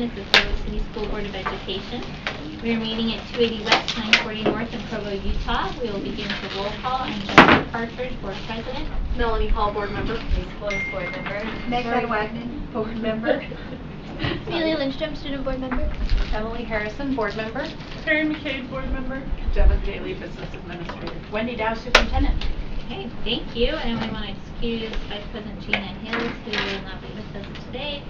is the Provo City School Board of Education. We are meeting at 280 West, 940 North in Provo, Utah. We will begin with a roll call. I'm Jennifer Partridge, Board President. Melanie Hall, Board Member. Lisa Boyce, Board Member. Megan Wagner, Board Member. Amelia Lindstrom, Student Board Member. Emily Harrison, Board Member. Perry McCabe, Board Member. Gemma Daly, Business Administrator. Wendy Dow, Superintendent. Okay, thank you. And we want to excuse Vice President Gina Hills, who will not be with us today.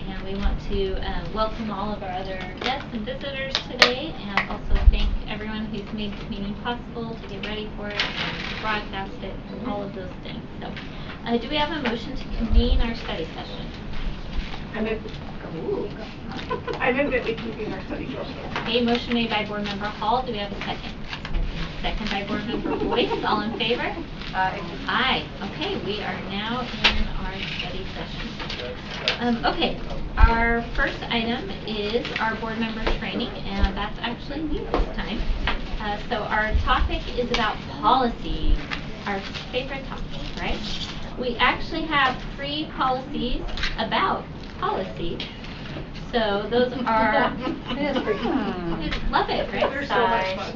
And we want to welcome all of our other guests and visitors today, and also thank everyone who's made this meeting possible, to get ready for it, and broadcast it, and all of those things. So, do we have a motion to convene our study session? I move that we convene our study session. Okay, motion made by Board Member Hall. Do we have a second? Second by Board Member Boyce. All in favor? Aye. Okay, we are now in our study session. Okay, our first item is our board member training, and that's actually me this time. So our topic is about policy, our favorite topic, right? We actually have 3 policies about policy. So those are, love it, right? They're so much fun.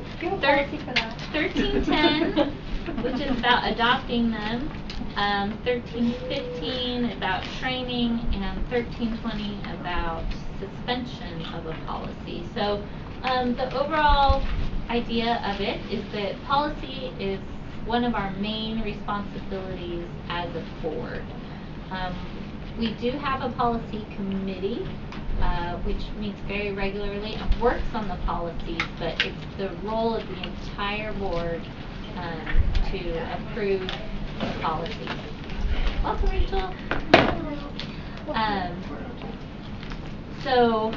1310, which is about adopting them, 1315 about training, and 1320 about suspension of a policy. So the overall idea of it is that policy is one of our main responsibilities as a board. We do have a policy committee, which meets very regularly and works on the policies, but it's the role of the entire board to approve the policy. Welcome, Rachel. So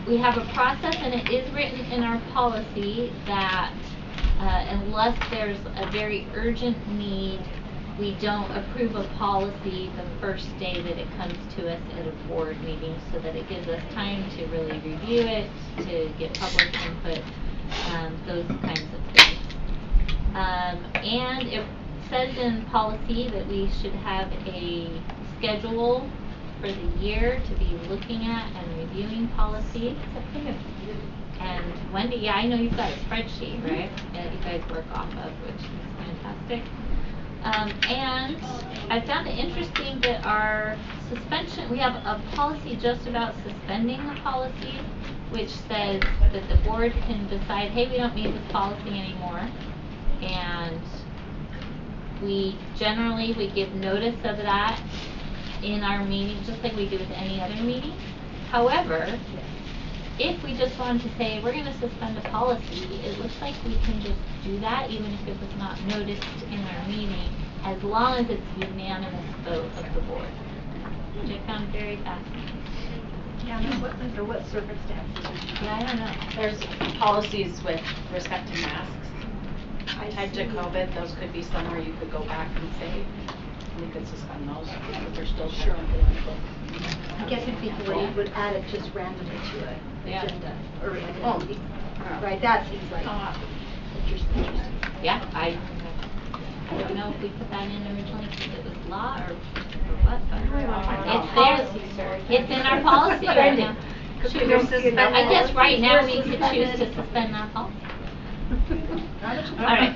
we have a process, and it is written in our policy that unless there's a very urgent need, we don't approve a policy the first day that it comes to us at a board meeting, so that it gives us time to really review it, to get public input, those kinds of things. And it says in policy that we should have a schedule for the year to be looking at and reviewing policy. And Wendy, yeah, I know you've got a spreadsheet, right, that you guys work off of, which is fantastic. And I found it interesting that our suspension, we have a policy just about suspending the policy, which says that the board can decide, hey, we don't need this policy anymore. And we give notice of that in our meeting, just like we do with any other meeting. However, if we just wanted to say we're going to suspend a policy, it looks like we can just do that even if it was not noticed in our meeting, as long as it's unanimous vote of the board, which I found very fascinating. Yeah, under what circumstances? Yeah, I don't know. There's policies with respect to masks. Tied to COVID, those could be somewhere you could go back and say, we could suspend those, but they're still Sure. I guess it'd be great, you would add it just randomly to an agenda, or like a meeting. Right, that seems like interesting. Yeah, I don't know if we put that in originally because it was law or what, but it's there. It's in our policy right now. I guess right now we could choose to suspend that policy. All right.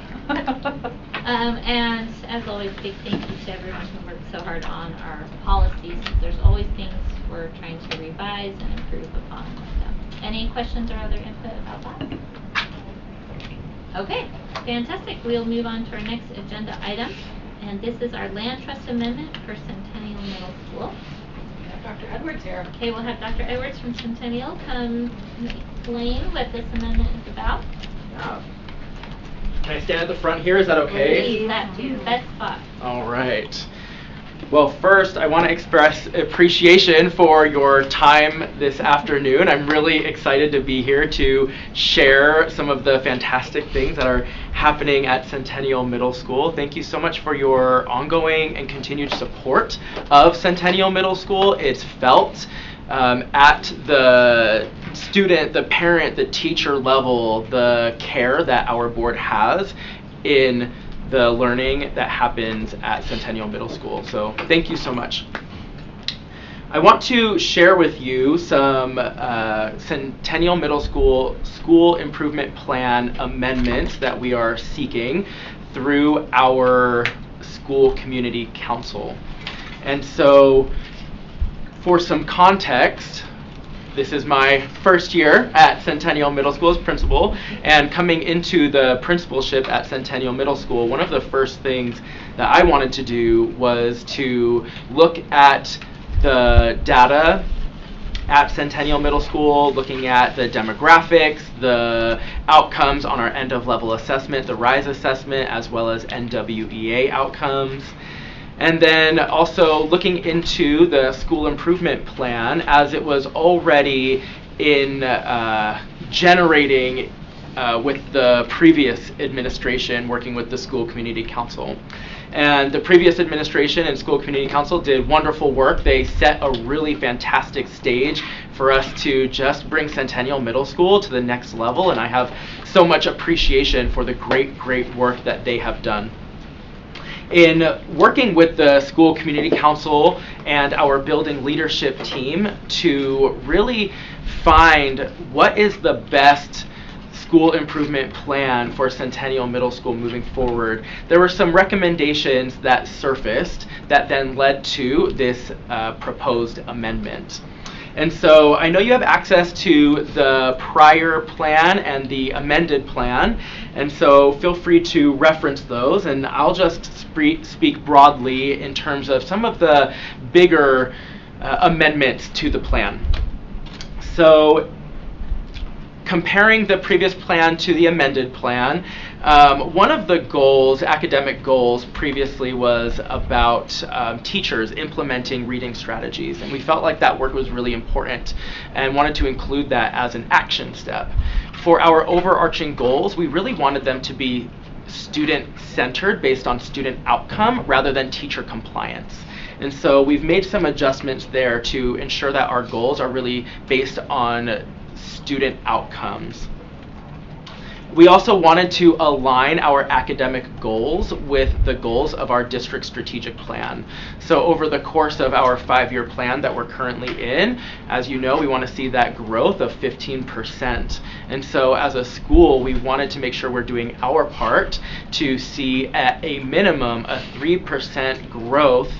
And as always, big thank you to everyone who worked so hard on our policies. There's always things we're trying to revise and improve upon. So, any questions or other input about that? Okay, fantastic. We'll move on to our next agenda item, and this is our land trust amendment for Centennial Middle School. We have Dr. Edwards here. Okay, we'll have Dr. Edwards from Centennial come explain what this amendment is about. Can I stand at the front here? Is that okay? Please, that's your best spot. All right. Well, first, I want to express appreciation for your time this afternoon. I'm really excited to be here to share some of the fantastic things that are happening at Centennial Middle School. Thank you so much for your ongoing and continued support of Centennial Middle School. It's felt at the student, the parent, the teacher level, the care that our board has in the learning that happens at Centennial Middle School. So thank you so much. I want to share with you some Centennial Middle School Improvement Plan amendments that we are seeking through our school community council. And so, for some context, this is my first year at Centennial Middle School as principal, and coming into the principalship at Centennial Middle School, one of the first things that I wanted to do was to look at the data at Centennial Middle School, looking at the demographics, the outcomes on our end of level assessment, the RISE assessment, as well as NWEA outcomes. And then also looking into the school improvement plan as it was already in generating with the previous administration working with the school community council. And the previous administration and school community council did wonderful work. They set a really fantastic stage for us to just bring Centennial Middle School to the next level, and I have so much appreciation for the great work that they have done. In working with the school community council and our building leadership team to really find what is the best school improvement plan for Centennial Middle School moving forward, there were some recommendations that surfaced that then led to this proposed amendment. And so I know you have access to the prior plan and the amended plan, and so feel free to reference those, and I'll just speak broadly in terms of some of the bigger amendments to the plan. So comparing the previous plan to the amended plan, one of the goals, academic goals previously, was about teachers implementing reading strategies, and we felt like that work was really important and wanted to include that as an action step. For our overarching goals, we really wanted them to be student-centered based on student outcome rather than teacher compliance. And so we've made some adjustments there to ensure that our goals are really based on student outcomes. We also wanted to align our academic goals with the goals of our district strategic plan. So over the course of our 5-year plan that we're currently in, as you know, we want to see that growth of 15%. And so as a school, we wanted to make sure we're doing our part to see at a minimum a 3% growth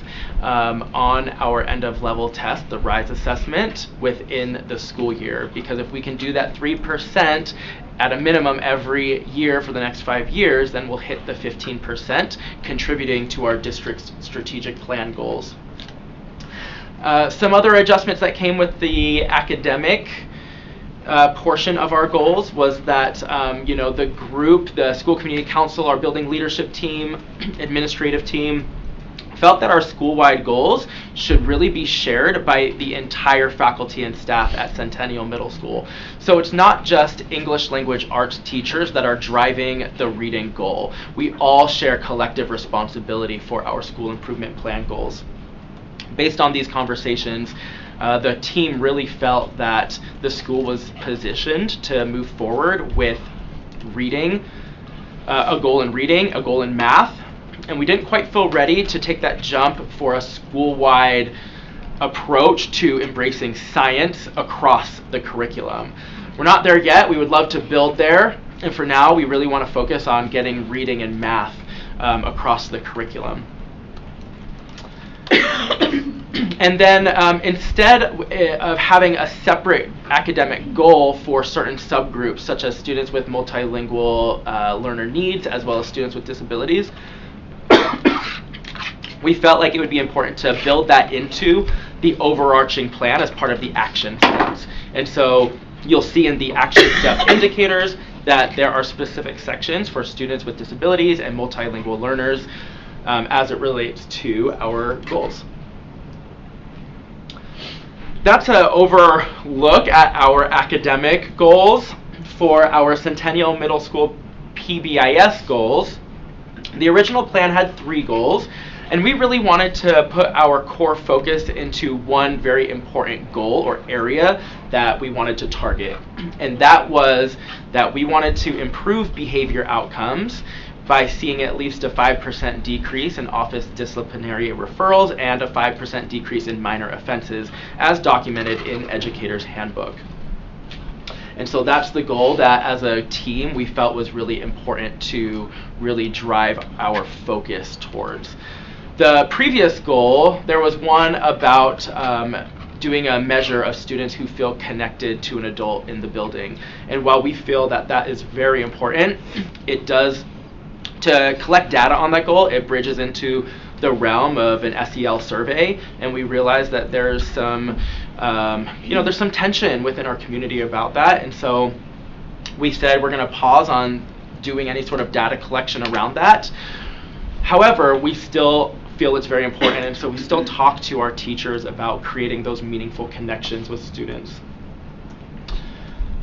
on our end of level test, the RISE assessment, within the school year. Because if we can do that 3% at a minimum every year for the next 5 years, then we'll hit the 15%, contributing to our district's strategic plan goals. Some other adjustments that came with the academic portion of our goals was that the group, the school community council, our building leadership team, administrative team, felt that our school-wide goals should really be shared by the entire faculty and staff at Centennial Middle School. So it's not just English language arts teachers that are driving the reading goal. We all share collective responsibility for our school improvement plan goals. Based on these conversations, the team really felt that the school was positioned to move forward with reading, a goal in reading, a goal in math, and we didn't quite feel ready to take that jump for a school-wide approach to embracing science across the curriculum. We're not there yet. We would love to build there, and for now, we really want to focus on getting reading and math across the curriculum. And then instead of having a separate academic goal for certain subgroups, such as students with multilingual learner needs, as well as students with disabilities, we felt like it would be important to build that into the overarching plan as part of the action steps. And so you'll see in the action step indicators that there are specific sections for students with disabilities and multilingual learners as it relates to our goals. That's an overlook at our academic goals. For our Centennial Middle School PBIS goals, the original plan had 3 goals, and we really wanted to put our core focus into one very important goal or area that we wanted to target. And that was that we wanted to improve behavior outcomes by seeing at least a 5% decrease in office disciplinary referrals and a 5% decrease in minor offenses, as documented in Educator's Handbook. And so that's the goal that as a team we felt was really important to really drive our focus towards. The previous goal, there was one about doing a measure of students who feel connected to an adult in the building. And while we feel that that is very important, it does, to collect data on that goal, it bridges into the realm of an SEL survey, and we realize that there's some, there's some tension within our community about that, and so we said we're going to pause on doing any sort of data collection around that. However, we still feel it's very important, and so we still talk to our teachers about creating those meaningful connections with students.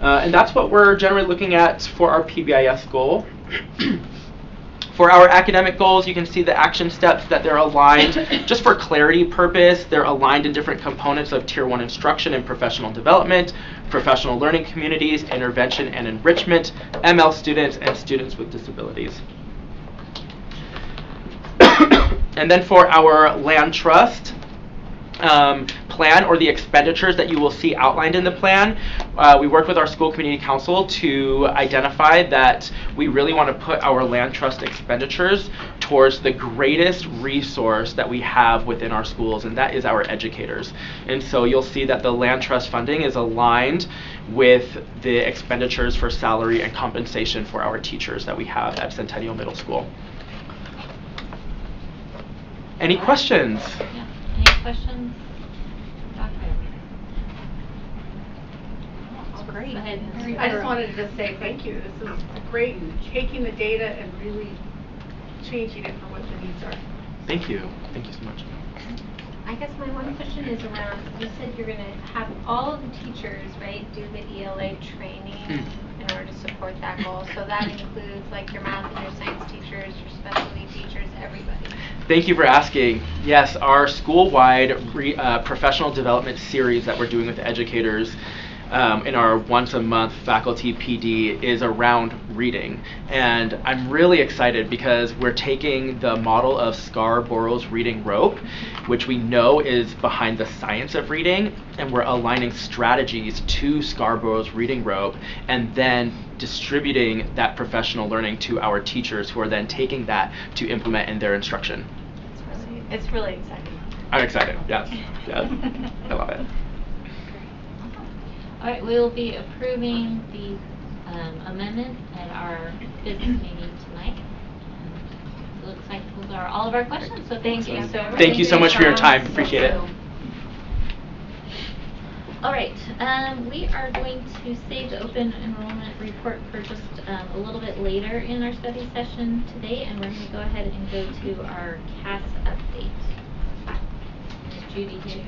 And that's what we're generally looking at for our PBIS goal. For our academic goals, you can see the action steps that they're aligned. Just for clarity purpose, they're aligned in different components of Tier 1 instruction and professional development, professional learning communities, intervention and enrichment, ML students, and students with disabilities. And then for our land trust plan, or the expenditures that you will see outlined in the plan, we worked with our school community council to identify that we really want to put our land trust expenditures towards the greatest resource that we have within our schools, and that is our educators. And so you'll see that the land trust funding is aligned with the expenditures for salary and compensation for our teachers that we have at Centennial Middle School. Any questions? Yeah. Any questions? That's great. Go ahead. I just wanted to just say thank you. This is great, taking the data and really changing it for what the needs are. Thank you. Thank you so much. I guess my one question is around, you said you're going to have all of the teachers, right, do the ELA training in order to support that goal. So that includes like your math and your science teachers, your specialty teachers, everybody. Thank you for asking. Yes, our school-wide professional development series that we're doing with educators in our once-a-month faculty PD is around reading. And I'm really excited because we're taking the model of Scarborough's reading rope, which we know is behind the science of reading, and we're aligning strategies to Scarborough's reading rope and then distributing that professional learning to our teachers, who are then taking that to implement in their instruction. It's really exciting. I'm excited, yes, yes, I love it. All right, we will be approving the amendment at our business meeting tonight. It looks like those are all of our questions, so thank you. Thank you so much for your time, appreciate it. All right, we are going to save the open enrollment report for just a little bit later in our study session today, and we're going to go ahead and go to our CAS update. Is Judy here?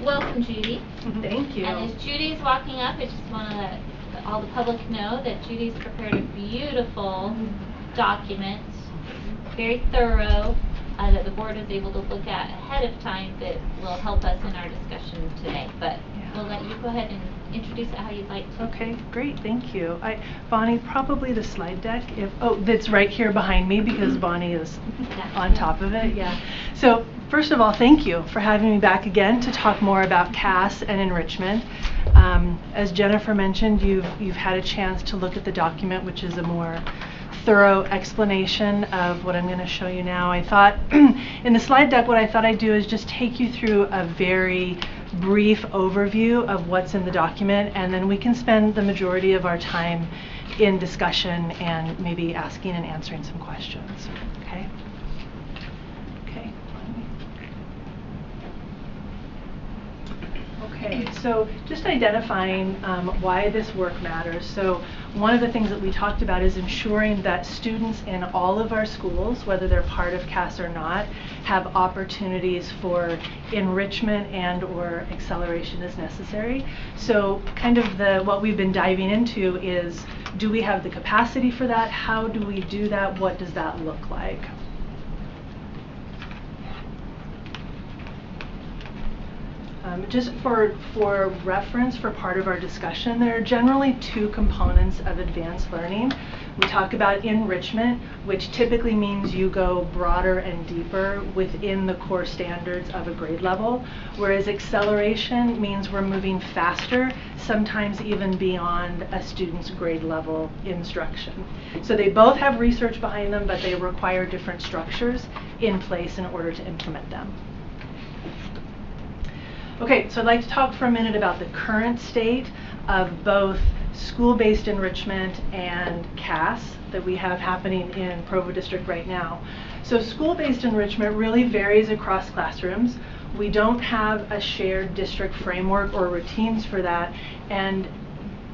Welcome, Judy. Thank you. And as Judy's walking up, I just want to let all the public know that Judy's prepared a beautiful document, very thorough, that the board is able to look at ahead of time that will help us in our discussion today. But we'll let you go ahead and introduce it how you'd like to. Okay, great, thank you. Bonnie, probably the slide deck, that's right here behind me because Bonnie is on top of it, yeah. So first of all, thank you for having me back again to talk more about CAS and enrichment. As Jennifer mentioned, you've had a chance to look at the document, which is a more thorough explanation of what I'm going to show you now. I thought in the slide deck, what I thought I'd do is just take you through a very brief overview of what's in the document, and then we can spend the majority of our time in discussion and maybe asking and answering some questions. Okay? Okay. Okay, so just identifying why this work matters. So one of the things that we talked about is ensuring that students in all of our schools, whether they're part of CAS or not, have opportunities for enrichment and or acceleration as necessary. So kind of what we've been diving into is, do we have the capacity for that? How do we do that? What does that look like? Just for reference, for part of our discussion, there are generally two components of advanced learning. We talk about enrichment, which typically means you go broader and deeper within the core standards of a grade level, whereas acceleration means we're moving faster, sometimes even beyond a student's grade level instruction. So they both have research behind them, but they require different structures in place in order to implement them. Okay, so I'd like to talk for a minute about the current state of both school-based enrichment and CAS that we have happening in Provo District right now. So school-based enrichment really varies across classrooms. We don't have a shared district framework or routines for that, and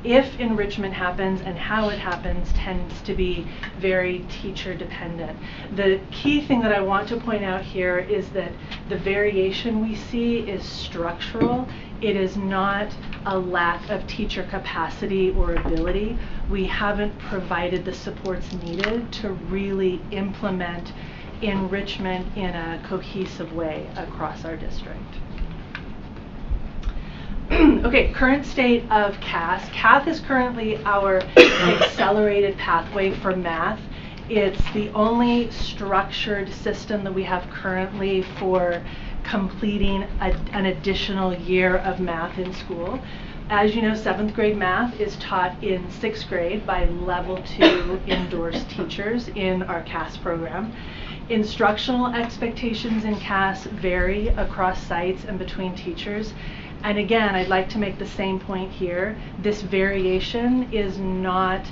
if enrichment happens and how it happens tends to be very teacher dependent. The key thing that I want to point out here is that the variation we see is structural. It is not a lack of teacher capacity or ability. We haven't provided the supports needed to really implement enrichment in a cohesive way across our district. Okay, current state of CAS. CAS is currently our accelerated pathway for math. It's the only structured system that we have currently for completing an additional year of math in school. As you know, 7th grade math is taught in 6th grade by level 2 endorsed teachers in our CAS program. Instructional expectations in CAS vary across sites and between teachers. And again, I'd like to make the same point here. This variation is not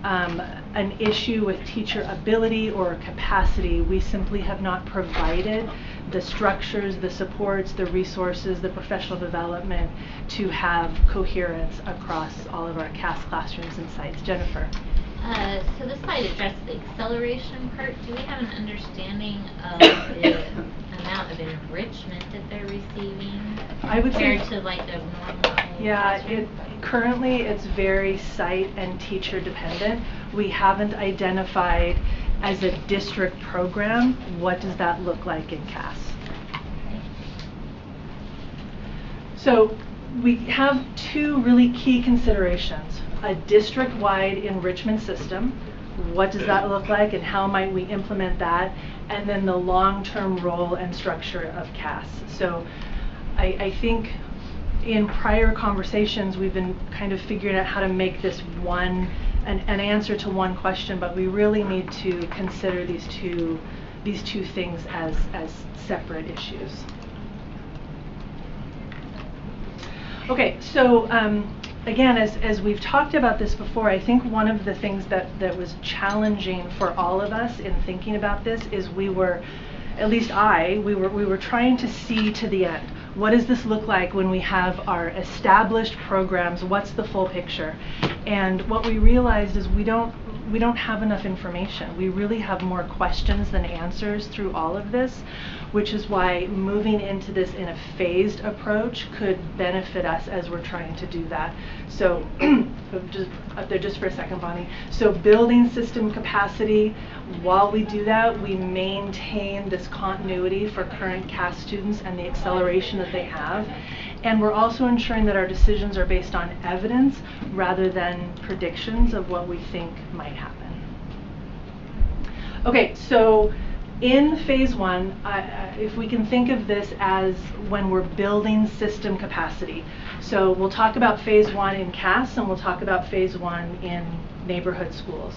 an issue with teacher ability or capacity. We simply have not provided the structures, the supports, the resources, the professional development to have coherence across all of our CAS classrooms and sites. Jennifer. So this might address the acceleration part. Do we have an understanding of the amount of enrichment that they're receiving I would say, compared to like a normal yeah, currently it's very site and teacher dependent. We haven't identified as a district program what does that look like in CAS. So we have two really key considerations. A district-wide enrichment system, what does that look like and how might we implement that, and then the long-term role and structure of CAS. So I think in prior conversations we've been kind of figuring out how to make this an answer to one question, but we really need to consider these two things as separate issues. Okay, so again, as we've talked about this before, I think one of the things that was challenging for all of us in thinking about this is we were trying to see to the end. What does this look like when we have our established programs? What's the full picture? And what we realized is we don't have enough information. We really have more questions than answers through all of this, which is why moving into this in a phased approach could benefit us as we're trying to do that. So just up there just for a second, Bonnie. So building system capacity, while we do that, we maintain this continuity for current CAS students and the acceleration that they have. And we're also ensuring that our decisions are based on evidence rather than predictions of what we think might happen. Okay, so in phase one, if we can think of this as when we're building system capacity. So we'll talk about phase one in CAS and we'll talk about phase one in neighborhood schools.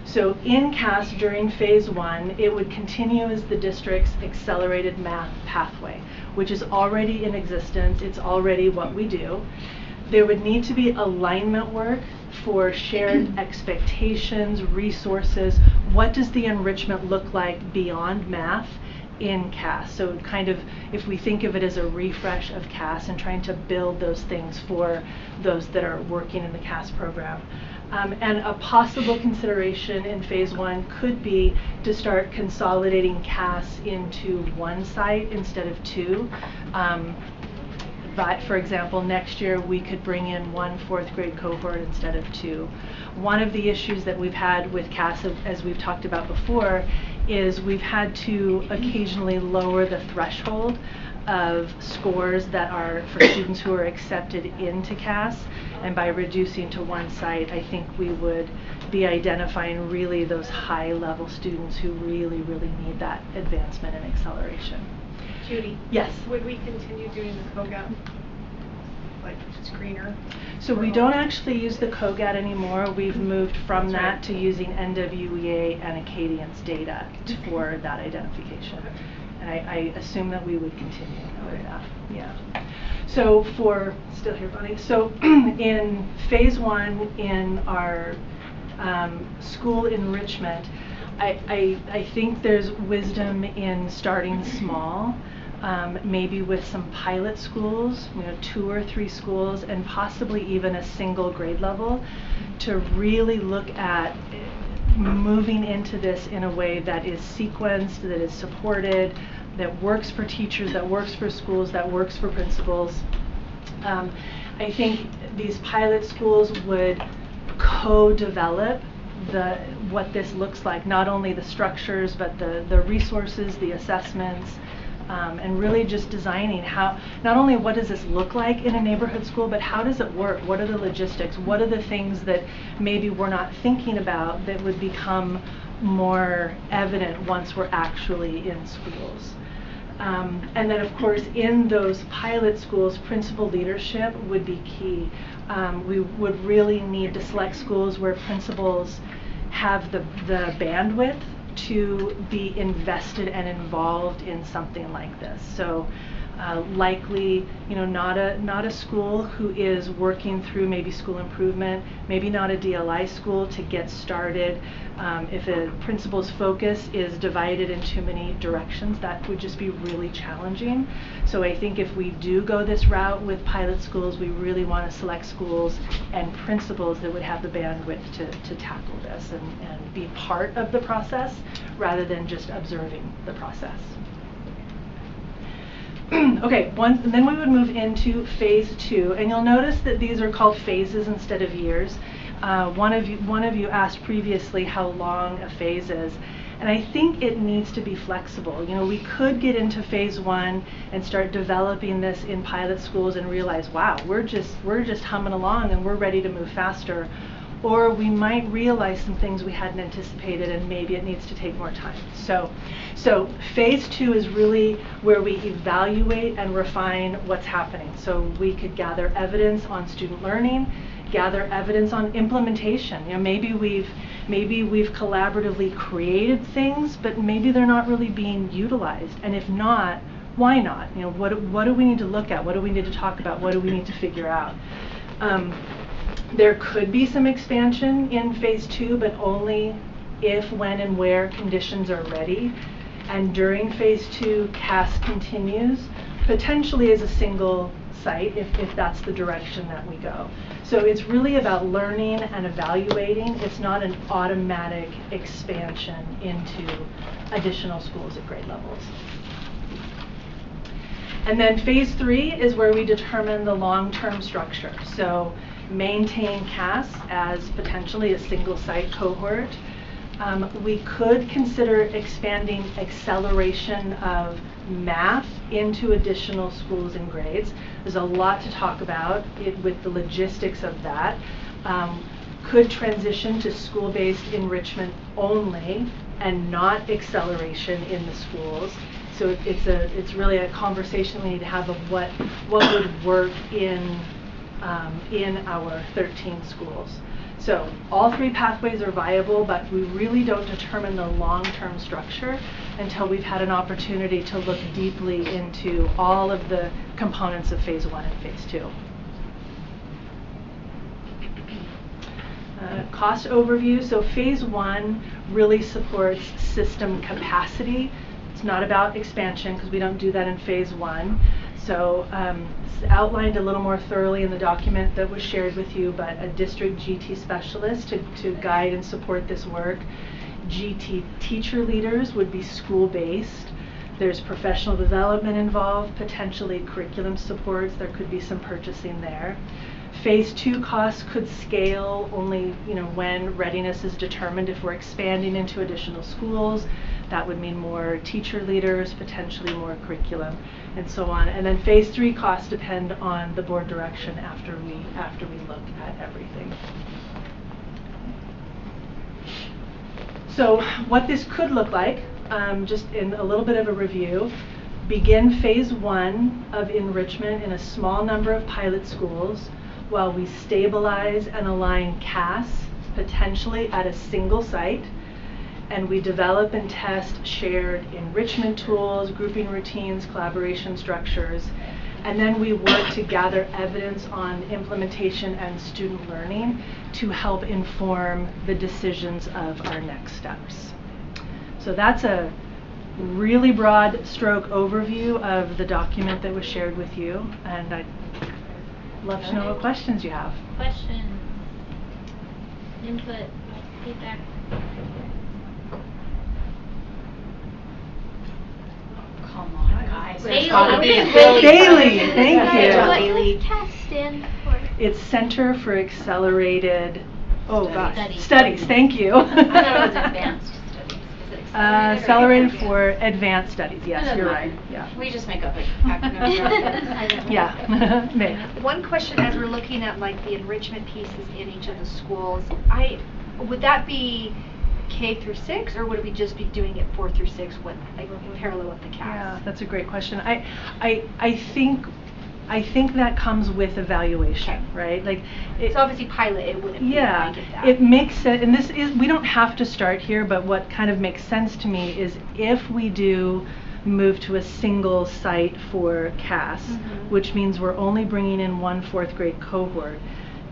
So in CAS during phase one, it would continue as the district's accelerated math pathway, which is already in existence. It's already what we do. There would need to be alignment work for shared expectations, resources. What does the enrichment look like beyond math in CAS? So kind of, if we think of it as a refresh of CAS and trying to build those things for those that are working in the CAS program. And a possible consideration in phase one could be to start consolidating CAS into one site instead of two. But for example, next year we could bring in one 4th grade cohort instead of two. One of the issues that we've had with CAS, as we've talked about before, is we've had to occasionally lower the threshold of scores that are for students who are accepted into CAS, and by reducing to one site, I think we would be identifying really those high-level students who really, really need that advancement and acceleration. Judy? Yes? Would we continue doing the COGAT, like screener? So we don't actually use the COGAT anymore. We've moved from That's that right. to using NWEA and Acadian's data for that identification. And I assume that we would continue with that. Yeah. So for, still here, Bonnie. So in phase 1 in our school enrichment, I think there's wisdom in starting small, maybe with some pilot schools, 2 or 3 schools, and possibly even a single grade level, to really look at moving into this in a way that is sequenced, that is supported, that works for teachers, that works for schools, that works for principals. I think these pilot schools would co-develop what this looks like, not only the structures, but the resources, the assessments, and really just designing how, not only what does this look like in a neighborhood school, but how does it work? What are the logistics? What are the things that maybe we're not thinking about that would become more evident once we're actually in schools? And then, of course, in those pilot schools, principal leadership would be key. We would really need to select schools where principals have the bandwidth to be invested and involved in something like this. So likely, not a school who is working through maybe school improvement, maybe not a DLI school to get started. If a principal's focus is divided in too many directions, that would just be really challenging. So I think if we do go this route with pilot schools, we really want to select schools and principals that would have the bandwidth to tackle this and be part of the process rather than just observing the process. Okay, and then we would move into phase 2, and you'll notice that these are called phases instead of years. One of you asked previously how long a phase is, and I think it needs to be flexible. We could get into phase 1 and start developing this in pilot schools and realize, wow, we're just humming along and we're ready to move faster. Or we might realize some things we hadn't anticipated, and maybe it needs to take more time. So phase 2 is really where we evaluate and refine what's happening. So we could gather evidence on student learning, gather evidence on implementation. Maybe we've collaboratively created things, but maybe they're not really being utilized. And if not, why not? What do we need to look at? What do we need to talk about? What do we need to figure out? There could be some expansion in phase 2, but only if, when, and where conditions are ready. And during phase 2, CAS continues, potentially as a single site, if that's the direction that we go. So it's really about learning and evaluating. It's not an automatic expansion into additional schools at grade levels. And then phase 3 is where we determine the long-term structure. So maintain CAS as potentially a single site cohort. We could consider expanding acceleration of math into additional schools and grades. There's a lot to talk about with the logistics of that. Could transition to school-based enrichment only and not acceleration in the schools. So it's really a conversation we need to have of what would work in our 13 schools. So all 3 pathways are viable, but we really don't determine the long-term structure until we've had an opportunity to look deeply into all of the components of phase 1 and phase 2. Cost overview. So phase 1 really supports system capacity. It's not about expansion because we don't do that in phase 1. So it's outlined a little more thoroughly in the document that was shared with you, but a district GT specialist to guide and support this work. GT teacher leaders would be school-based. There's professional development involved, potentially curriculum supports. There could be some purchasing there. Phase 2 costs could scale only when readiness is determined. If we're expanding into additional schools, That would mean more teacher leaders, potentially more curriculum, and so on. And then phase 3 costs depend on the board direction after we look at everything. So what this could look like, just in a little bit of a review, begin phase 1 of enrichment in a small number of pilot schools while we stabilize and align CAS potentially at a single site, and we develop and test shared enrichment tools, grouping routines, collaboration structures, and then we work to gather evidence on implementation and student learning to help inform the decisions of our next steps. So that's a really broad stroke overview of the document that was shared with you, and I'd love to know what questions you have. Questions, input, feedback. Come on, guys. Bailey. There's gotta be a Bailey, thank you. What does TAS stand for? It's Center for Accelerated Studies. Studies. Thank you. I thought it was advanced studies. Is it Accelerated for Advanced Studies. Yes, Doesn't you're matter. right. Yeah. We just make up an acronym. Yeah. May. One question as we're looking at like the enrichment pieces in each of the schools, would that be K through 6, or would it be just be doing it 4 through 6 with like in parallel with the CAS? Yeah, that's a great question. I think that comes with evaluation, Okay. right? Like, It's obviously pilot. It wouldn't be. yeah, I get that. it makes sense, and this is, we don't have to start here, but what kind of makes sense to me is if we do move to a single site for CAS, which means we're only bringing in one 4th grade cohort,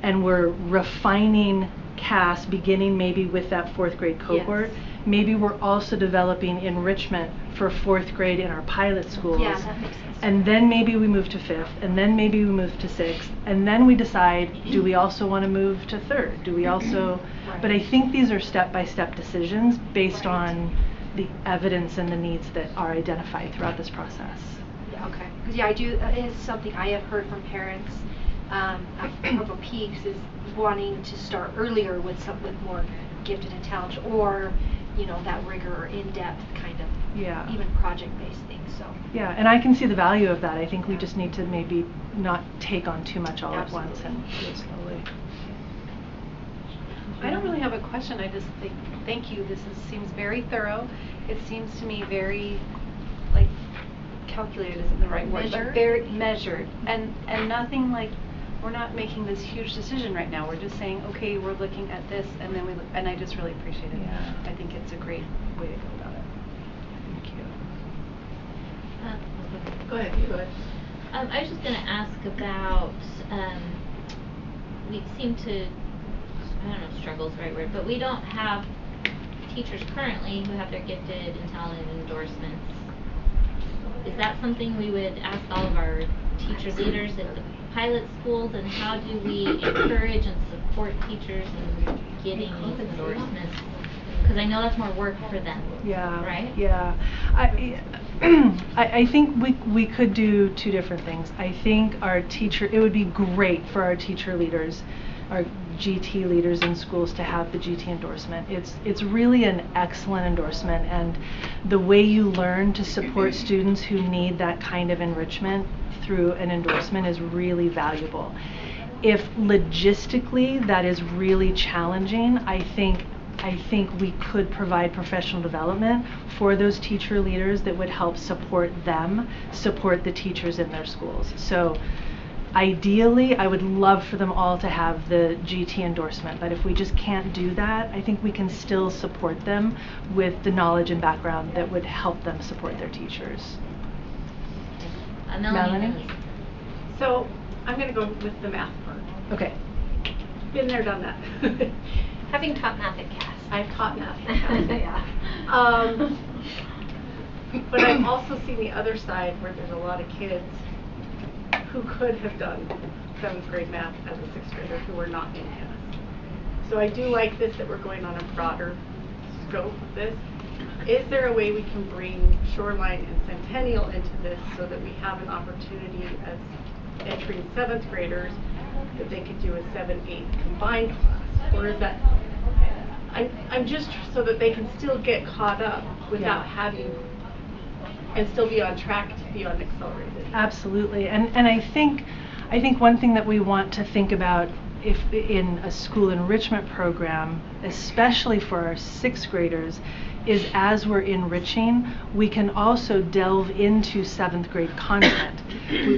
and we're refining CAS beginning maybe with that 4th grade cohort, maybe we're also developing enrichment for 4th grade in our pilot schools. Yeah, that makes sense. And then maybe we move to 5th, and then maybe we move to 6th, and then we decide, do we also want to move to 3rd? Do we also, but I think these are step-by-step decisions based on the evidence and the needs that are identified throughout this process. Yeah, okay. Because I do. It is something I have heard from parents. Of Peaks is wanting to start earlier with more gifted and talented, or that rigor or in-depth kind of even project-based things. So yeah, and I can see the value of that. I think we just need to maybe not take on too much all at once and do it slowly. I don't really have a question. I just think, thank you. Seems very thorough. It seems to me very, like, calculated isn't the right word, but very measured, and nothing like, we're not making this huge decision right now. We're just saying, okay, we're looking at this, and then and I just really appreciate it. Yeah. I think it's a great way to go about it. Thank you. Go ahead, you go ahead. I was just going to ask about, we seem to, I don't know if struggle is the right word, but we don't have teachers currently who have their gifted and talented endorsements. Is that something we would ask all of our teacher leaders at the pilot schools, and how do we encourage and support teachers in getting these endorsements? Because I know that's more work for them. Yeah. Right? Yeah. I think we could do two different things. I think it would be great for our teacher leaders, our GT leaders in schools, to have the GT endorsement. It's really an excellent endorsement, and the way you learn to support students who need that kind of enrichment through an endorsement is really valuable. If logistically that is really challenging, I think we could provide professional development for those teacher leaders that would help support the teachers in their schools. So ideally, I would love for them all to have the GT endorsement, but if we just can't do that, I think we can still support them with the knowledge and background that would help them support their teachers. Melanie? So I'm going to go with the math part. Okay. Been there, done that. Having taught math at CAS. I've taught math. Yeah. But I've also seen the other side where there's a lot of kids who could have done 7th grade math as a 6th grader who were not in CAS. So I do like this, that we're going on a broader scope of this. Is there a way we can bring Shoreline and Centennial into this so that we have an opportunity as entering 7th graders that they could do a 7-8 combined class? Or is that, I'm just so that they can still get caught up without having, and still be on track to be on accelerated. Absolutely, and I think one thing that we want to think about if in a school enrichment program, especially for our 6th graders, is as we're enriching, we can also delve into 7th grade content.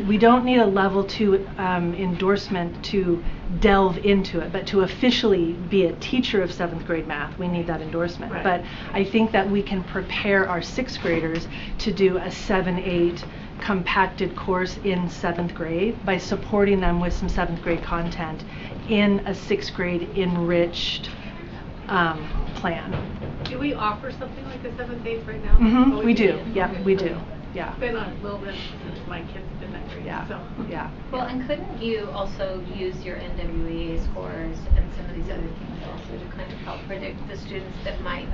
We don't need a level 2 endorsement to delve into it, but to officially be a teacher of 7th grade math, we need that endorsement. Right. But I think that we can prepare our 6th graders to do a 7-8 compacted course in 7th grade by supporting them with some 7th grade content in a 6th grade enriched plan. Do we offer something like the 7th, 8th right now? Mm-hmm. Oh, We do. Yeah, we do. Yeah. Been a little bit since my kids have been that grade. Yeah. So. Yeah. Well, and couldn't you also use your NWEA scores and some of these other things also to kind of help predict the students that might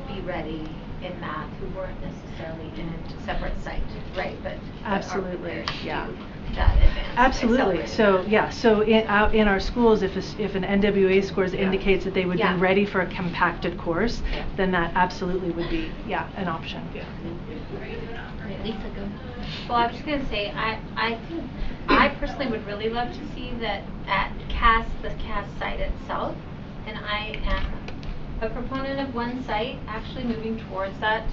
be ready in math who weren't necessarily in a separate site, right? But Absolutely. are prepared to Yeah. do that advanced Absolutely. accelerated So math. yeah. So in our schools, if an NWA scores indicates that they would Yeah. be ready for a compacted course, Yeah. then that absolutely would be an option. Yeah. Right, Lisa, go. Well, I was just gonna say, I think, I personally would really love to see that at the CAS site itself, and I am a proponent of one site actually moving towards that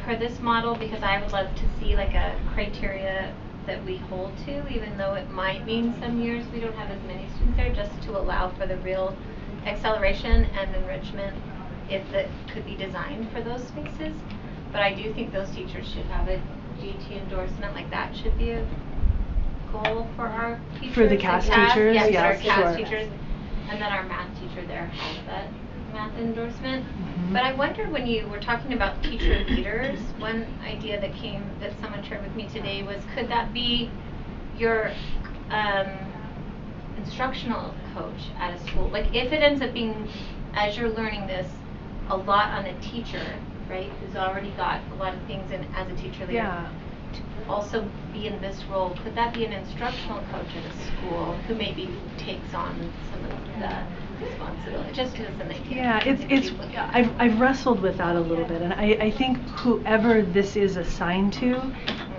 for this model, because I would love to see like a criteria that we hold to, even though it might mean some years we don't have as many students there, just to allow for the real acceleration and enrichment if it could be designed for those spaces. But I do think those teachers should have a GT endorsement, like that should be a goal for our teachers. For the CAS teachers? Yes, Yeah, our CAS sure. teachers, and then our math teacher there has that math endorsement. Mhm. But I wonder, when you were talking about teacher leaders, one idea that someone shared with me today was, could that be your instructional coach at a school? Like if it ends up being, as you're learning this, a lot on a teacher, right, who's already got a lot of things in as a teacher leader, Yeah. to also be in this role, could that be an instructional coach at a school who maybe takes on some of the responsibility, just as an idea? Yeah, I've wrestled with that a little bit, and I think whoever this is assigned to,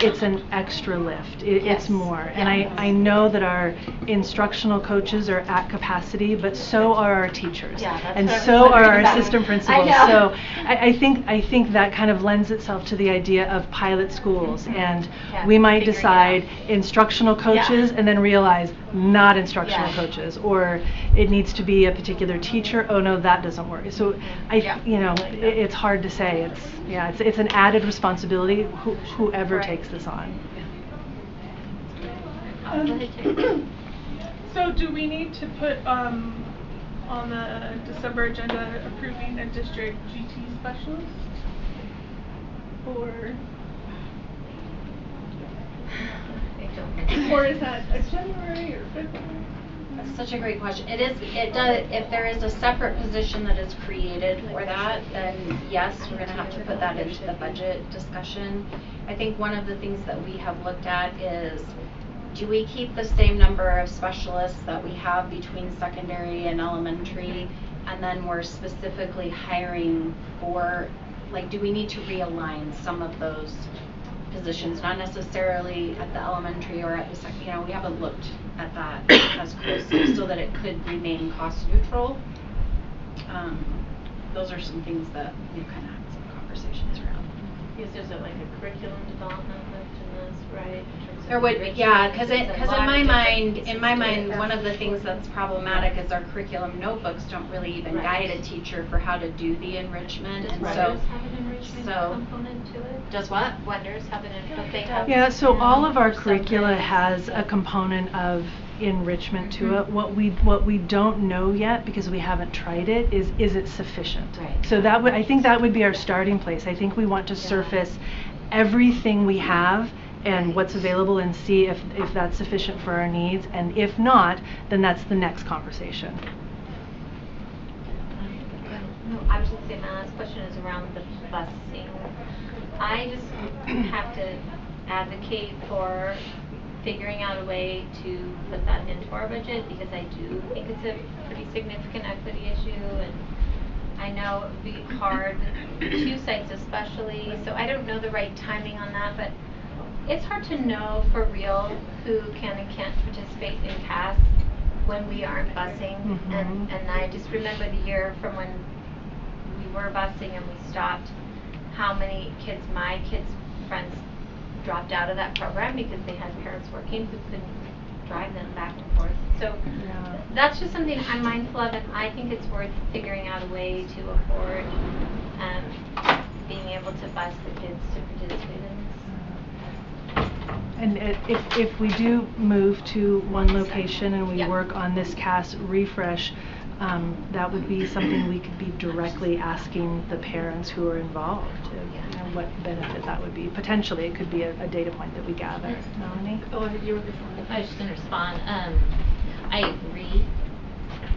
it's an extra lift. It's more. And I know that our instructional coaches are at capacity, but so are our teachers. Yeah, that's and what I was so are wondering our about. assistant principals. I know. So I think that kind of lends itself to the idea of pilot schools, and Yeah, we might figuring it decide out. instructional coaches and then realize not instructional Yeah. coaches, or it needs to be a particular teacher. Oh no, that doesn't work. So it's hard to say. It's an added responsibility whoever Right. takes this on. Go ahead, Terry. So do we need to put on the December agenda approving a district GT specialist? Or is that a January or February? That's such a great question. It does, if there is a separate position that is created for that, then yes, we're gonna have to put that into the budget discussion. I think one of the things that we have looked at is, do we keep the same number of specialists that we have between secondary and elementary? And then we're specifically hiring for, like, do we need to realign some of those positions? Not necessarily at the elementary or at the we haven't looked at that as closely so that it could remain cost neutral. Those are some things that we've kind of had some conversations around. Because there's like a curriculum development lift in this, right? In terms of There would, enrichment, yeah, because there's a in lot of my different mind, pieces in my to mind, it. one of the things that's problematic is our curriculum notebooks don't really even Right. guide a teacher for how to do the enrichment, Does and Wonders so. have an enrichment component to it? Does what? Wonders have an enrichment, they have. Yeah, so all of our for some curricula grades. has a component of enrichment to it. What we don't know yet, because we haven't tried it, is it sufficient? Right. So I think that would be our starting place. I think we want to surface everything we have and what's available and see if that's sufficient for our needs, and if not, then that's the next conversation. No, I was just saying, my last question is around the busing. I just have to advocate for figuring out a way to put that into our budget, because I do think it's a pretty significant equity issue, and I know it would be hard with 2 sites especially, so I don't know the right timing on that, but it's hard to know for real who can and can't participate in CAS when we aren't busing. And I just remember the year from when we were busing and we stopped, how many kids, my kids' friends, dropped out of that program because they had parents working who couldn't drive them back and forth. So that's just something I'm mindful of, and I think it's worth figuring out a way to afford being able to bus the kids to participate in this. And if we do move to one location and we work on this CAS refresh, that would be something we could be directly asking the parents who are involved, what benefit that would be. Potentially, it could be a data point that we gather. Melanie? Oh, you were just I was just going to respond. I agree,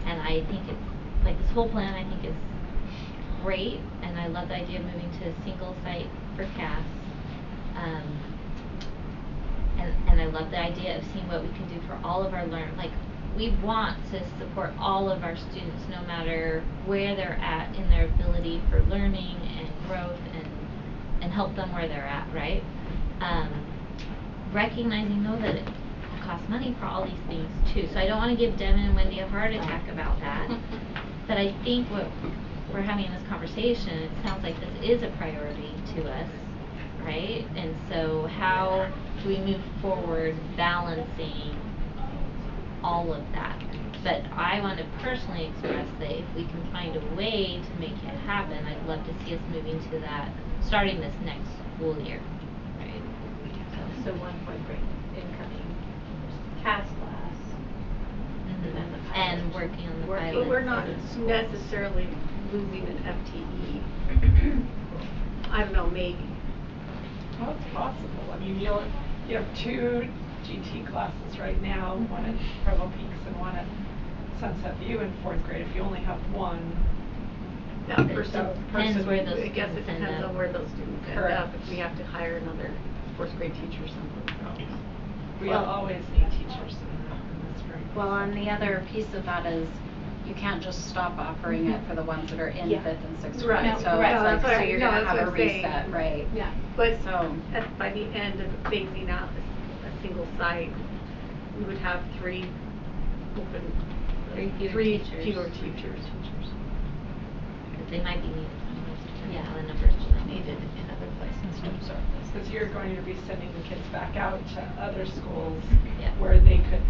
and I think it's, like, this whole plan I think is great, and I love the idea of moving to a single site for CAS. And I love the idea of seeing what we can do for all of our learners. Like, we want to support all of our students, no matter where they're at in their ability for learning and growth, and help them where they're at, right? Recognizing, though, that it costs money for all these things, too. So I don't want to give Devin and Wendy a heart attack about that. But I think what we're having in this conversation, it sounds like this is a priority to us, right? And so how do we move forward balancing all of that? But I want to personally express that if we can find a way to make it happen, I'd love to see us moving to that starting this next school year, right? So 1 4th grade incoming CAS class. And working on the pilot. But we're not necessarily losing an FTE. I don't know, maybe. Well, it's possible. I mean, you have 2 GT classes right now, one at Provo Peaks and one at Sunset View in 4th grade. If you only have one, That It person, depends where those I guess it students end depends up. on where those students end up. If we have to hire another 4th grade teacher or something. we always need teachers in this room. Well, and the other piece of that is you can't just stop offering it for the ones that are in 5th and 6th grade. Right. So Right. it's like, That's so what you're no, gonna that's have a what I'm saying. reset, right? Yeah, but So by the end of phasing out a single site, we would have 3 open, Three fewer 3 teachers. fewer teachers. Because they might be needed. Yeah, the numbers are Needed in other places to absorb this. Because you're going to be sending the kids back out to other schools Yeah. where they could,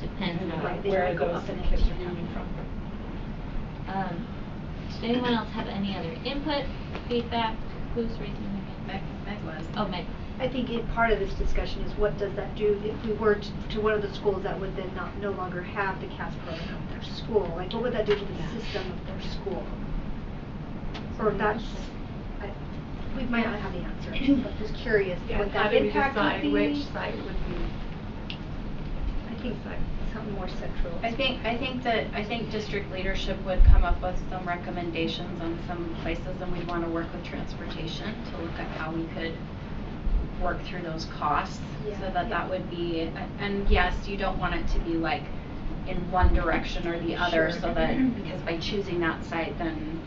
Depends on where those kids are coming from. Does anyone else have any other input, feedback? Who's raising their hand? Meg was. Oh, Meg. I think part of this discussion is what does that do if we were to one of the schools that would then no longer have the CAS program at their school? Like, what would that do to the system of their school? Or we might not have the answer, but just curious Yeah, what how that do we impact would decide be. which site would be? I think something more central. I think district leadership would come up with some recommendations on some places, and we'd want to work with transportation to look at how we could work through those costs, so that would be, and yes, you don't want it to be like in one direction or the other, so that, because by choosing that site, then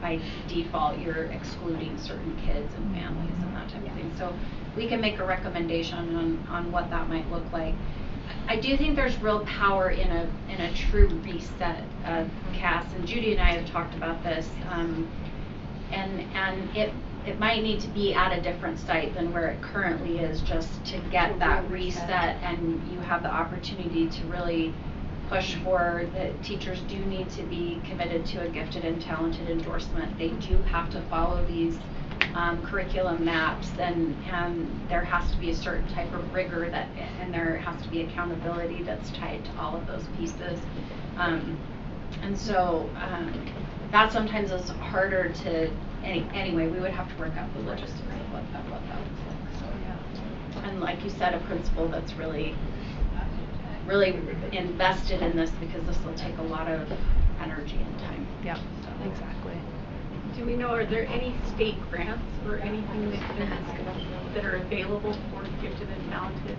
by default, you're excluding certain kids and families and that type of thing. So we can make a recommendation on what that might look like. I do think there's real power in a true reset of CAS, and Judy and I have talked about this, and it might need to be at a different site than where it currently is, just to get that reset, and you have the opportunity to really push forward that teachers do need to be committed to a gifted and talented endorsement. They do have to follow these curriculum maps, and there has to be a certain type of rigor and there has to be accountability that's tied to all of those pieces. And so that sometimes is harder to, anyway, we would have to work out the logistics of what that looks like. So, and like you said, a principal that's really invested in this, because this will take a lot of energy and time. Yeah, exactly. Do we know, are there any state grants or anything that are available for gifted and talented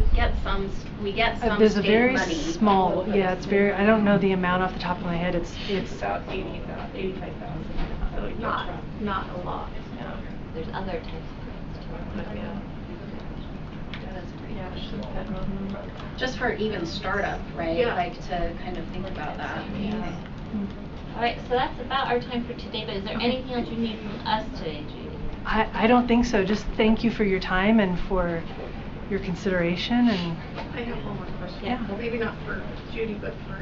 We get some There's a state very money. small, yeah, it's very, I don't know the amount off the top of my head, it's About 85,000. So not a lot. There's other types of grants too. Yeah. Just for even startup, right? Yeah. Like to kind of think about that. Yeah. All right, so that's about our time for today, but is there anything else you need from us today, Judy? I don't think so. Just thank you for your time and for your consideration and I have one more question. Yeah. Well, maybe not for Judy, but for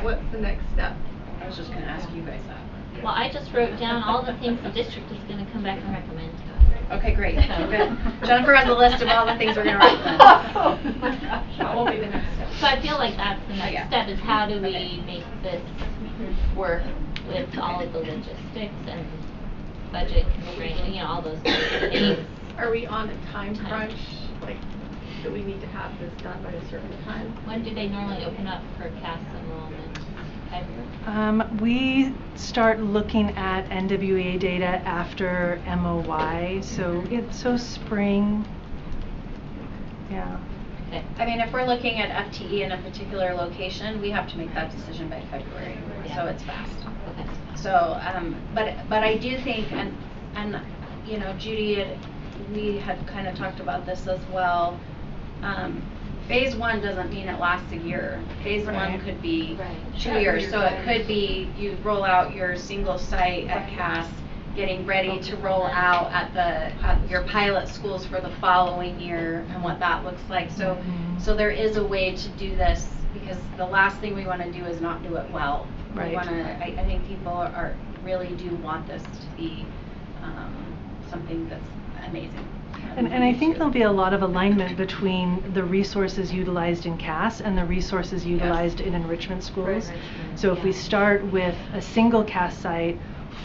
what's the next step? I was just gonna ask you guys that. Well, I just wrote down all the things the district is gonna come back and recommend to us. Okay, great. Good. Jennifer has a list of all the things we're gonna recommend. Oh my gosh, that will be the next step. So I feel like that's the next Yeah. step, is how do we make this work with all of the logistics and budget constraint, you know, all those things. Are we on a time crunch? Like, do we need to have this done by a certain time? When do they normally open up for CAS enrollment? February? we start looking at NWEA data after MOY, so spring. Yeah. Okay. I mean, if we're looking at FTE in a particular location, we have to make that decision by February, so it's fast. Okay. So, but I do think, and you know, Judy, we had kind of talked about this as well. Phase 1 doesn't mean it lasts a year. Phase 1 could be 2 years. So it could be you roll out your single site at CAS, getting ready to roll out at your pilot schools for the following year and what that looks like. So, so there is a way to do this, because the last thing we want to do is not do it well. Right. We want to. I think people really do want this to be something that's amazing. And I think there'll be a lot of alignment between the resources utilized in CAS and the resources utilized in enrichment schools. So if we start with a single CAS site,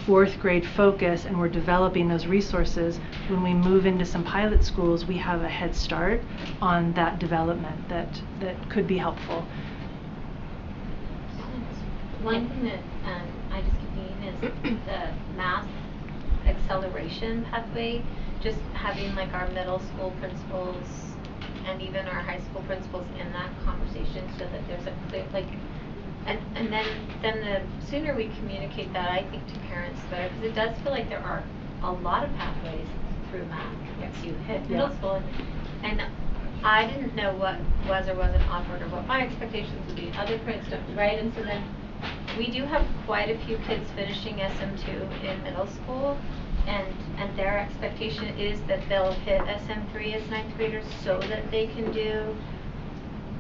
4th grade focus, and we're developing those resources, when we move into some pilot schools, we have a head start on that development that could be helpful. One thing that I just keep thinking is the math acceleration pathway, just having like our middle school principals and even our high school principals in that conversation, so that there's a clear, like, and then the sooner we communicate that, I think, to parents, the better, because it does feel like there are a lot of pathways through math once you hit middle school, and I didn't know what was or wasn't offered or what my expectations would be. Other parents don't, right? And so then we do have quite a few kids finishing SM2 in middle school, and their expectation is that they'll hit SM3 as 9th graders, so that they can do,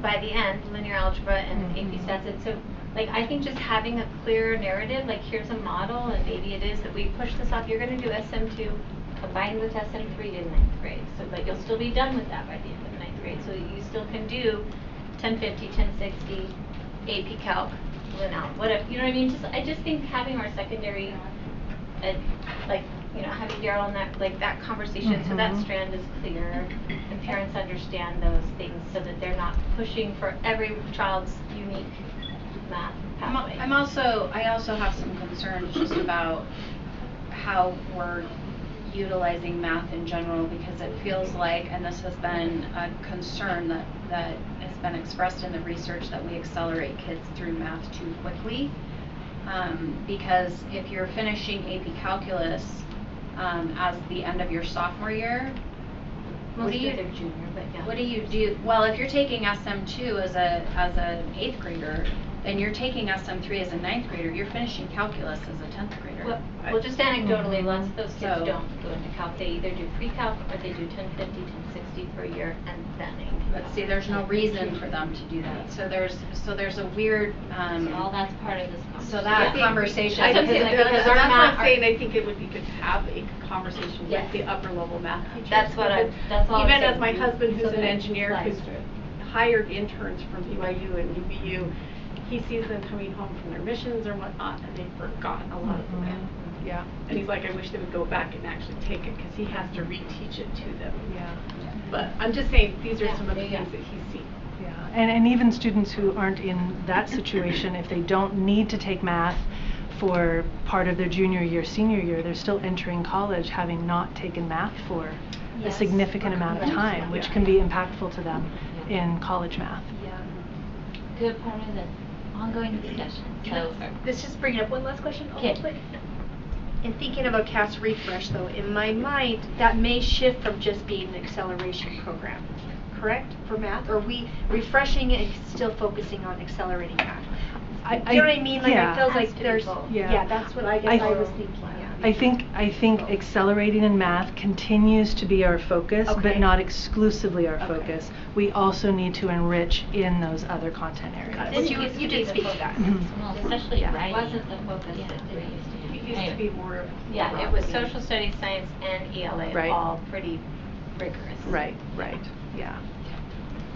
by the end, linear algebra and AP stats. And so, like, I think just having a clear narrative, like, here's a model, and maybe it is that we push this off. You're going to do SM2 combined with SM3 in 9th grade, so but you'll still be done with that by the end of 9th grade. So you still can do 1050, 1060, AP Calc, whatever, you know what I mean? I just think having our secondary, like, you know, having Daryl on that, like, that conversation, so that strand is clear, and parents understand those things, so that they're not pushing for every child's unique math pathway. I also have some concerns just about how we're utilizing math in general, because it feels like, and this has been a concern that has been expressed in the research, that we accelerate kids through math too quickly. Because if you're finishing AP Calculus as the end of your sophomore year, what do you do? Well, if you're taking SM2 as an 8th grader, then you're taking SM3 as a 9th grader. You're finishing calculus as a 10th grader. Well, just anecdotally, lots of those kids don't go into calc. They either do pre-calc or they do 1050, 1060 per year, and then AP. But see, there's no reason for them to do that. So there's a weird. So all that's part of this conversation. So that conversation. I because think that's our what math. I'm saying. I think it would be good to have a conversation with the upper level math teachers. That's all I'm Even saying. as my husband, who's So an that engineer, who's applies. hired interns from BYU and UVU, he sees them coming home from their missions or whatnot, and they've forgotten a lot of the math. Yeah. And he's like, I wish they would go back and actually take it, because he has to reteach it to them. Yeah. But I'm just saying, these are some of the things that he's seen. Yeah, and even students who aren't in that situation, if they don't need to take math for part of their junior year, senior year, they're still entering college having not taken math for a Yes. significant amount of time, which can be impactful to them in college math. Yeah. Good part of the ongoing discussion, so. Let's just bring it up. One last question, Okay. quick. In thinking about CAS Refresh, though, in my mind, that may shift from just being an acceleration program, correct, for math? Or are we refreshing and still focusing on accelerating math? Do you know what I mean? Like, yeah. it feels like Has to be there's, both. yeah, that's what I guess I was thinking, yeah. I think accelerating in math continues to be our focus, Okay. but not exclusively our Okay. focus. We also need to enrich in those other content areas. Got it. Didn't You used to did be the speak to focus. that. Mhm. Well, especially Yeah. writing. Wasn't the focus Yeah. that it used to be. It used to be more of. Yeah, it was social studies, science, and ELA, Right. all pretty rigorous. Right, yeah.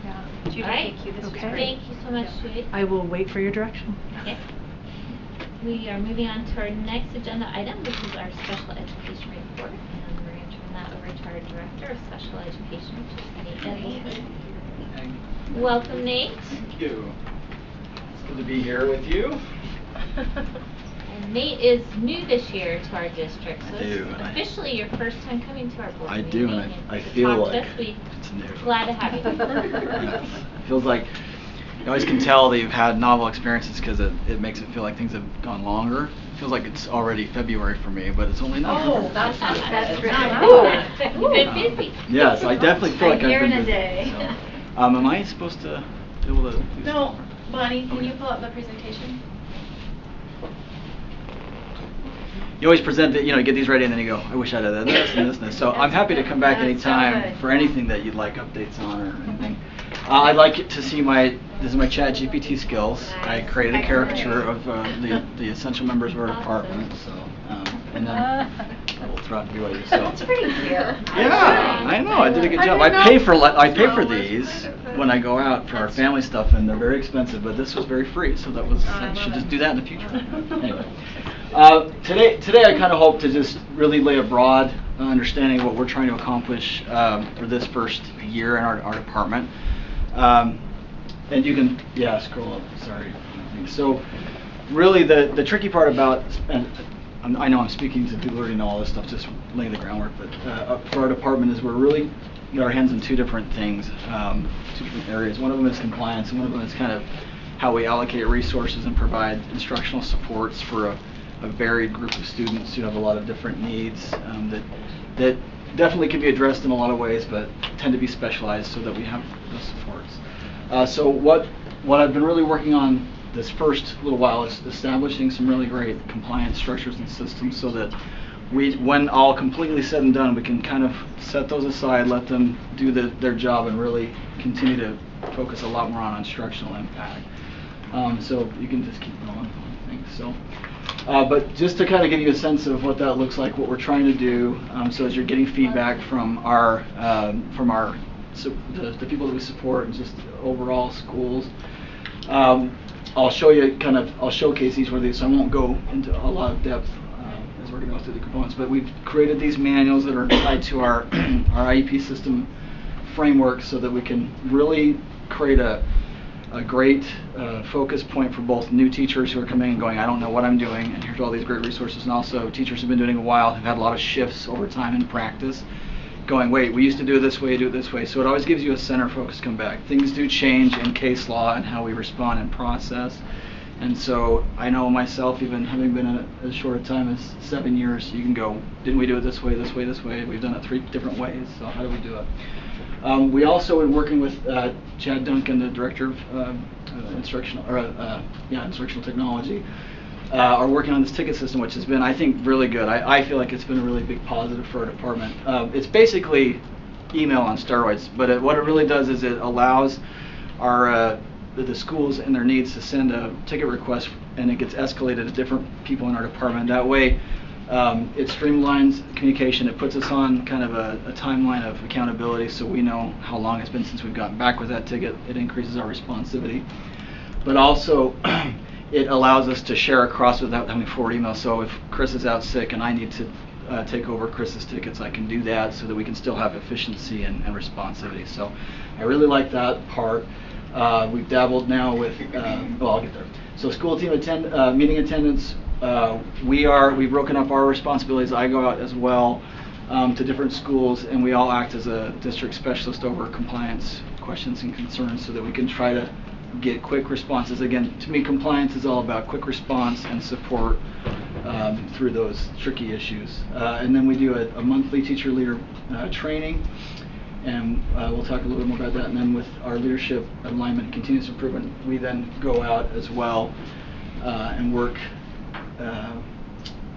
Yeah. Judy, All right. thank you. This was Okay. great. Thank you so much, Yeah. Judy. I will wait for your direction. Okay. We are moving on to our next agenda item, which is our special education report, and we're going to turn that over to our Director of Special Education, which is Nate Edley. Welcome, Nate. Thank you. It's good to be here with you. And Nate is new this year to our district, so I do, it's and I- officially your first time coming to our board I meeting. do, and I to feel talk to like us. We it's new. glad to have you. Yes. It feels like you always can tell that you've had novel experiences because it makes it feel like things have gone longer. It feels like it's already February for me, but it's only November. Oh, that's not That's good. right. You've been busy. Yes, I definitely feel like A year I've been and a busy. day. So, am I supposed to be able to? Do No, something? Bonnie, can Okay. you pull up the presentation? You always present it, you get these ready, and then you go, I wish I'd done this and this and this. So I'm happy to come back That's so anytime good. for anything that you'd like updates on or anything. I'd like to see this is my Chat GPT skills. I Nice. created a Excellent. caricature of the essential members of our Awesome. department, so, and then I will throw out to you. So. That's pretty cute. Yeah, I know, I did a good job. I pay for these when I go out for our family stuff, and they're very expensive, but this was very free, so that was, I should just do that in the future. Anyway. Today I kind of hope to just really lay a broad understanding of what we're trying to accomplish for this first year in our department. And you can, scroll up, sorry. So really the tricky part about, and I know I'm speaking to people who already know all this stuff, just laying the groundwork, but for our department is we're really got our hands in two different things, two different areas. One of them is compliance, and one of them is kind of how we allocate resources and provide instructional supports for a varied group of students who have a lot of different needs that definitely can be addressed in a lot of ways, but tend to be specialized so that we have those supports. So what I've been really working on this first little while is establishing some really great compliance structures and systems so that when all completely said and done, we can kind of set those aside, let them do their job, and really continue to focus a lot more on instructional impact. So you can just keep going. Thanks. So, but just to kind of give you a sense of what that looks like, what we're trying to do. So as you're getting feedback from the people that we support and just overall schools, I'll showcase each one of these. So I won't go into a lot of depth as we're going to go through the components. But we've created these manuals that are tied to our IEP system framework so that we can really create a great focus point for both new teachers who are coming and going, I don't know what I'm doing, and here's all these great resources, and also teachers who've been doing it a while, who've had a lot of shifts over time in practice, going, wait, we used to do it this way, do it this way. So it always gives you a center focus come back. Things do change in case law and how we respond and process. And so I know myself, even having been in it as short a time as 7 years, you can go, didn't we do it this way, this way, this way? We've done it 3 different ways, so how do we do it? We also are working with Chad Duncan, the director of instructional technology, are working on this ticket system, which has been, I think, really good. I feel like it's been a really big positive for our department. It's basically email on steroids, but what it really does is it allows the schools and their needs to send a ticket request, and it gets escalated to different people in our department. That way, it streamlines communication. It puts us on kind of a timeline of accountability, so we know how long it's been since we've gotten back with that ticket. It increases our responsivity. But also, it allows us to share across without having to forward emails. So if Chris is out sick and I need to take over Chris's tickets, I can do that so that we can still have efficiency and responsivity. So I really like that part. We've dabbled now with, I'll get there. So school team meeting attendance, we've broken up our responsibilities. I go out as well. to different schools, and we all act as a district specialist over compliance questions and concerns so that we can try to get quick responses. Again, to me, compliance is all about quick response and support through those tricky issues. And then we do a monthly teacher leader training, and we'll talk a little bit more about that. And then with our leadership alignment and continuous improvement, we then go out as well and work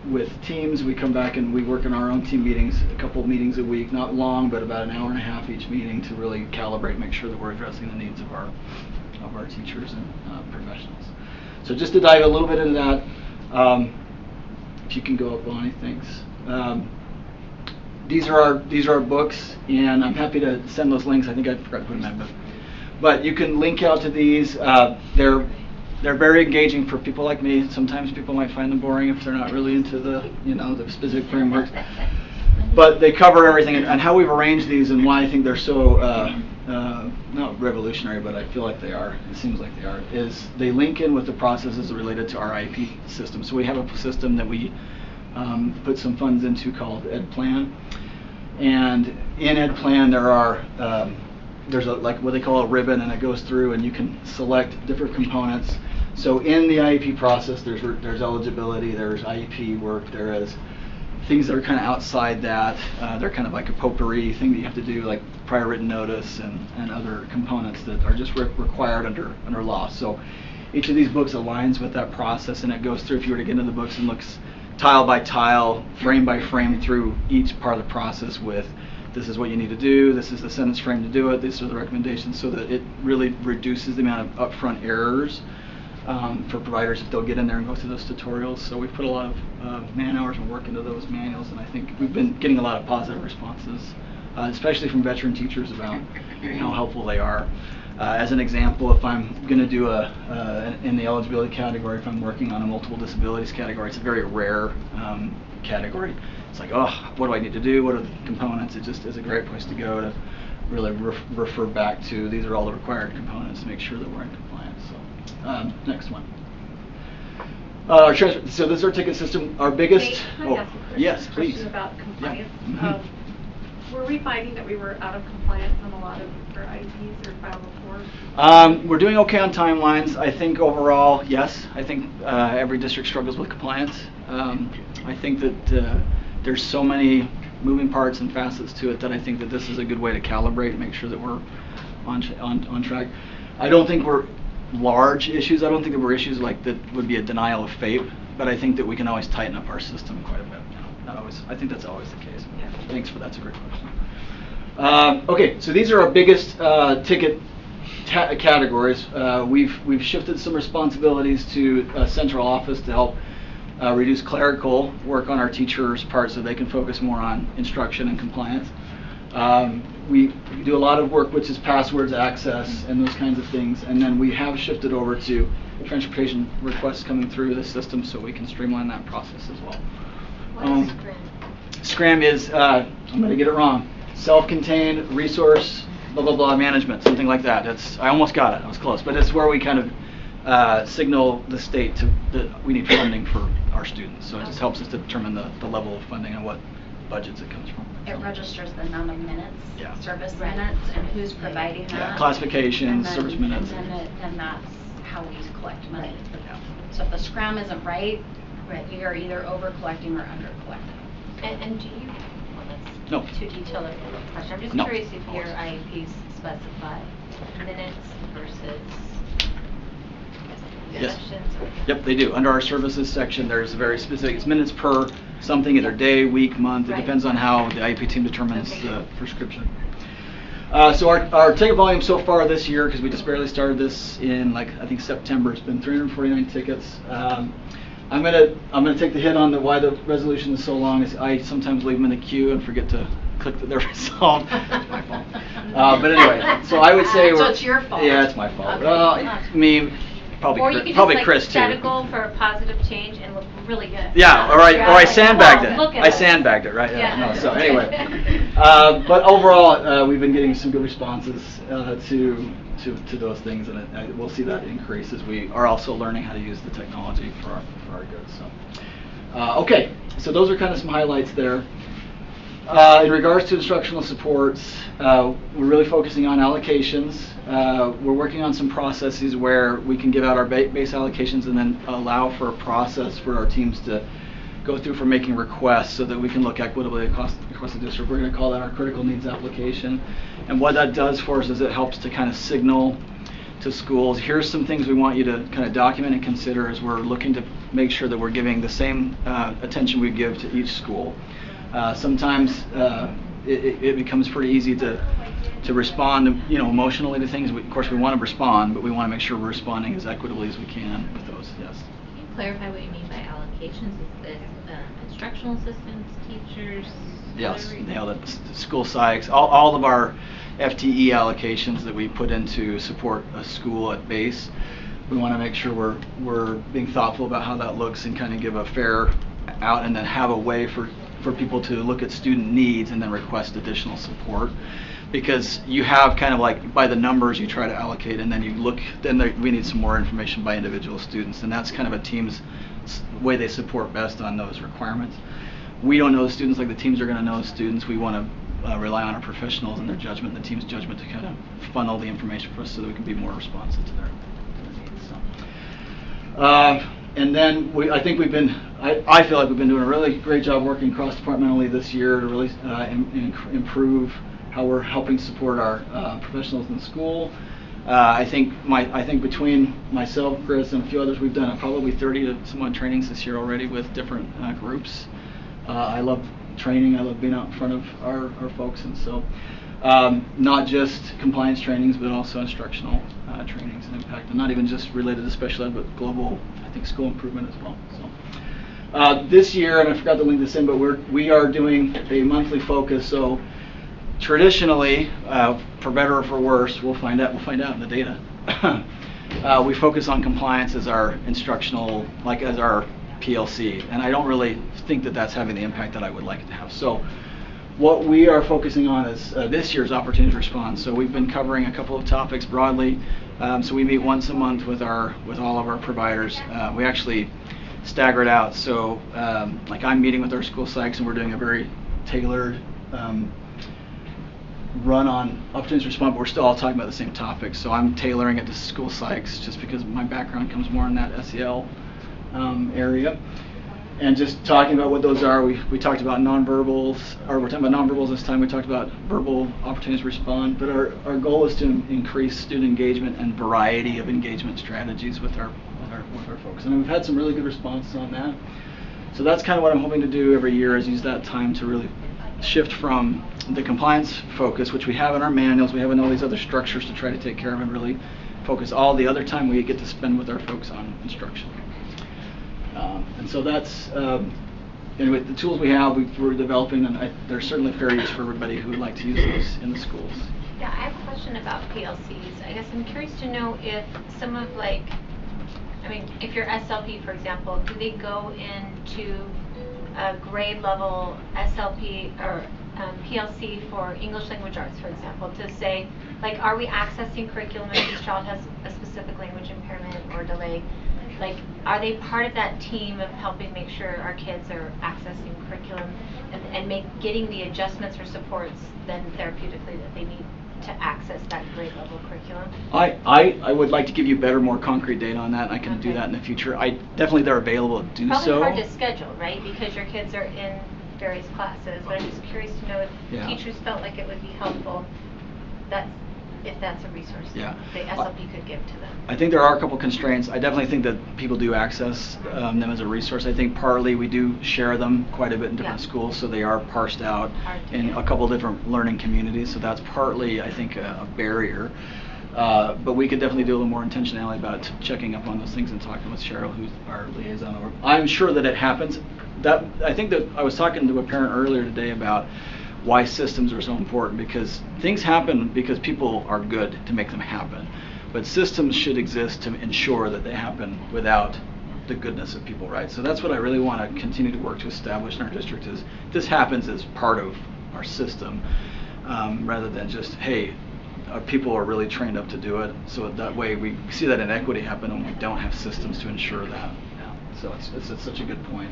with teams. We come back and we work in our own team meetings, a couple of meetings a week, not long, but about an hour and a half each meeting to really calibrate, make sure that we're addressing the needs of our teachers and professionals. So just to dive a little bit into that, if you can go up, Bonnie, thanks. These are our books, and I'm happy to send those links. I think I forgot to put them in, but you can link out to these. They're very engaging for people like me. Sometimes people might find them boring if they're not really into the the specific frameworks. But they cover everything, and how we've arranged these and why I think they're so not revolutionary, but I feel like they are. It seems like they are. Is they link in with the processes related to our IEP system. So we have a system that we put some funds into called Ed Plan, and in Ed Plan there are there's like what they call a ribbon, and it goes through, and you can select different components. So in the IEP process, there's eligibility, there's IEP work, there is things that are kind of outside that. They're kind of like a potpourri thing that you have to do, like prior written notice and other components that are just required under law. So each of these books aligns with that process, and it goes through, if you were to get into the books, and looks tile by tile, frame by frame through each part of the process with, this is what you need to do, this is the sentence frame to do it, these are the recommendations, so that it really reduces the amount of upfront errors for providers if they'll get in there and go through those tutorials. So we've put a lot of man hours and work into those manuals, and I think we've been getting a lot of positive responses, especially from veteran teachers about how helpful they are. As an example, if I'm going to do in the eligibility category, if I'm working on a multiple disabilities category, it's a very rare category. It's like, oh, what do I need to do? What are the components? It just is a great place to go to really refer back to, these are all the required components to make sure that we're in compliance. So, next one. So this is our ticket system. Our biggest. Can I ask a question? Yes, please. Question about compliance. Yeah. Were we finding that we were out of compliance on a lot of our IEPs or 504s? We're doing okay on timelines. I think overall, yes. I think every district struggles with compliance. I think that there's so many moving parts and facets to it that I think that this is a good way to calibrate and make sure that we're on track. I don't think we're large issues. I don't think that we're issues like that would be a denial of FAPE, but I think that we can always tighten up our system quite a bit. Not always. I think that's always the case. Yeah. Thanks for that. That's a great question. Okay, so these are our biggest ticket categories. We've shifted some responsibilities to a central office to help reduce clerical work on our teachers' part so they can focus more on instruction and compliance. We do a lot of work which is passwords, access, and those kinds of things, and then we have shifted over to transportation requests coming through the system so we can streamline that process as well. What is SCRAM? SCRAM is, I'm going to get it wrong, self-contained resource, blah, blah, blah, management, something like that. I almost got it, I was close, but it's where we kind of signal the state that we need funding for our students. So it just helps us to determine the level of funding and what budgets it comes from. It registers the amount of minutes, Yeah. service minutes, and who's providing that. Yeah, classifications, And then- service minutes. And that's how we collect money. So if the SCRAM isn't right, you're either over collecting or under collecting. And do you, well, that's No. too detailed of a question. I'm just No. curious if your IEPs specify minutes versus Yes. sessions or. Yep, they do. Under our services section, there's very specific, it's minutes per something, either day, week, month. It Right. depends on how the IEP team determines Okay, the good. prescription. So our ticket volume so far this year, because we just barely started this in I think September, it's been 349 tickets. I'm gonna take the hit on why the resolution is so long. Is I sometimes leave them in the queue and forget to click that they're resolved. It's my fault. But anyway, so I would say So it's your fault. Yeah, it's my fault. Okay. Well, me, probably Or you could probably just Chris set too. a goal for a positive change and look really good. Yeah, or Yeah, I like, sandbagged wow, look it. at I us. sandbagged it, right? Yeah. No, so anyway, but overall, we've been getting some good responses to those things, and we'll see that increase as we are also learning how to use the technology for our good. So, okay, so those are kind of some highlights there. In regards to instructional supports, we're really focusing on allocations. We're working on some processes where we can give out our base allocations and then allow for a process for our teams to go through for making requests so that we can look equitably across the district. We're going to call that our critical needs application. And what that does for us is it helps to kind of signal to schools, here's some things we want you to kind of document and consider as we're looking to make sure that we're giving the same attention we give to each school. Sometimes it becomes pretty easy to respond, emotionally to things. Of course, we want to respond, but we want to make sure we're responding as equitably as we can with those. Yes. Can you clarify what you mean by allocations? Is this instructional assistants, teachers? Yes, nailed it. School psychs, all of our FTE allocations that we put in to support a school at base. We want to make sure we're being thoughtful about how that looks and kind of give a fair out, and then have a way for people to look at student needs and then request additional support. Because you have kind of like by the numbers you try to allocate, and then you look, we need some more information by individual students, and that's kind of a team's way they support best on those requirements. We don't know the students like the teams are going to know the students. We want to rely on our professionals and their judgment, the team's judgment, to kind of funnel the information for us so that we can be more responsive to their needs. So. And then I think I feel like we've been doing a really great job working cross-departmentally this year to really improve how we're helping support our professionals in school. I think between myself, Chris, and a few others, we've done probably 30 to some odd trainings this year already with different groups. I love training. I love being out in front of our folks, and so not just compliance trainings, but also instructional trainings and impact, and not even just related to special ed, but global, I think, school improvement as well. So this year, and I forgot to link this in, but we are doing a monthly focus. So traditionally, for better or for worse, we'll find out in the data. We focus on compliance as our instructional, like as our PLC, and I don't really think that that's having the impact that I would like it to have. So what we are focusing on is this year's opportunity to respond. So we've been covering a couple of topics broadly. So we meet once a month with all of our providers. We actually stagger it out. So like I'm meeting with our school psychs, and we're doing a very tailored run on opportunities to respond, but we're still all talking about the same topic. So I'm tailoring it to school psychs just because my background comes more in that SEL area. And just talking about what those are, we talked about nonverbals, or we're talking about nonverbals this time. We talked about verbal opportunities to respond, but our goal is to increase student engagement and variety of engagement strategies with our folks. And we've had some really good responses on that. So that's kind of what I'm hoping to do every year, is use that time to really shift from the compliance focus, which we have in our manuals, we have in all these other structures to try to take care of, and really focus all the other time we get to spend with our folks on instruction. And so that's, anyway, the tools we have, we're developing, and they're certainly fair use for everybody who would like to use those in the schools. Yeah, I have a question about PLCs. I guess I'm curious to know if some of if your SLP, for example, do they go into a grade level SLP or PLC for English language arts, for example, to say, like, are we accessing curriculum if this child has a specific language impairment or delay? Like, are they part of that team of helping make sure our kids are accessing curriculum and getting the adjustments or supports then therapeutically that they need to access that grade level curriculum? I would like to give you better, more concrete data on that. I can do that in the future. Definitely they're available to do Probably so. Hard to schedule, right? Because your kids are in various classes. But I'm just curious to know if teachers felt like it would be helpful if that's a resource the SLP could give to them. I think there are a couple constraints. I definitely think that people do access them as a resource. I think partly we do share them quite a bit in different schools, so they are parsed out in a couple different learning communities. So that's partly, I think, a barrier. But we could definitely do a little more intentionality about checking up on those things and talking with Cheryl, who's our liaison over. I'm sure that it happens. I think that I was talking to a parent earlier today about why systems are so important, because things happen because people are good to make them happen, but systems should exist to ensure that they happen without the goodness of people, right? So that's what I really want to continue to work to establish in our district, is this happens as part of our system, rather than just, hey, people are really trained up to do it, so that way we see that inequity happen and we don't have systems to ensure that. So it's such a good point.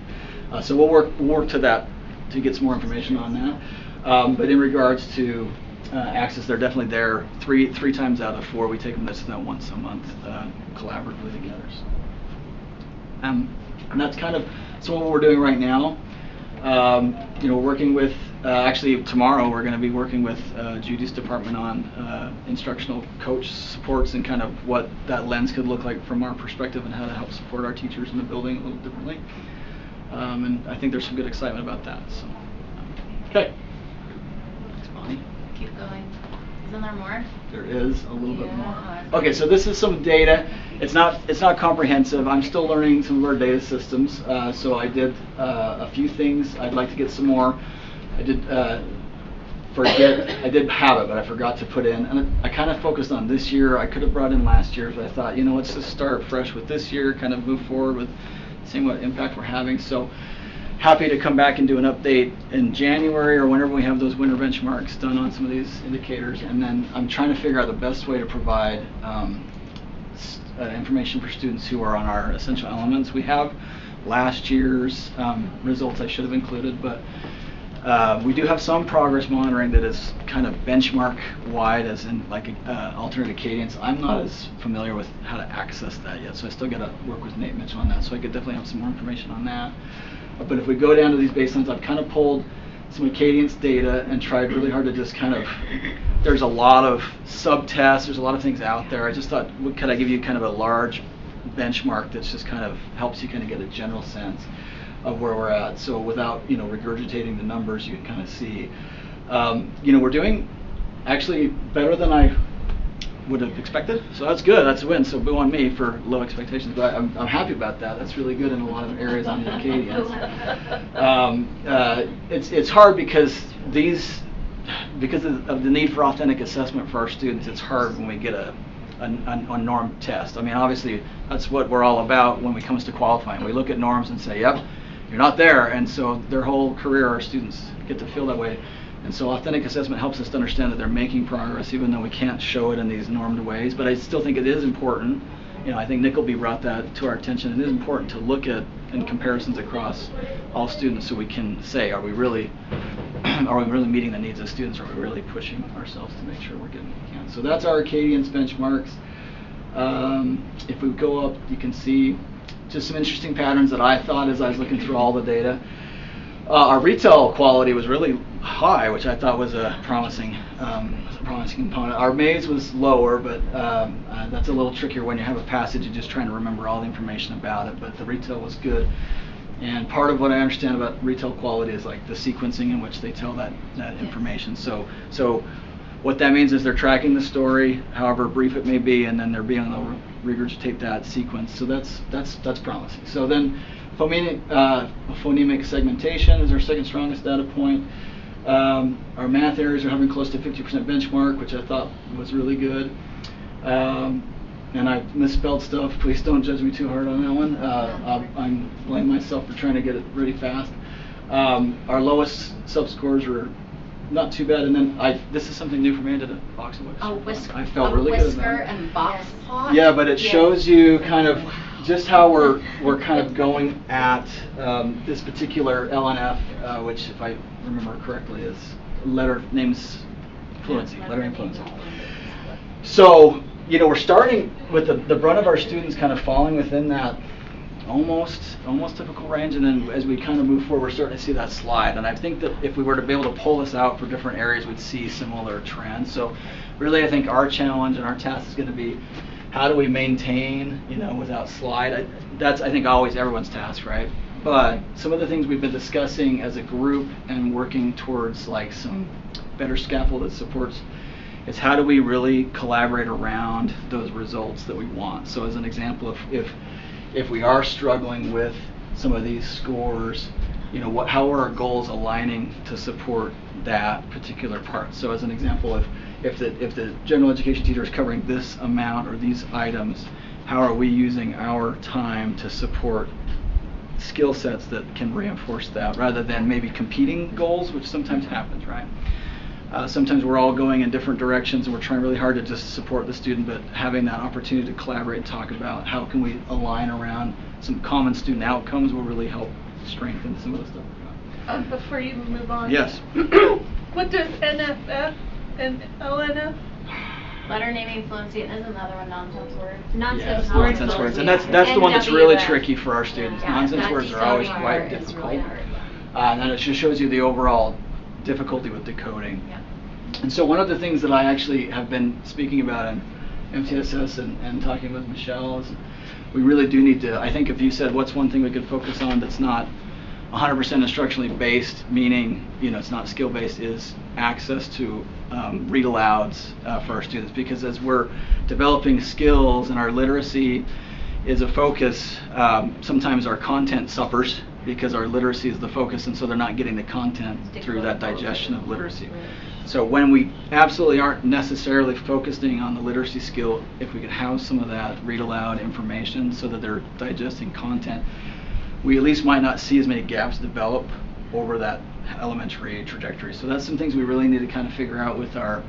So we'll work to that, to get some more information on that. But in regards to access, they're definitely there 3 times out of 4. We take them this and once a month collaboratively together. So. And that's kind of some of what we're doing right now. Working with, actually tomorrow we're going to be working with Judy's department on instructional coach supports and kind of what that lens could look like from our perspective and how to help support our teachers in the building a little differently. And I think there's some good excitement about that. So, okay. Thanks, Bonnie. Keep going. Isn't there more? There is a little bit more. Yeah. Okay, so this is some data. It's not comprehensive. I'm still learning some of our data systems. So I did a few things. I'd like to get some more. I did forget. I did have it, but I forgot to put in. And I kind of focused on this year. I could have brought in last year, but I thought, let's just start fresh with this year. Kind of move forward with seeing what impact we're having. So. Happy to come back and do an update in January or whenever we have those winter benchmarks done on some of these indicators. And then I'm trying to figure out the best way to provide information for students who are on our essential elements. We have last year's results I should have included, but we do have some progress monitoring that is kind of benchmark wide, as in like alternate cadence. I'm not as familiar with how to access that yet, so I still got to work with Nate Mitchell on that. So I could definitely have some more information on that. But if we go down to these baselines, I've kind of pulled some cadence data and tried really hard to just kind of, there's a lot of sub-tests, there's a lot of things out there. I just thought, could I give you kind of a large benchmark that's just kind of helps you kind of get a general sense of where we're at. So without, regurgitating the numbers, you can kind of see. We're doing actually better than I would have expected, so that's good. That's a win. So boo on me for low expectations, but I'm happy about that. That's really good in a lot of areas on the Acadians. It's hard because of the need for authentic assessment for our students. It's hard when we get a norm test. I mean, obviously that's what we're all about when it comes to qualifying. We look at norms and say, yep, you're not there, and so their whole career our students get to feel that way. And so authentic assessment helps us to understand that they're making progress, even though we can't show it in these normed ways. But I still think it is important. I think Nickleby brought that to our attention. It is important to look at in comparisons across all students, so we can say, are we really meeting the needs of students? Or are we really pushing ourselves to make sure we're getting what we can? So that's our Acadians benchmarks. If we go up, you can see just some interesting patterns that I thought as I was looking through all the data. Our retail quality was really high, which I thought was a promising component. Our maze was lower, but that's a little trickier when you have a passage. You're just trying to remember all the information about it. But the retail was good, and part of what I understand about retail quality is like the sequencing in which they tell that information. So what that means is they're tracking the story, however brief it may be, and then they're being able to regurgitate that sequence. So that's promising. So then. Phonemic segmentation is our second strongest data point. Our math areas are having close to 50% benchmark, which I thought was really good. And I misspelled stuff. Please don't judge me too hard on that one. I'm blaming myself for trying to get it really fast. Our lowest sub-scores were not too bad. And then this is something new for me. I did a box of whiskers. I felt really good about whisker it. and box plot? Yeah, but it shows you kind of just how we're kind of going at this particular LNF, which, if I remember correctly, is lettering fluency. So, we're starting with the brunt of our students kind of falling within that almost typical range, and then as we kind of move forward, we're starting to see that slide. And I think that if we were to be able to pull this out for different areas, we'd see similar trends. So, really, I think our challenge and our task is going to be, how do we maintain, without slide? That's, I think, always everyone's task, right? But some of the things we've been discussing as a group and working towards like some better scaffold that supports is how do we really collaborate around those results that we want. So as an example, if we are struggling with some of these scores, how are our goals aligning to support that particular part? So as an example, if the general education teacher is covering this amount or these items, how are we using our time to support skill sets that can reinforce that, rather than maybe competing goals, which sometimes happens, right? Sometimes we're all going in different directions and we're trying really hard to just support the student, but having that opportunity to collaborate and talk about how can we align around some common student outcomes will really help strengthen some of the stuff. Before you move on, yes. What does NFF and LNF? Letter naming fluency, and isn't the other one nonsense words? Yes, nonsense words, and that's the one that's really tricky for our students. Yeah, Nonsense that words are always decoding quite part is difficult. really hard. And then it just shows you the overall difficulty with decoding. Yeah. And so one of the things that I actually have been speaking about in MTSS and talking with Michelle is we really do need to, I think if you said what's one thing we could focus on that's not 100% instructionally based, meaning it's not skill based, is access to read alouds for our students, because as we're developing skills and our literacy is a focus, sometimes our content suffers because our literacy is the focus, and so they're not getting the content through that digestion of literacy. So when we absolutely aren't necessarily focusing on the literacy skill, if we could have some of that read aloud information so that they're digesting content, we at least might not see as many gaps develop over that elementary trajectory. So that's some things we really need to kind of figure out with our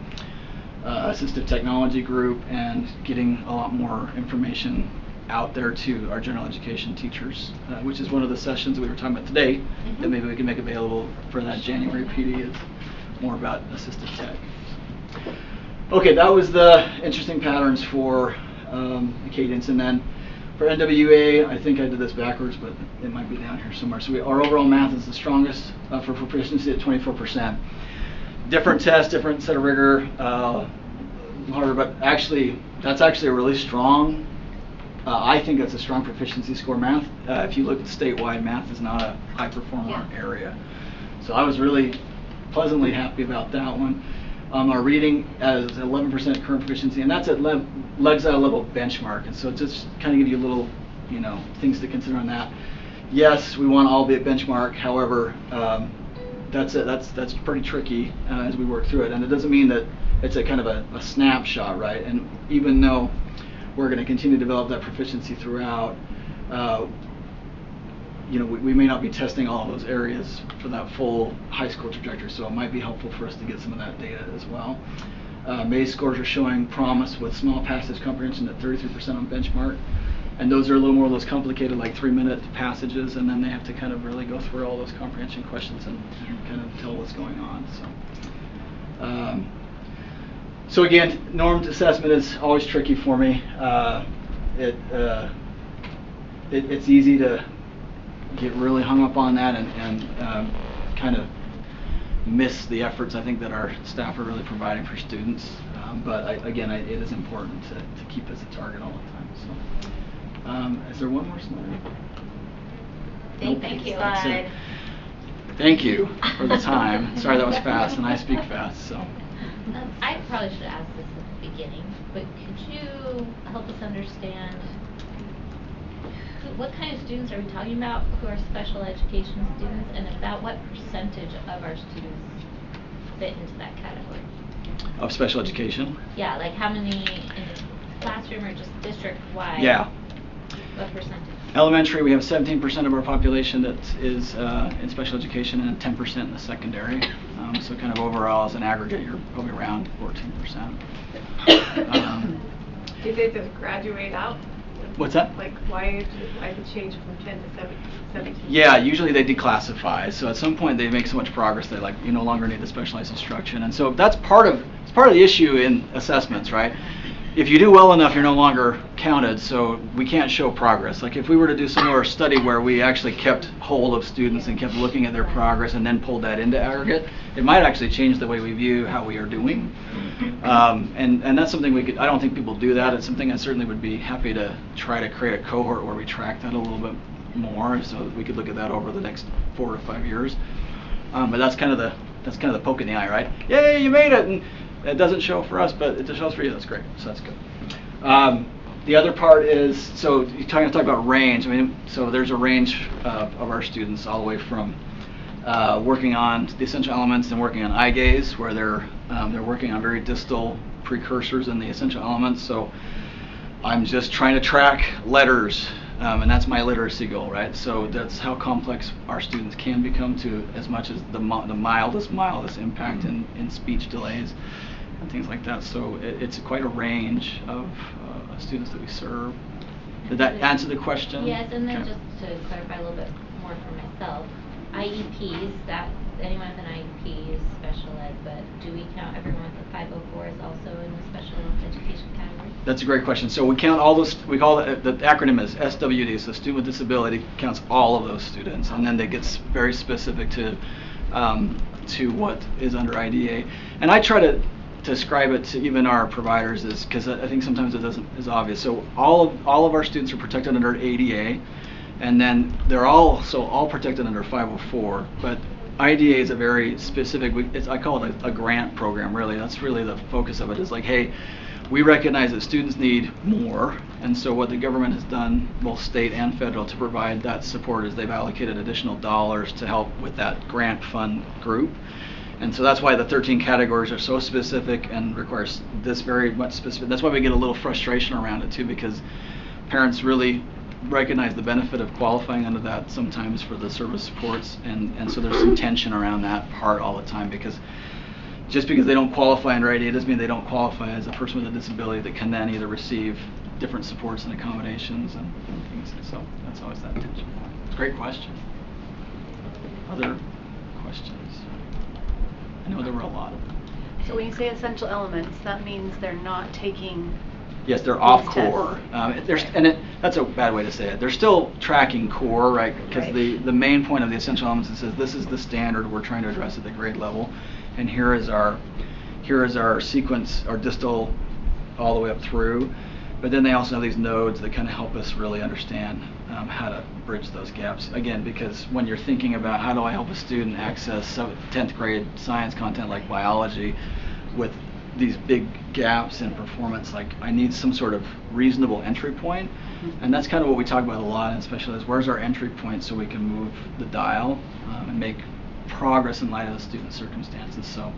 assistive technology group, and getting a lot more information out there to our general education teachers, which is one of the sessions that we were talking about today, that maybe we can make available for that January PD, is more about assistive tech. Okay, that was the interesting patterns for cadence, and then for NWA, I think I did this backwards, but it might be down here somewhere. So our overall math is the strongest for proficiency at 24%. Different test, different set of rigor, harder, but actually, that's actually a really strong, I think that's a strong proficiency score. Math, if you look at statewide, math is not a high performer area. So I was really pleasantly happy about that one. Our reading as 11% current proficiency, and that's at legs at a level benchmark, and so just kind of give you a little, things to consider on that. Yes, we want all be at benchmark. However, that's pretty tricky as we work through it, and it doesn't mean that it's a kind of a snapshot, right? And even though we're going to continue to develop that proficiency throughout, we may not be testing all of those areas for that full high school trajectory, so it might be helpful for us to get some of that data as well. Maze scores are showing promise with small passage comprehension at 33% on benchmark, and those are a little more of those complicated, like 3-minute passages, and then they have to kind of really go through all those comprehension questions and kind of tell what's going on. So again, normed assessment is always tricky for me. It's easy to get really hung up on that and kind of miss the efforts I think that our staff are really providing for students. But again, it is important to keep as a target all the time. So, is there one more slide? Thank you. Slide. Thank you for the time. Sorry that was fast, and I speak fast. So. I probably should have asked this at the beginning, but could you help us understand what kind of students are we talking about who are special education students, and about what percentage of our students fit into that category? Of special education? Yeah, like how many in the classroom or just district-wide? Yeah. What percentage? Elementary, we have 17% of our population that is in special education, and 10% in the secondary. So kind of overall, as an aggregate, you're probably around 14%. Did they just graduate out? What's that? Like, why the change from 10 to 17? Yeah, usually they declassify. So at some point they make so much progress they you no longer need the specialized instruction, and so that's part of the issue in assessments, right? If you do well enough, you're no longer counted, so we can't show progress. Like if we were to do some more study where we actually kept hold of students and kept looking at their progress and then pulled that into aggregate, it might actually change the way we view how we are doing. And that's something I don't think people do that. It's something I certainly would be happy to try to create a cohort where we track that a little bit more, so that we could look at that over the next 4 to 5 years. But that's kind of the poke in the eye, right? Yay, you made it! And it doesn't show for us, but it shows for you. That's great. So that's good. The other part is, so you're talk about range. I mean, so there's a range of our students all the way from working on the essential elements and working on eye gaze, where they're working on very distal precursors in the essential elements. So I'm just trying to track letters, and that's my literacy goal, right? So that's how complex our students can become, to as much as the mildest impact in speech delays and things like that. So it's quite a range of students that we serve. Did that answer the question? Yes, and then Okay. just to clarify a little bit more for myself, IEPs, that anyone with an IEP is special ed, but do we count everyone with a 504s also in the special education category? That's a great question. So we count all those, we call it, the acronym is SWD, so student with disability counts all of those students, and then it gets very specific to what is under IDA. And I try to describe it to even our providers is, because I think sometimes it doesn't is obvious. So all of our students are protected under ADA, and then they're also all protected under 504, but IDA is a very specific, I call it a grant program, really. That's really the focus of it, is like, hey, we recognize that students need more, and so what the government has done, both state and federal, to provide that support is they've allocated additional dollars to help with that grant fund group. And so that's why the 13 categories are so specific and requires this very much specific. That's why we get a little frustration around it too, because parents really recognize the benefit of qualifying under that sometimes for the service supports, and so there's some tension around that part all the time, because just because they don't qualify under IDA doesn't mean they don't qualify as a person with a disability that can then either receive different supports and accommodations and things. So that's always that tension point. It's a great question. Other questions? I know there were a lot of them. So when you say essential elements, that means they're not taking. Yes, they're off these core. tests. That's a bad way to say it. They're still tracking core, right? Because Right. the main point of the essential elements is this is the standard we're trying to address at the grade level, and here is our sequence, our distal, all the way up through. But then they also have these nodes that kind of help us really understand how to bridge those gaps. Again, because when you're thinking about how do I help a student access 10th grade science content like biology with these big gaps in performance, like I need some sort of reasonable entry point. And that's kind of what we talk about a lot in special ed, is where's our entry point so we can move the dial and make progress in light of the student's circumstances. So.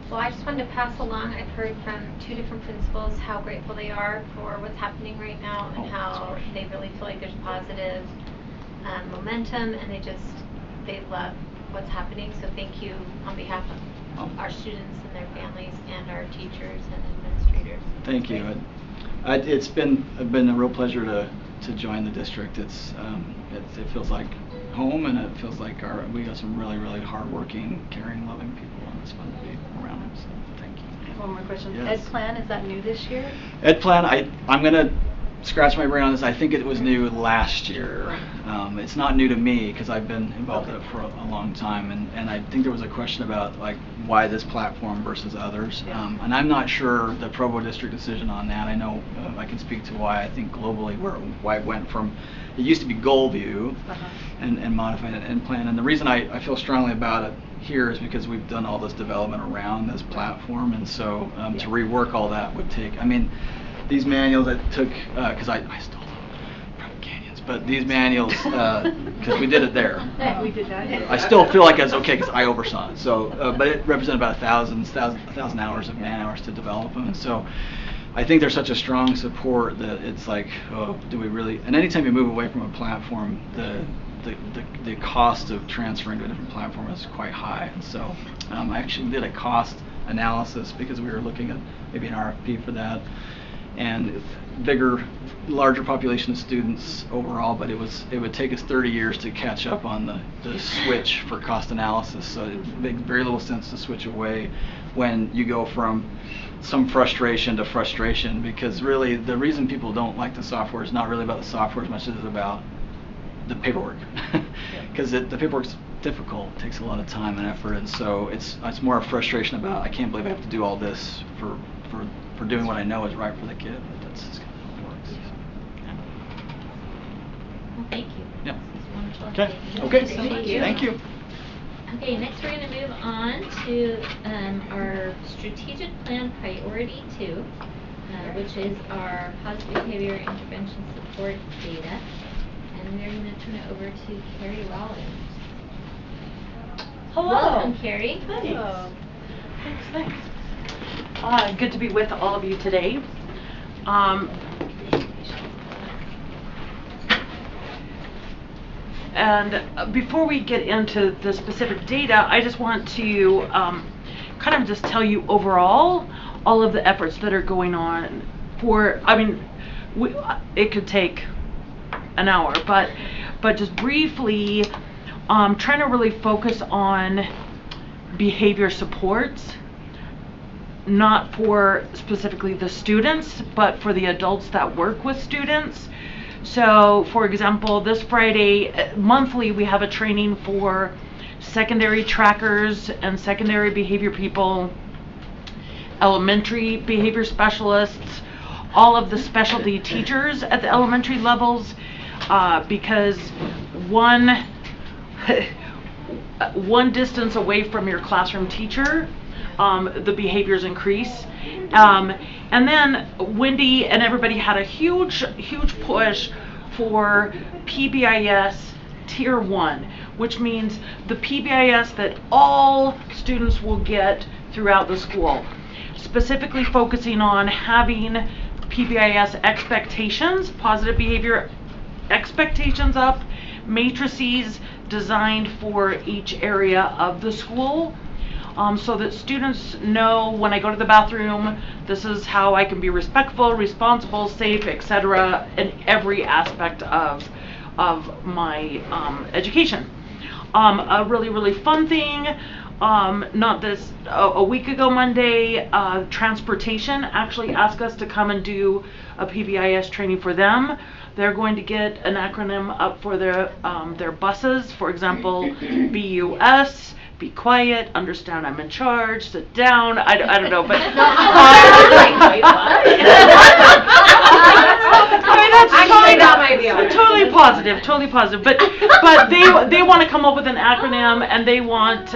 Well, I just wanted to pass along, I've heard from 2 different principals how grateful they are for what's happening right now, and how they really feel like there's positive momentum, and they love what's happening. So thank you on behalf of our students and their families and our teachers and administrators. Thank you. It's been a real pleasure to join the district. It feels like home, and it feels like we got some really, really hardworking, caring, loving people, and it's fun to be around them. So thank you. One more question. Yes. Ed Plan, is that new this year? Ed Plan, I'm gonna scratch my brain on this. I think it was new last year. It's not new to me because I've been involved in it for a long time, and I think there was a question about like why this platform versus others. And I'm not sure the Provo district decision on that. I know I can speak to why I think globally why it went from, it used to be GoalView and modified it Ed Plan. And the reason I feel strongly about it here is because we've done all this development around this platform, and so to rework all that would take, I mean, these manuals that took, because I still love private canyons, but these manuals, because we did it there. We did that. I still feel like it's okay because I oversaw it. So, but it represented about 1,000 hours of man hours to develop them, and so I think there's such a strong support that it's like, oh, do we really? And anytime you move away from a platform, the cost of transferring to a different platform is quite high. And so I actually did a cost analysis because we were looking at maybe an RFP for that, and larger population of students overall, but it would take us 30 years to catch up on the switch for cost analysis. So it makes very little sense to switch away when you go from some frustration to frustration, because really the reason people don't like the software is not really about the software as much as it's about the paperwork, because the paperwork's difficult, it takes a lot of time and effort, and so it's more a frustration about I can't believe I have to do all this for doing what I know is right for the kid, but that's just kind of how it works. So, yeah. Well, thank you. Yeah. This is wonderful. Okay. Thank you. Thank you. Okay, next we're going to move on to our strategic plan priority 2, which is our positive behavior intervention support data. And we're going to turn it over to Carrie Rollins. Hello. Welcome, Carrie. Hello. Thanks. Good to be with all of you today. And before we get into the specific data, I just want to kind of just tell you overall all of the efforts that are going on it could take an hour, but but just briefly, trying to really focus on behavior supports, not for specifically the students, but for the adults that work with students. So, for example, this Friday, monthly, we have a training for secondary trackers and secondary behavior people, elementary behavior specialists, all of the specialty teachers at the elementary levels, because one distance away from your classroom teacher, the behaviors increase. And then Wendy and everybody had a huge push for PBIS Tier 1, which means the PBIS that all students will get throughout the school, specifically focusing on having PBIS expectations, positive behavior expectations up, matrices designed for each area of the school, so that students know when I go to the bathroom, this is how I can be respectful, responsible, safe, etc. in every aspect of my education. A really fun thing, a week ago Monday, transportation actually asked us to come and do a PBIS training for them. They're going to get an acronym up for their buses, for example, BUS, be quiet, understand I'm in charge, sit down, I don't know, but that might be totally positive, but they want to come up with an acronym, and they want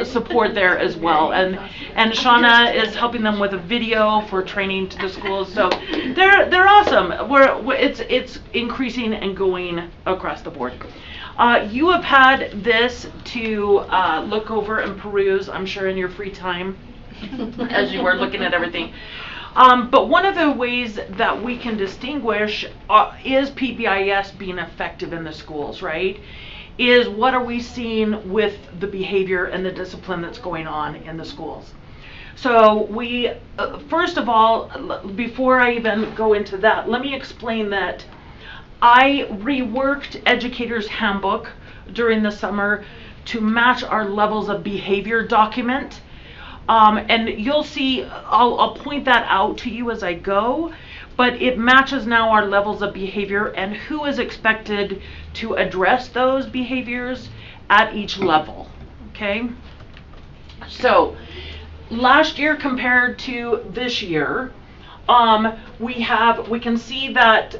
support there as well, and Shauna is helping them with a video for training to the schools, so they're awesome. It's increasing and going across the board. You have had this to look over and peruse, I'm sure, in your free time as you were looking at everything. But one of the ways that we can distinguish is PBIS being effective in the schools, right? Is what are we seeing with the behavior and the discipline that's going on in the schools? So we, first of all, before I even go into that, let me explain that I reworked Educator's Handbook during the summer to match our levels of behavior document. And you'll see, I'll point that out to you as I go, but it matches now our levels of behavior and who is expected to address those behaviors at each level, okay? So, last year compared to this year, we can see that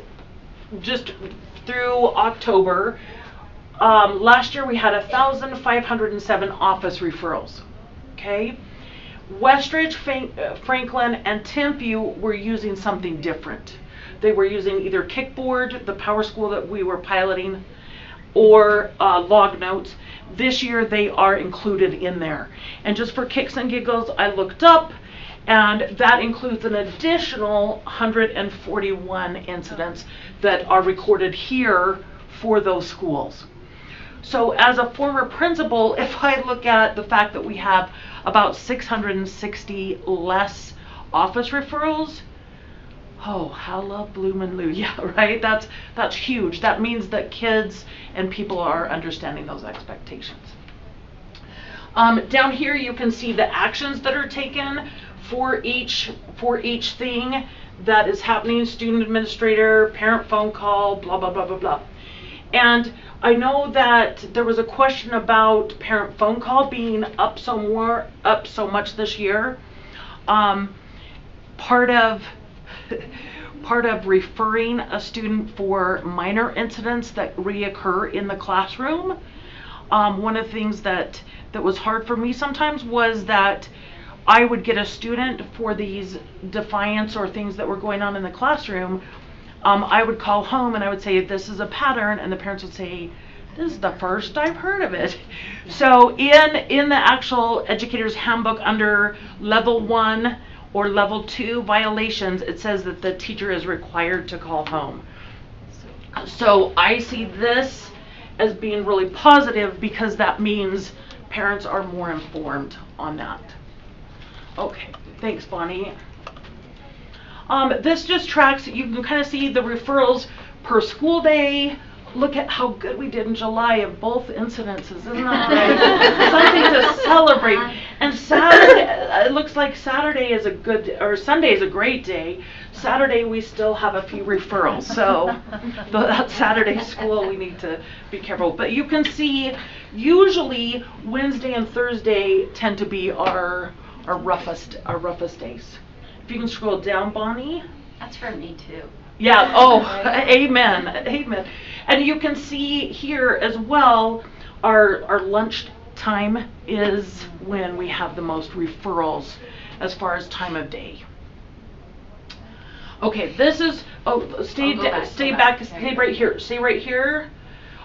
just through October, last year we had 1,507 office referrals, okay? Westridge, Franklin, and Timpview were using something different. They were using either Kickboard, the Power School that we were piloting, or log notes. This year they are included in there. And just for kicks and giggles, I looked up, and that includes an additional 141 incidents that are recorded here for those schools. So as a former principal, if I look at the fact that we have about 660 less office referrals, oh, hallelujah, right? That's huge. That means that kids and people are understanding those expectations. Down here you can see the actions that are taken for each thing that is happening, student administrator, parent phone call, blah, blah, blah, blah, blah. And I know that there was a question about parent phone call being up so much this year. Part of referring a student for minor incidents that reoccur in the classroom, one of the things that was hard for me sometimes was that I would get a student for these defiance or things that were going on in the classroom. I would call home and I would say, this is a pattern, and the parents would say, this is the first I've heard of it. So in the actual Educator's Handbook under level 1 or level 2 violations, it says that the teacher is required to call home. So I see this as being really positive because that means parents are more informed on that. Okay, thanks, Bonnie. This just tracks, you can kind of see the referrals per school day, look at how good we did in July of both incidences, isn't that right? Something to celebrate. And Saturday, it looks like Saturday is a good, or Sunday is a great day. Saturday we still have a few referrals, so that Saturday school we need to be careful. But you can see, usually Wednesday and Thursday tend to be our roughest days. If you can scroll down, Bonnie. That's for me too. Yeah, oh, amen, amen. And you can see here as well, our lunch time is when we have the most referrals as far as time of day. Okay, this is, stay right here.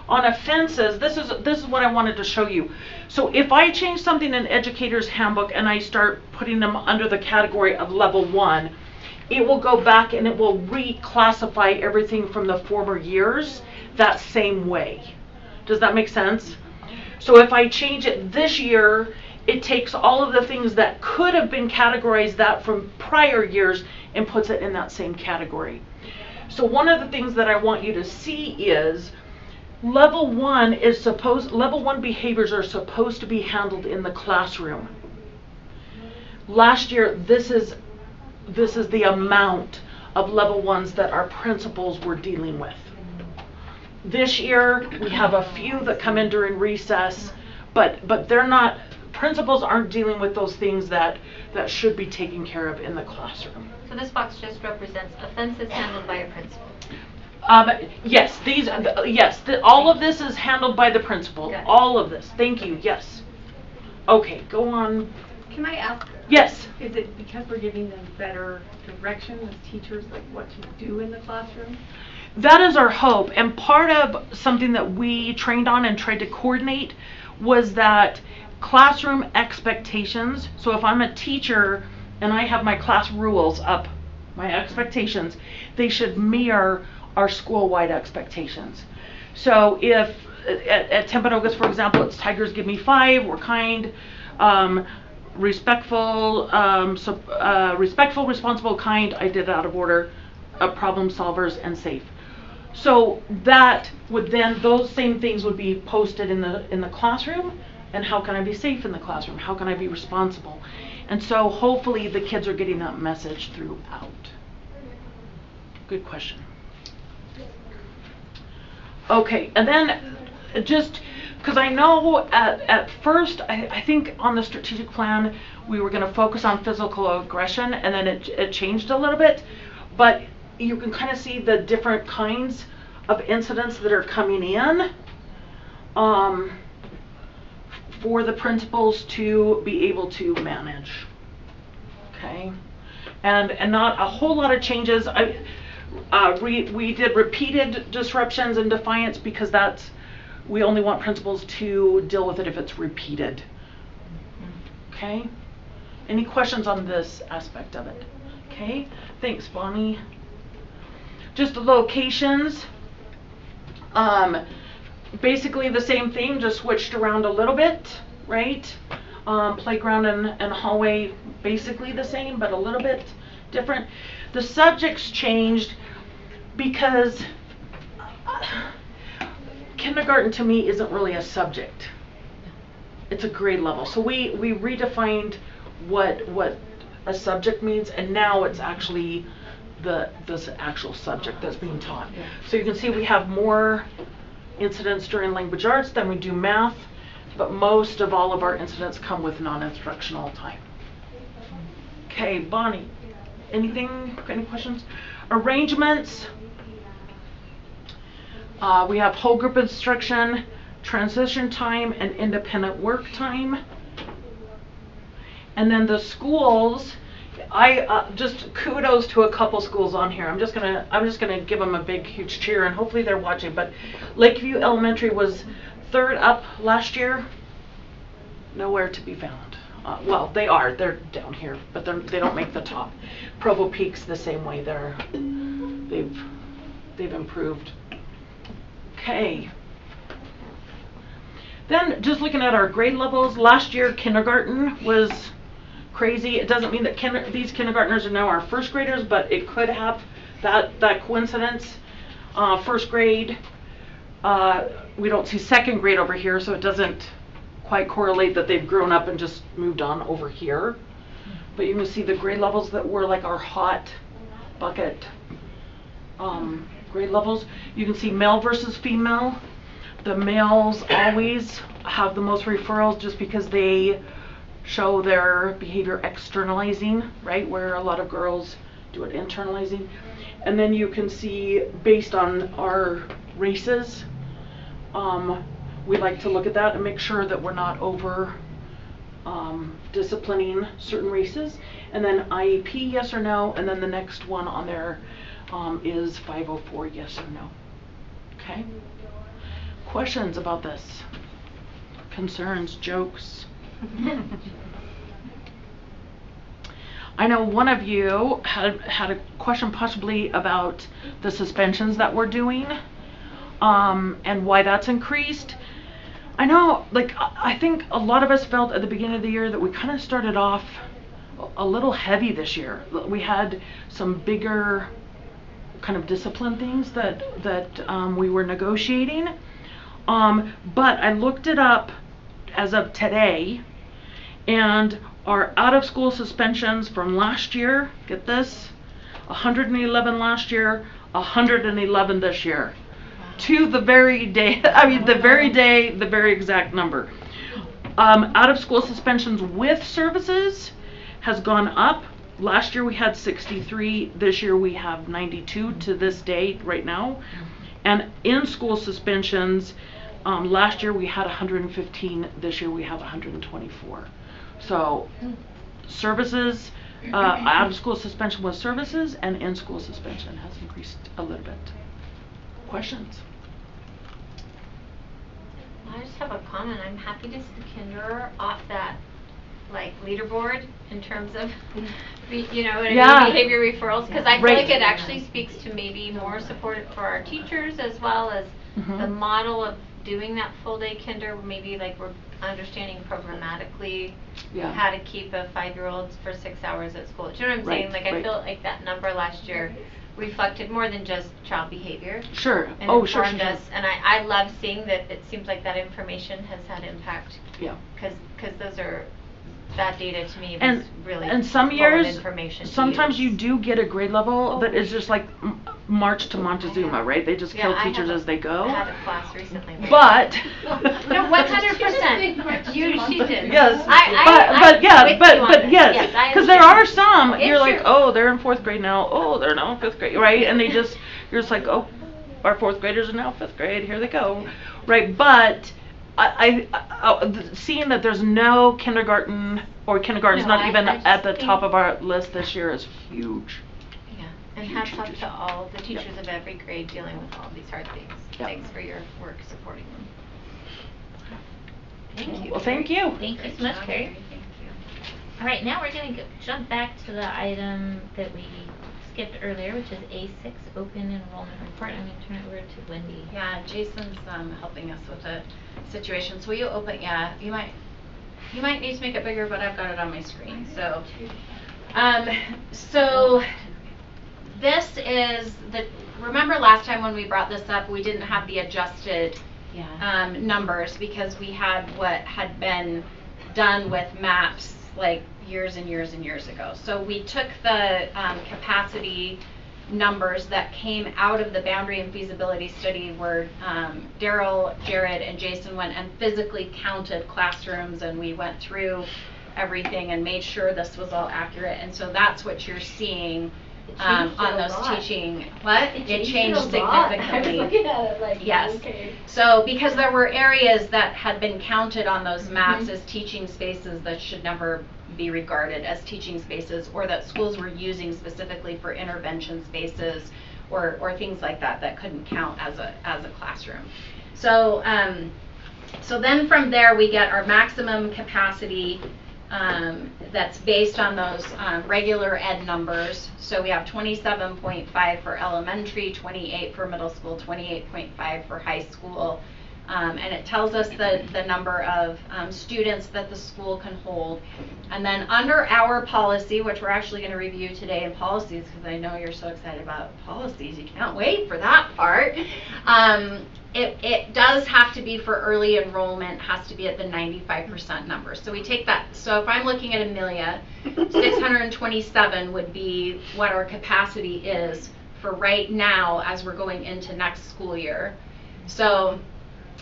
On offenses, this is what I wanted to show you. So if I change something in Educator's Handbook and I start putting them under the category of level 1, it will go back and it will reclassify everything from the former years that same way. Does that make sense? So if I change it this year, it takes all of the things that could have been categorized that from prior years and puts it in that same category. So one of the things that I want you to see is level 1 behaviors are supposed to be handled in the classroom. Last year, this is the amount of level 1s that our principals were dealing with. This year, we have a few that come in during recess, but they're not, principals aren't dealing with those things that should be taken care of in the classroom. So this box just represents offenses handled by a principal. Yes, all of this is handled by the principal. All of this. Thank you. Yes. Okay, go on. Can I ask? Yes. Is it because we're giving them better direction as teachers, like what to do in the classroom? That is our hope, and part of something that we trained on and tried to coordinate was that classroom expectations. So if I'm a teacher and I have my class rules up, my expectations, they should mirror our school-wide expectations. So if at Timpanogos, for example, it's Tigers Give Me 5, we're kind, respectful, responsible, kind, I did it out of order, problem solvers, and safe. So that would then, those same things would be posted in the classroom. And how can I be safe in the classroom? How can I be responsible? And so hopefully the kids are getting that message throughout. Good question. Okay, and then just because I know at first I think on the strategic plan we were going to focus on physical aggression, and then it changed a little bit, but you can kind of see the different kinds of incidents that are coming in for the principals to be able to manage. Okay, and not a whole lot of changes. We did repeated disruptions and defiance because we only want principals to deal with it if it's repeated. Okay, any questions on this aspect of it? Okay, thanks, Bonnie. Just the locations, basically the same thing, just switched around a little bit, right? Playground and hallway, basically the same, but a little bit different. The subjects changed because kindergarten to me isn't really a subject. It's a grade level. So we redefined what a subject means, and now it's actually this actual subject that's being taught. So you can see we have more incidents during language arts than we do math, but most of all of our incidents come with non-instructional time. Okay, Bonnie, any questions? Arrangements. We have whole group instruction, transition time, and independent work time. And then the schools, I just kudos to a couple schools on here. I'm just gonna give them a big huge cheer, and hopefully they're watching. But Lakeview Elementary was third up last year. Nowhere to be found. Well, they're down here, but they don't make the top. Provo Peak's the same way. They've improved. Okay. Then just looking at our grade levels, last year kindergarten was crazy. It doesn't mean that these kindergartners are now our first graders, but it could have that coincidence. First grade, We don't see second grade over here, so it doesn't quite correlate that they've grown up and just moved on over here. But you can see the grade levels that were like our hot bucket grade levels. You can see male versus female. The males always have the most referrals just because they show their behavior externalizing, right? Where a lot of girls do it internalizing. And then you can see based on our races, we like to look at that and make sure that we're not over disciplining certain races. And then IEP, yes or no, and then the next one on there is 504, yes or no. Okay? Questions about this? Concerns, jokes? I know one of you had a question possibly about the suspensions that we're doing and why that's increased. I know, like, I think a lot of us felt at the beginning of the year that we kind of started off a little heavy this year. We had some bigger kind of discipline things that we were negotiating. But I looked it up as of today, and our out-of-school suspensions from last year, get this, 111 last year, 111 this year. To the very day, the very exact number. Out-of-school suspensions with services has gone up. Last year we had 63, this year we have 92 to this day right now. And in-school suspensions, last year we had 115, this year we have 124. So services, out-of-school suspension with services, and in-school suspension has increased a little bit. Questions? I just have a comment. I'm happy to see Kinder off that leaderboard in terms of behavior referrals, because I feel like it actually speaks to maybe more support for our teachers, as well as the model of doing that full day Kinder. Maybe we're understanding programmatically how to keep a 5-year-old for 6 hours at school. Do you know what I'm saying? I feel like that number last year reflected more than just child behavior. Sure. And informed us. And I love seeing that it seems like that information has had impact. Yeah. Because those are, that data to me and, was really and some full years, of information. Sometimes you do get a grade level that is just like March to Montezuma, right? They just kill teachers as they go. I had a class recently. But no, 100%. She did. Yes. But yes, because there are some you're like, oh, they're in 4th grade now. Oh, they're now in 5th grade, right? And you're just like, oh, our 4th graders are now 5th grade. Here they go, right? But I seeing that there's no kindergarten's not even at the top of our list this year is huge. Yeah, and hats off to all the teachers of every grade dealing with all these hard things. Thanks for your work supporting them. Thank you. Well, thank you. Thank you so much, Carrie. Thank you. All right, now we're going to jump back to the item that we skipped earlier, which is A6, open enrollment report. I'm going to turn it over to Wendy. Yeah, Jason's helping us with the situation. So will you open? Yeah, you might need to make it bigger, but I've got it on my screen. So, so this is the. Remember last time when we brought this up, we didn't have the adjusted numbers because we had what had been done with maps years and years and years ago. So we took the capacity numbers that came out of the boundary and feasibility study where Daryl, Jared, and Jason went and physically counted classrooms, and we went through everything and made sure this was all accurate. And so that's what you're seeing on those teaching. What? It changed significantly. I was looking at it yes. Okay. So because there were areas that had been counted on those maps as teaching spaces that should never be regarded as teaching spaces, or that schools were using specifically for intervention spaces or things like that couldn't count as a classroom. So so then from there we get our maximum capacity that's based on those regular ed numbers. So we have 27.5 for elementary, 28 for middle school, 28.5 for high school, And it tells us the number of students that the school can hold. And then under our policy, which we're actually going to review today in policies, because I know you're so excited about policies, you can't wait for that part. It does have to be for early enrollment, has to be at the 95% number. So we take that. So if I'm looking at Amelia, 627 would be what our capacity is for right now as we're going into next school year. So,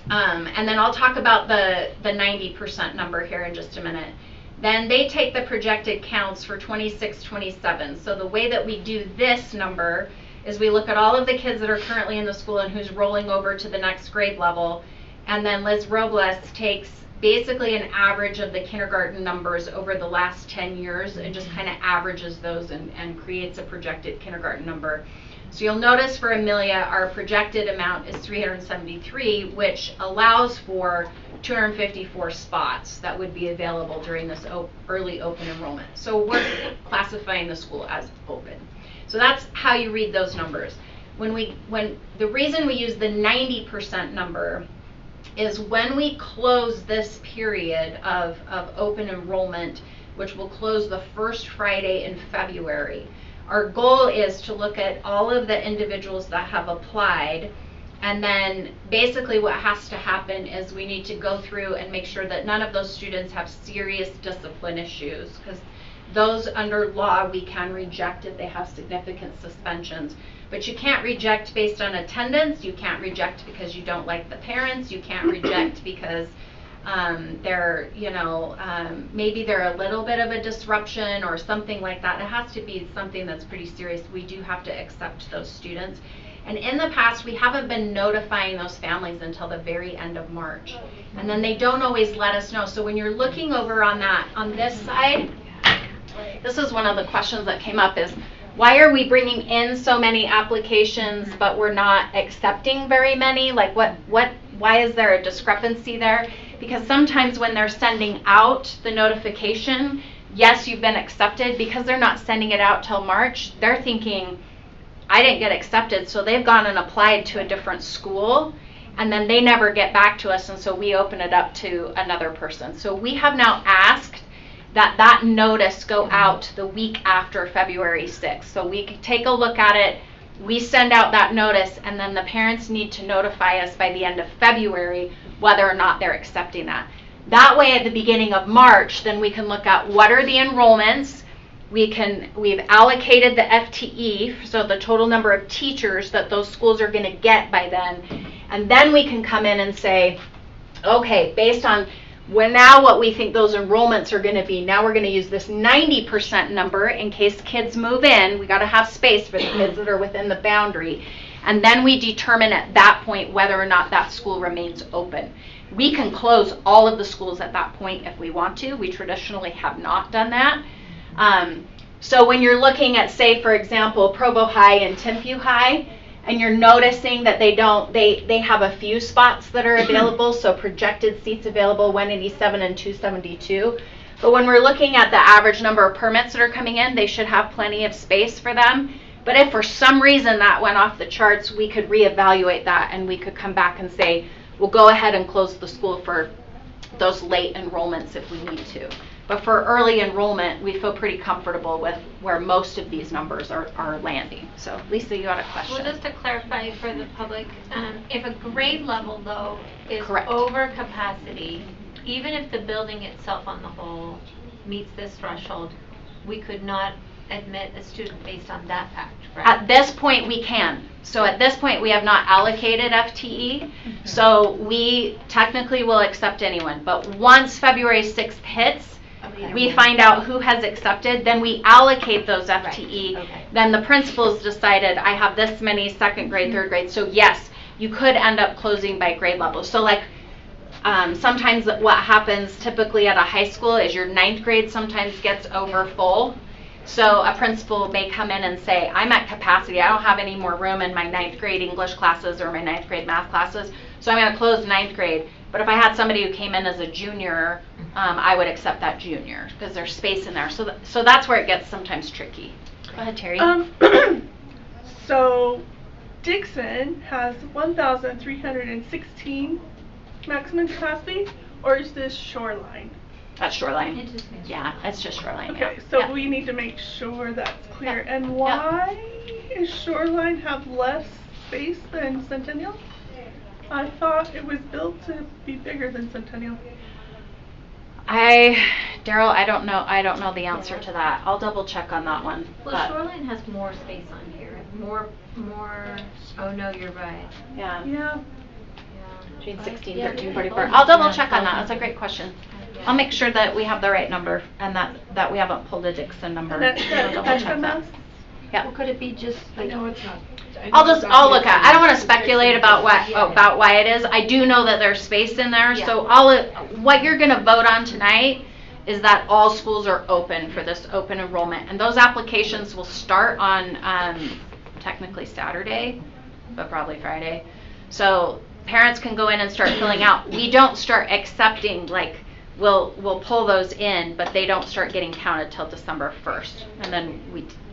and then I'll talk about the 90% number here in just a minute. Then they take the projected counts for 26, 27. So the way that we do this number is we look at all of the kids that are currently in the school and who's rolling over to the next grade level. And then Liz Robles takes basically an average of the kindergarten numbers over the last 10 years and just kind of averages those and creates a projected kindergarten number. So you'll notice for Amelia, our projected amount is 373, which allows for 254 spots that would be available during this early open enrollment. So we're classifying the school as open. So that's how you read those numbers. The reason we use the 90% number is when we close this period of open enrollment, which will close the first Friday in February, our goal is to look at all of the individuals that have applied, and then basically what has to happen is we need to go through and make sure that none of those students have serious discipline issues, because those under law we can reject if they have significant suspensions. But you can't reject based on attendance, you can't reject because you don't like the parents, you can't reject because maybe they're a little bit of a disruption or something like that. It has to be something that's pretty serious. We do have to accept those students. And in the past, we haven't been notifying those families until the very end of March. And then they don't always let us know. So when you're looking over on this side, this is one of the questions that came up is, why are we bringing in so many applications but we're not accepting very many? Like why is there a discrepancy there? Because sometimes when they're sending out the notification, yes, you've been accepted, because they're not sending it out till March, they're thinking, I didn't get accepted, so they've gone and applied to a different school, and then they never get back to us, and so we open it up to another person. So we have now asked that notice go out the week after February 6th. So we can take a look at it, we send out that notice, and then the parents need to notify us by the end of February whether or not they're accepting that. That way at the beginning of March, then we can look at what are the enrollments. We've allocated the FTE, so the total number of teachers that those schools are going to get by then. And then we can come in and say, okay, based on what we think those enrollments are going to be, now we're going to use this 90% number in case kids move in. We got to have space for the kids that are within the boundary. And then we determine at that point whether or not that school remains open. We can close all of the schools at that point if we want to. We traditionally have not done that. So when you're looking at, say, for example, Provo High and Timpview High, and you're noticing that they have a few spots that are available, so projected seats available 187 and 272. But when we're looking at the average number of permits that are coming in, they should have plenty of space for them. But if for some reason that went off the charts, we could reevaluate that and we could come back and say, we'll go ahead and close the school for those late enrollments if we need to. But for early enrollment, we feel pretty comfortable with where most of these numbers are landing. So, Lisa, you had a question. Well, just to clarify for the public, if a grade level, though, is Correct. over capacity, even if the building itself on the whole meets this threshold, we could not admit a student based on that fact, right? At this point, we can. So at this point, we have not allocated FTE. So we technically will accept anyone. But once February 6th hits, we find out who has accepted, then we allocate those FTE. Right. Okay. Then the principals decided, I have this many second grade, third grade. So yes, you could end up closing by grade level. So like sometimes what happens typically at a high school is your 9th grade sometimes gets over full. So a principal may come in and say, I'm at capacity. I don't have any more room in my 9th grade English classes or my 9th grade math classes. So I'm going to close 9th grade. But if I had somebody who came in as a junior, I would accept that junior because there's space in there. So that's where it gets sometimes tricky. Go ahead, Terry. So Dixon has 1,316 maximum capacity, or is this Shoreline? That's Shoreline. It just makes Yeah, it's just Shoreline, Okay, yeah. so Yeah. we need to make sure that's clear. Yeah. And Yeah. why is Shoreline have less space than Centennial? I thought it was built to be bigger than Centennial. Daryl, I don't know the answer to that. I'll double check on that one. Well, but- Shoreline has more space on here, more, oh no, you're right. Yeah. Yeah. Between 16, Yeah, 13, yeah. 44. I'll double Yeah, check on that. yeah. That's a great question. Yeah. I'll make sure that we have the right number and that we haven't pulled a Dixon number. And I'll double that's check that. FMS? Yeah. Or could it be just like? No, it's not. I'll look at. I don't want to speculate about why it is. I do know that there's space in there. Yeah. So what you're going to vote on tonight is that all schools are open for this open enrollment, and those applications will start on technically Saturday, but probably Friday. So parents can go in and start filling out. We don't start accepting, like we'll pull those in, but they don't start getting counted till December 1st, and then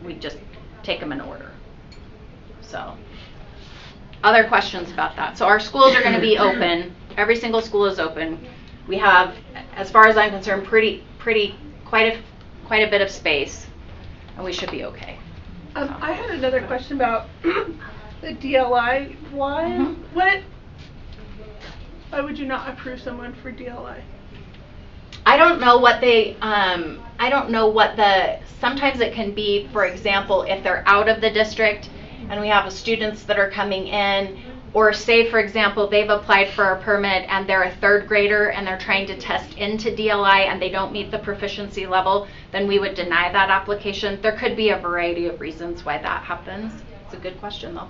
we just take them in order. So, other questions about that? So our schools are going to be open. Every single school is open. We have, as far as I'm concerned, quite a bit of space, and we should be okay. I had another question about the DLI. Why would you not approve someone for DLI? I don't know what sometimes it can be, for example, if they're out of the district and we have students that are coming in, or say, for example, they've applied for a permit and they're a third grader and they're trying to test into DLI and they don't meet the proficiency level, then we would deny that application. There could be a variety of reasons why that happens. It's a good question, though.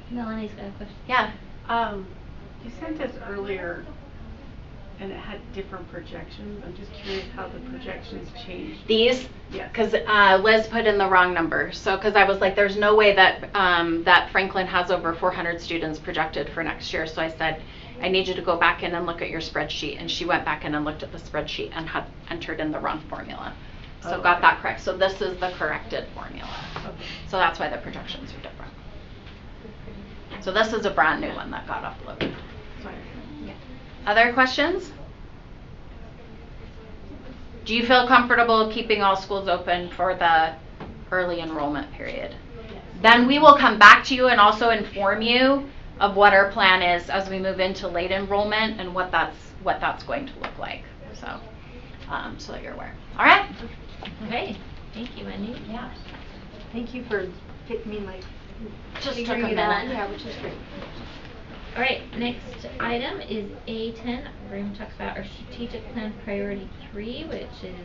Melanie's got a question. Yeah. You sent us earlier, and it had different projections. I'm just curious how the projections changed. These? Yes. Because Liz put in the wrong number. So, because I was like, there's no way that that Franklin has over 400 students projected for next year. So I said, I need you to go back in and look at your spreadsheet. And she went back in and looked at the spreadsheet and had entered in the wrong formula. So got that correct. So this is the corrected formula. Okay. So that's why the projections are different. So this is a brand new one that got uploaded. Yeah. Other questions? Do you feel comfortable keeping all schools open for the early enrollment period? Yes. Then we will come back to you and also inform you of what our plan is as we move into late enrollment and what that's going to look like. So, so that you're aware. All right. Okay. Thank you, Wendy. Yeah. Thank you for Just took a figuring it out. minute. Yeah, which is great. All right, next item is A10. We're going to talk about our strategic plan priority 3, which is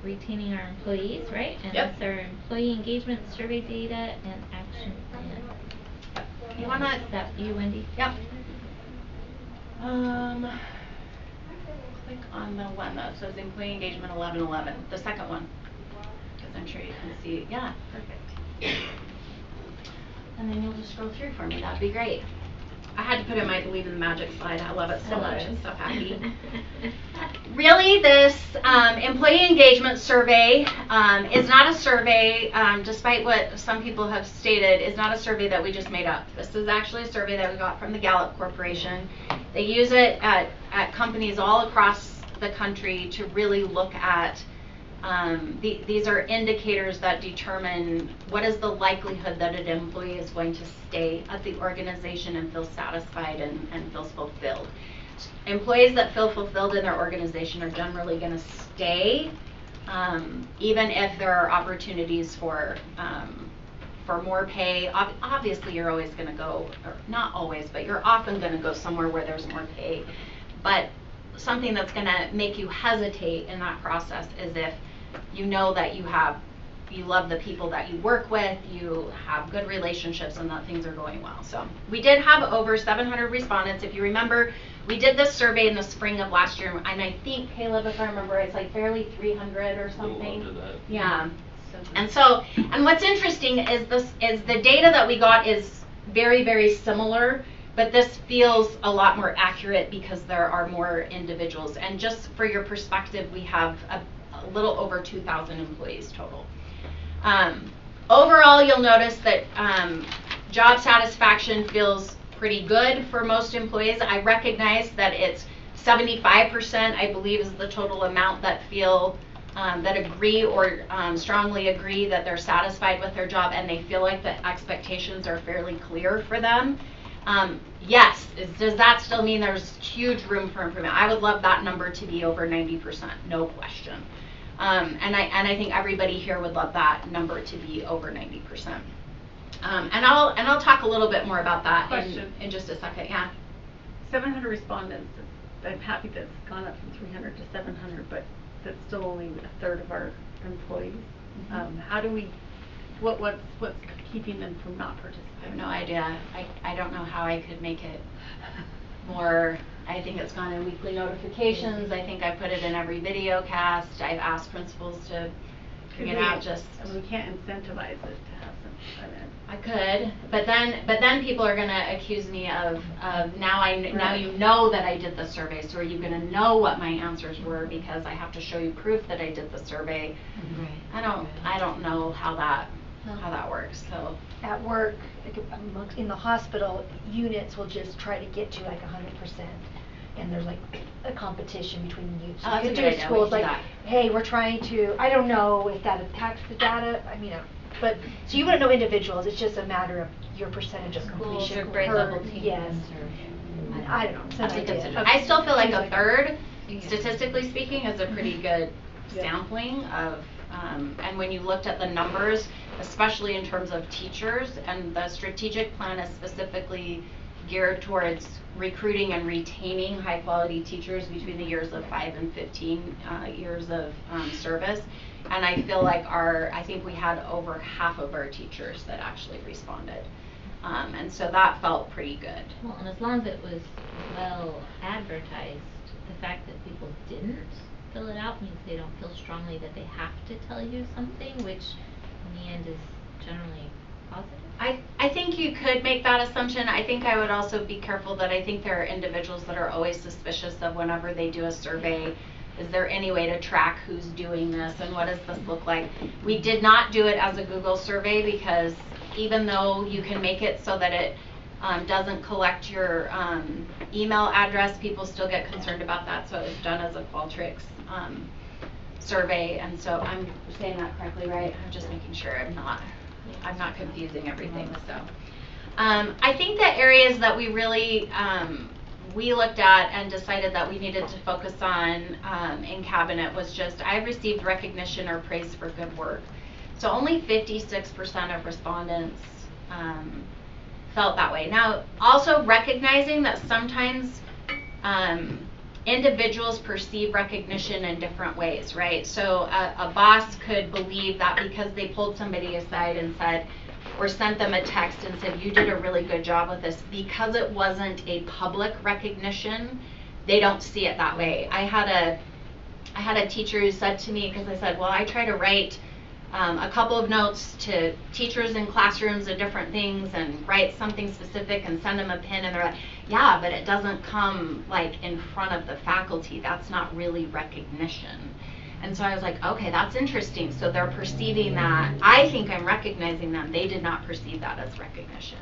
retaining our employees, right? And Yep. that's our employee engagement survey data and action plan. You wanna? Is that you, Wendy? Yep. Click on the one that says employee engagement 1111, the second one, because I'm sure you can see. Yeah, perfect. And then you'll just scroll through for me. That'd be great. I had to put in my believe in the magic slide. I love it so much. I'm so happy. Really, this employee engagement survey is not a survey, despite what some people have stated, is not a survey that we just made up. This is actually a survey that we got from the Gallup Corporation. They use it at companies all across the country to really look at these are indicators that determine what is the likelihood that an employee is going to stay at the organization and feel satisfied and feels fulfilled. Employees that feel fulfilled in their organization are generally going to stay, even if there are opportunities for more pay. Obviously, you're always going to go, or not always, but you're often going to go somewhere where there's more pay. But something that's going to make you hesitate in that process is if you know that you love the people that you work with, you have good relationships, and that things are going well. So we did have over 700 respondents. If you remember, we did this survey in the spring of last year, and I think, Caleb, if I remember, it's like barely 300 or something. Yeah. And what's interesting is the data that we got is very, very similar. But this feels a lot more accurate because there are more individuals. And just for your perspective, we have a little over 2,000 employees total. Overall, you'll notice that job satisfaction feels pretty good for most employees. I recognize that it's 75%, I believe, is the total amount that feel that agree or strongly agree that they're satisfied with their job and they feel like the expectations are fairly clear for them. Yes, does that still mean there's huge room for improvement? I would love that number to be over 90%, no question. And I think everybody here would love that number to be over 90%. And I'll talk a little bit more about that in just a second. Yeah. 700 respondents. I'm happy that it's gone up from 300 to 700, but that's still only a third of our employees. How do we? What's keeping them from not participating? I have no idea. I don't know how I could make it more. I think it's gone in weekly notifications. I think I put it in every video cast. I've asked principals to bring it out. We can't incentivize it to have some. I could, but then people are gonna accuse me of now you know that I did the survey, so are you gonna know what my answers were because I have to show you proof that I did the survey. I don't know how that works. So at work, in the hospital, units will just try to get to like 100%, and there's like a competition between units. Oh, that's a good idea. Schools like, hey, we're trying to. I don't know if that impacts the data. I mean, but so you wouldn't know individuals. It's just a matter of your percentage of completion. Schools or grade level teams. Yes. I don't know. That's a good suggestion. I still feel like a third, statistically speaking, is a pretty good sampling of. And when you looked at the numbers, especially in terms of teachers, and the strategic plan is specifically geared towards recruiting and retaining high quality teachers between the years of 5 and 15 years of service. And I feel like I think we had over half of our teachers that actually responded. And so that felt pretty good. Well, and as long as it was well advertised, the fact that people didn't fill it out means they don't feel strongly that they have to tell you something, which in the end is generally positive. I think you could make that assumption. I think I would also be careful that I think there are individuals that are always suspicious of whenever they do a survey. Is there any way to track who's doing this and what does this look like? We did not do it as a Google survey because even though you can make it so that it doesn't collect your email address, people still get concerned about that. So it was done as a Qualtrics survey, and so I'm saying that correctly, right? I'm just making sure I'm not confusing everything. So I think the areas that we really we looked at and decided that we needed to focus on in cabinet was just I've received recognition or praise for good work. So only 56% of respondents felt that way. Now, also recognizing that sometimes individuals perceive recognition in different ways, right? So a boss could believe that because they pulled somebody aside and said, or sent them a text and said, you did a really good job with this, because it wasn't a public recognition, they don't see it that way. I had a teacher who said to me, because I said, well, I try to write a couple of notes to teachers in classrooms of different things and write something specific and send them a pin, and they're like, yeah, but it doesn't come like in front of the faculty. That's not really recognition. And so I was like, okay, that's interesting. So they're perceiving that. I think I'm recognizing them. They did not perceive that as recognition.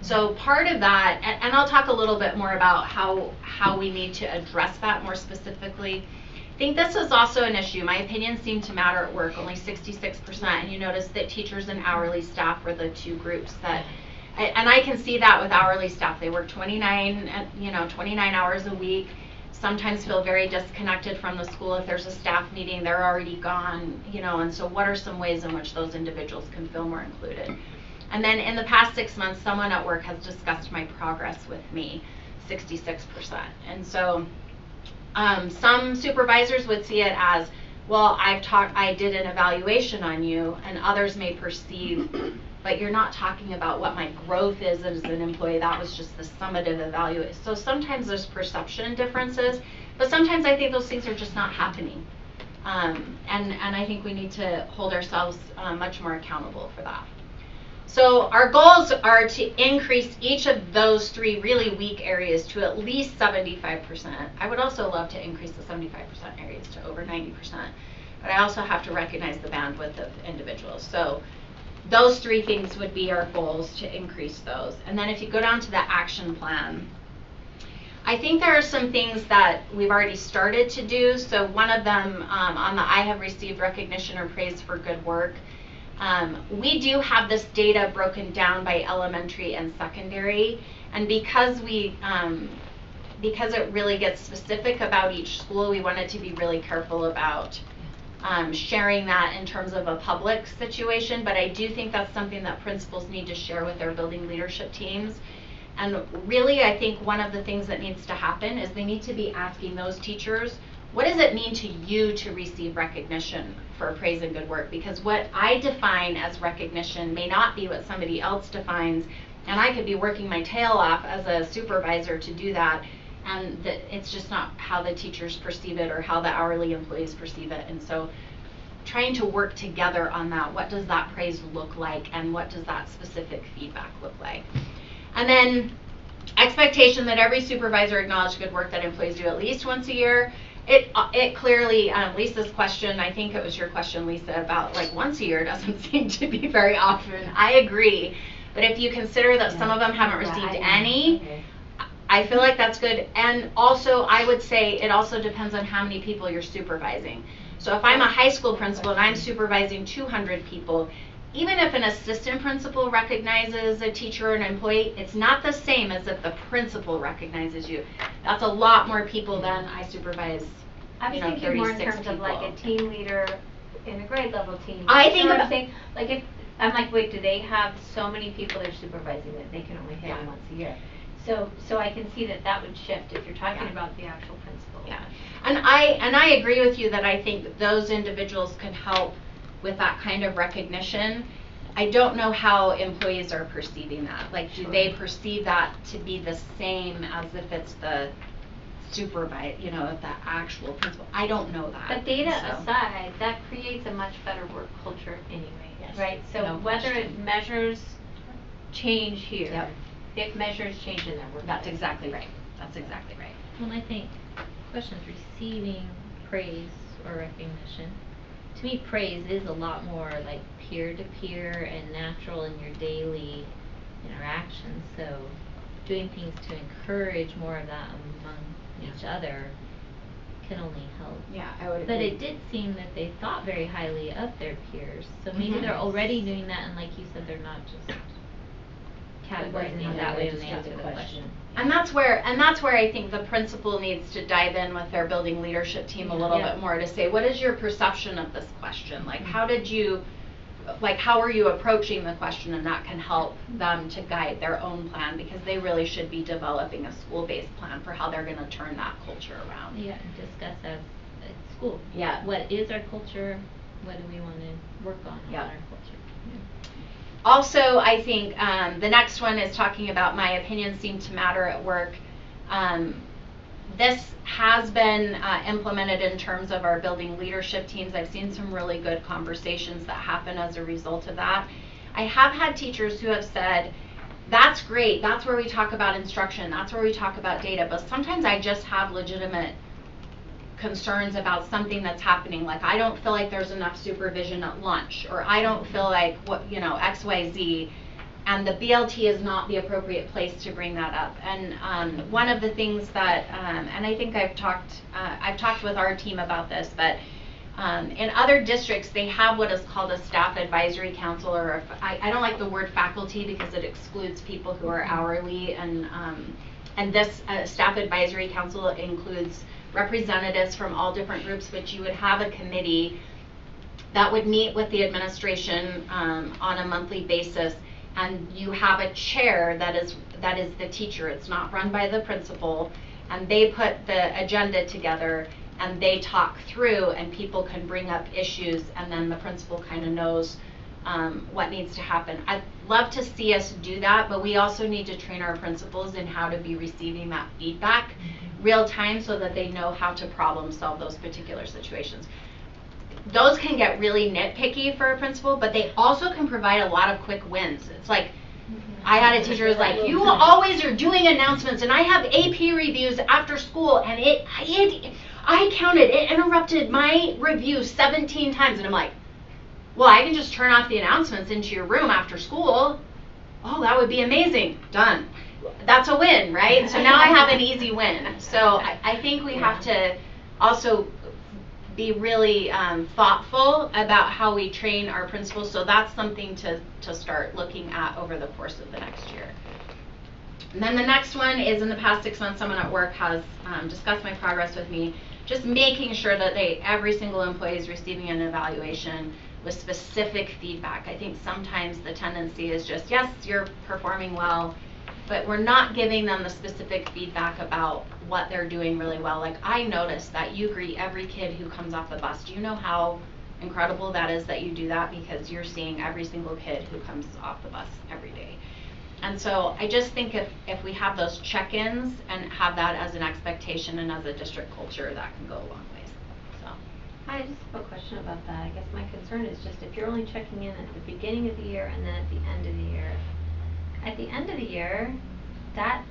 So part of that, and I'll talk a little bit more about how we need to address that more specifically. I think this is also an issue. My opinions seem to matter at work, only 66%. And you notice that teachers and hourly staff were the two groups that, and I can see that with hourly staff. They work 29 hours a week. Sometimes feel very disconnected from the school. If there's a staff meeting, they're already gone, and so what are some ways in which those individuals can feel more included? And then in the past 6 months, someone at work has discussed my progress with me, 66%. And so some supervisors would see it as, well, I did an evaluation on you, and others may perceive, but you're not talking about what my growth is as an employee. That was just the summative evaluation. So sometimes there's perception differences, but sometimes I think those things are just not happening. And I think we need to hold ourselves much more accountable for that. So our goals are to increase each of those three really weak areas to at least 75%. I would also love to increase the 75% areas to over 90%. But I also have to recognize the bandwidth of individuals. So those 3 things would be our goals to increase those. And then if you go down to the action plan, I think there are some things that we've already started to do. So one of them on the I have received recognition or praise for good work. We do have this data broken down by elementary and secondary, and because it really gets specific about each school, we wanted to be really careful about sharing that in terms of a public situation. But I do think that's something that principals need to share with their building leadership teams. And really, I think one of the things that needs to happen is they need to be asking those teachers, what does it mean to you to receive recognition for praise and good work? Because what I define as recognition may not be what somebody else defines, and I could be working my tail off as a supervisor to do that, and it's just not how the teachers perceive it or how the hourly employees perceive it. And so trying to work together on that, what does that praise look like, and what does that specific feedback look like? And then expectation that every supervisor acknowledge good work that employees do at least once a year. It clearly, Lisa's question, I think it was your question, Lisa, about like once a year doesn't seem to be very often. I agree. But if you consider that some of them haven't received any, I feel like that's good. And also, I would say it also depends on how many people you're supervising. So if I'm a high school principal and I'm supervising 200 people, even if an assistant principal recognizes a teacher or an employee, it's not the same as if the principal recognizes you. That's a lot more people than I supervise. I was thinking more in terms of like a team leader in a grade level team. I think what I'm saying? Like if I'm like, wait, do they have so many people they're supervising that they can only hit them once a year? So I can see that would shift if you're talking about the actual principal. Yeah, and I agree with you that I think those individuals can help with that kind of recognition. I don't know how employees are perceiving that. Like, do they perceive that to be the same as if it's the supervisor, the actual principal? I don't know that. But data aside, that creates a much better work culture anyway, right? So whether it measures change here, it measures change in their work. That's exactly right. That's exactly right. Well, I think questions receiving praise or recognition. To me, praise is a lot more like peer-to-peer and natural in your daily interactions. So doing things to encourage more of that among each other can only help. Yeah, I would agree. But it did seem that they thought very highly of their peers. So maybe they're already doing that, and like you said, they're not just categorizing it that way when they answer the question. And that's where I think the principal needs to dive in with their building leadership team a little bit more to say, what is your perception of this question? Like, how are you approaching the question? And that can help them to guide their own plan, because they really should be developing a school-based plan for how they're going to turn that culture around. Yeah, and discuss as a school. Yeah. What is our culture? What do we want to work on our culture? Also, I think the next one is talking about my opinions seem to matter at work. This has been implemented in terms of our building leadership teams. I've seen some really good conversations that happen as a result of that. I have had teachers who have said, that's great, that's where we talk about instruction, that's where we talk about data, but sometimes I just have legitimate concerns about something that's happening, like I don't feel like there's enough supervision at lunch, or I don't feel like XYZ, and the BLT is not the appropriate place to bring that up. And one of the things that, and I think I've talked with our team about this, but in other districts they have what is called a staff advisory council, or I don't like the word faculty because it excludes people who are hourly, and this staff advisory council includes representatives from all different groups, but you would have a committee that would meet with the administration on a monthly basis, and you have a chair that is the teacher. It's not run by the principal, and they put the agenda together and they talk through, and people can bring up issues, and then the principal kind of knows what needs to happen. I'd love to see us do that, but we also need to train our principals in how to be receiving that feedback real time, so that they know how to problem solve those particular situations. Those can get really nitpicky for a principal, but they also can provide a lot of quick wins. It's like, I had a teacher who was like, you always are doing announcements, and I have AP reviews after school, and I counted, it interrupted my review 17 times, and I'm like, well, I can just turn off the announcements into your room after school. Oh, that would be amazing. Done. That's a win, right? So now I have an easy win. So I think we have to also be really thoughtful about how we train our principals. So that's something to start looking at over the course of the next year. And then the next one is, in the past 6 months, someone at work has discussed my progress with me, just making sure that every single employee is receiving an evaluation with specific feedback. I think sometimes the tendency is just, yes, you're performing well, but we're not giving them the specific feedback about what they're doing really well. Like, I noticed that you greet every kid who comes off the bus. Do you know how incredible that is that you do that? Because you're seeing every single kid who comes off the bus every day. And so I just think if we have those check-ins and have that as an expectation and as a district culture, that can go a long ways. So I just have a question about that. I guess my concern is just if you're only checking in at the beginning of the year and then at the end of the year. At the end of the year, that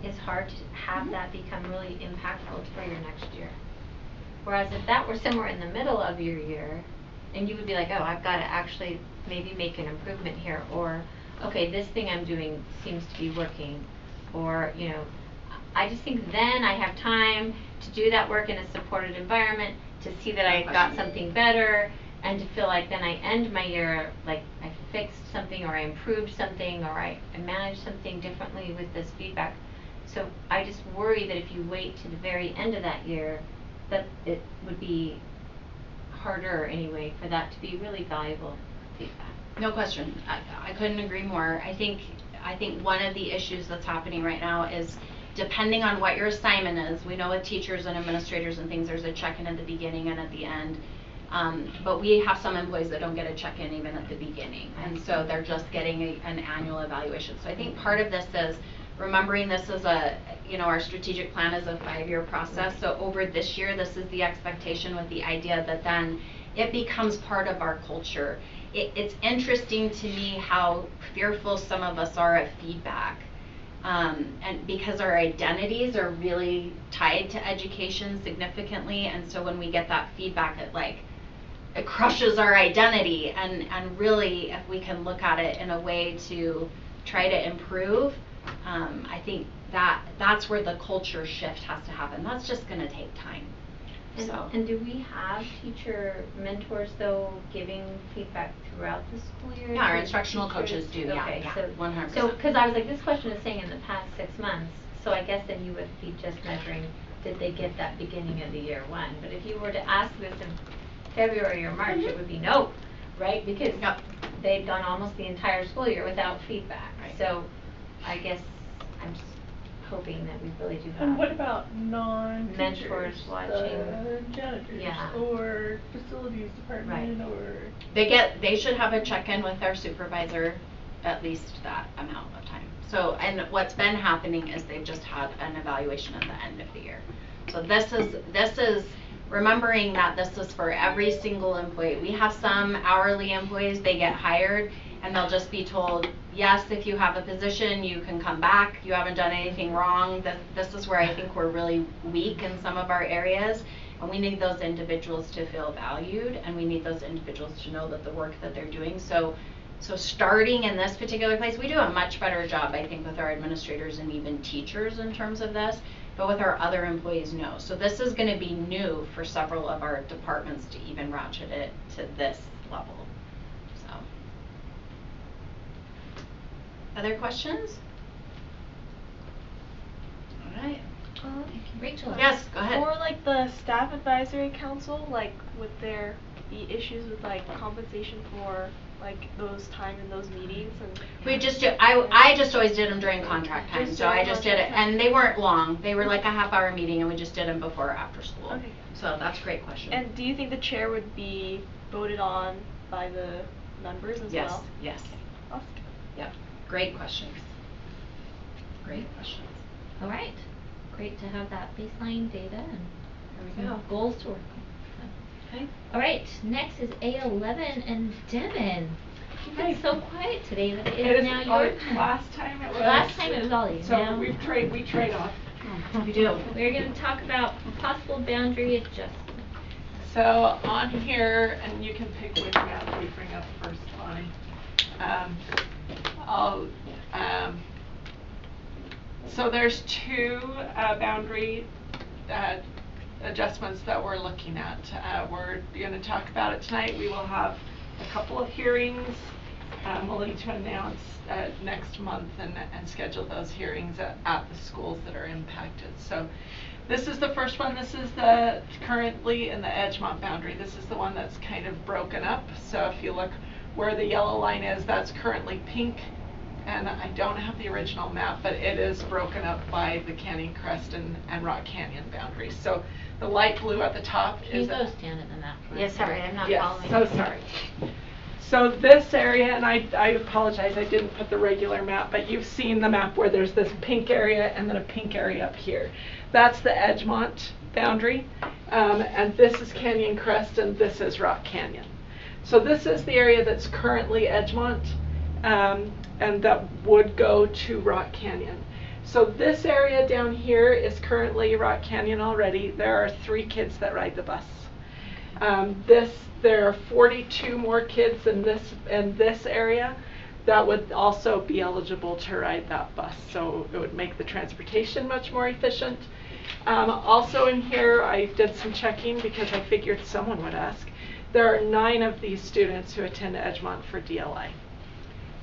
is hard to have that become really impactful for your next year. Whereas if that were somewhere in the middle of your year, and you would be like, oh, I've got to actually maybe make an improvement here, or okay, this thing I'm doing seems to be working, or, you know, I just think then I have time to do that work in a supported environment, to see that I got something better, and to feel like then I end my year like I fixed something, or I improved something, or I managed something differently with this feedback. So I just worry that if you wait to the very end of that year, that it would be harder anyway for that to be really valuable feedback. no question. I couldn't agree more. I think one of the issues that's happening right now is, depending on what your assignment is, we know with teachers and administrators and things, there's a check-in at the beginning and at the end. But we have some employees that don't get a check-in even at the beginning, and so they're just getting an annual evaluation. So I think part of this is remembering this is our strategic plan is a 5-year process. So over this year, this is the expectation, with the idea that then it becomes part of our culture. It's interesting to me how fearful some of us are of feedback. And because our identities are really tied to education significantly, and so when we get that feedback, it crushes our identity, and really, if we can look at it in a way to try to improve, I think that's where the culture shift has to happen. That's just going to take time. And do we have teacher mentors, though, giving feedback throughout the school year? Yeah, our instructional coaches do. Okay, yeah, so 100%. So, because I was like, this question is saying in the past 6 months, so I guess then you would be just measuring, did they get that beginning of the year one? But if you were to ask this in February or March, it would be no, right? Because they'd gone almost the entire school year without feedback. Right. So I guess I'm just hoping that we really do have. And what about non-teachers? Mentors watching. The janitors, Yeah. or facilities department, Right. or They should have a check-in with their supervisor at least that amount of time. So, and what's been happening is they've just had an evaluation at the end of the year. So this is remembering that this is for every single employee. We have some hourly employees, they get hired and they'll just be told, yes, if you have a position, you can come back. You haven't done anything wrong. This is where I think we're really weak in some of our areas. And we need those individuals to feel valued, and we need those individuals to know that the work that they're doing. So starting in this particular place, we do a much better job, I think, with our administrators and even teachers in terms of this, but with our other employees, no. So this is going to be new for several of our departments to even ratchet it to this level. So, other questions? All right. Rachel. Yes, go ahead. Or like the staff advisory council, like would there be issues with like compensation for like those time in those meetings? And we just do. I just always did them during contract time, so I just did it, and they weren't long. They were like a half-hour meeting, and we just did them before or after school. Okay. So that's a great question. And do you think the chair would be voted on by the members as well? Yes. Awesome. Yep. Great questions. Great questions. All right. Great to have that baseline data and There we go. goals to work on. Okay. All right. Next is A11 and Devin. You've been so quiet today that it is now your turn. Last time it was. Last time it was all you. So now we trade off. We do. we're going to talk about possible boundary adjustments. So on here, and you can pick which map we bring up first, Bonnie. So there's two boundary adjustments that we're looking at. We're going to talk about it tonight. We will have a couple of hearings. We'll need to announce next month and schedule those hearings at the schools that are impacted. So this is the first one. This is the currently in the Edgemont boundary. This is the one that's kind of broken up. So if you look where the yellow line is, that's currently pink. And I don't have the original map, but it is broken up by the Canyon Crest and Rock Canyon boundaries. So the light blue at the top is... Can you go stand at the map for us? Yeah, sorry, I'm not following. Yes, so sorry. So this area, and I apologize, I didn't put the regular map, but you've seen the map where there's this pink area and then a pink area up here. That's the Edgemont boundary, and this is Canyon Crest, and this is Rock Canyon. So this is the area that's currently Edgemont, and that would go to Rock Canyon. So this area down here is currently Rock Canyon already. There are 3 kids that ride the bus. There are 42 more kids in this area that would also be eligible to ride that bus. So it would make the transportation much more efficient. Also in here, I did some checking because I figured someone would ask. There are 9 of these students who attend Edgemont for DLI.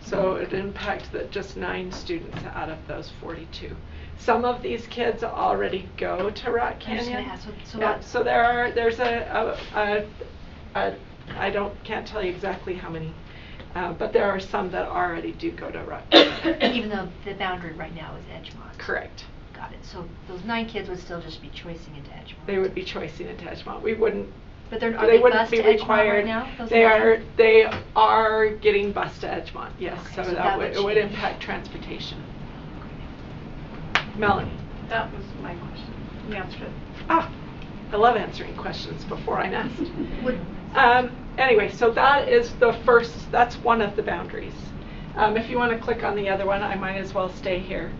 So it impacts just 9 students out of those 42. Some of these kids already go to Rock Canyon. So there's can't tell you exactly how many, but there are some that already do go to Rock Canyon. Even though the boundary right now is Edgemont. Correct. Got it. So those 9 kids would still just be choicing into Edgemont. They would be choicing into Edgemont. We wouldn't. But are they they wouldn't bused be to Edgemont required. right now? They are getting bused to Edgemont. Yes. Okay, so so that would it would change. impact transportation. Melanie. That was my question. You answered it. I love answering questions before I'm asked. Anyway, so that is the first. That's one of the boundaries. If you want to click on the other one, I might as well stay here.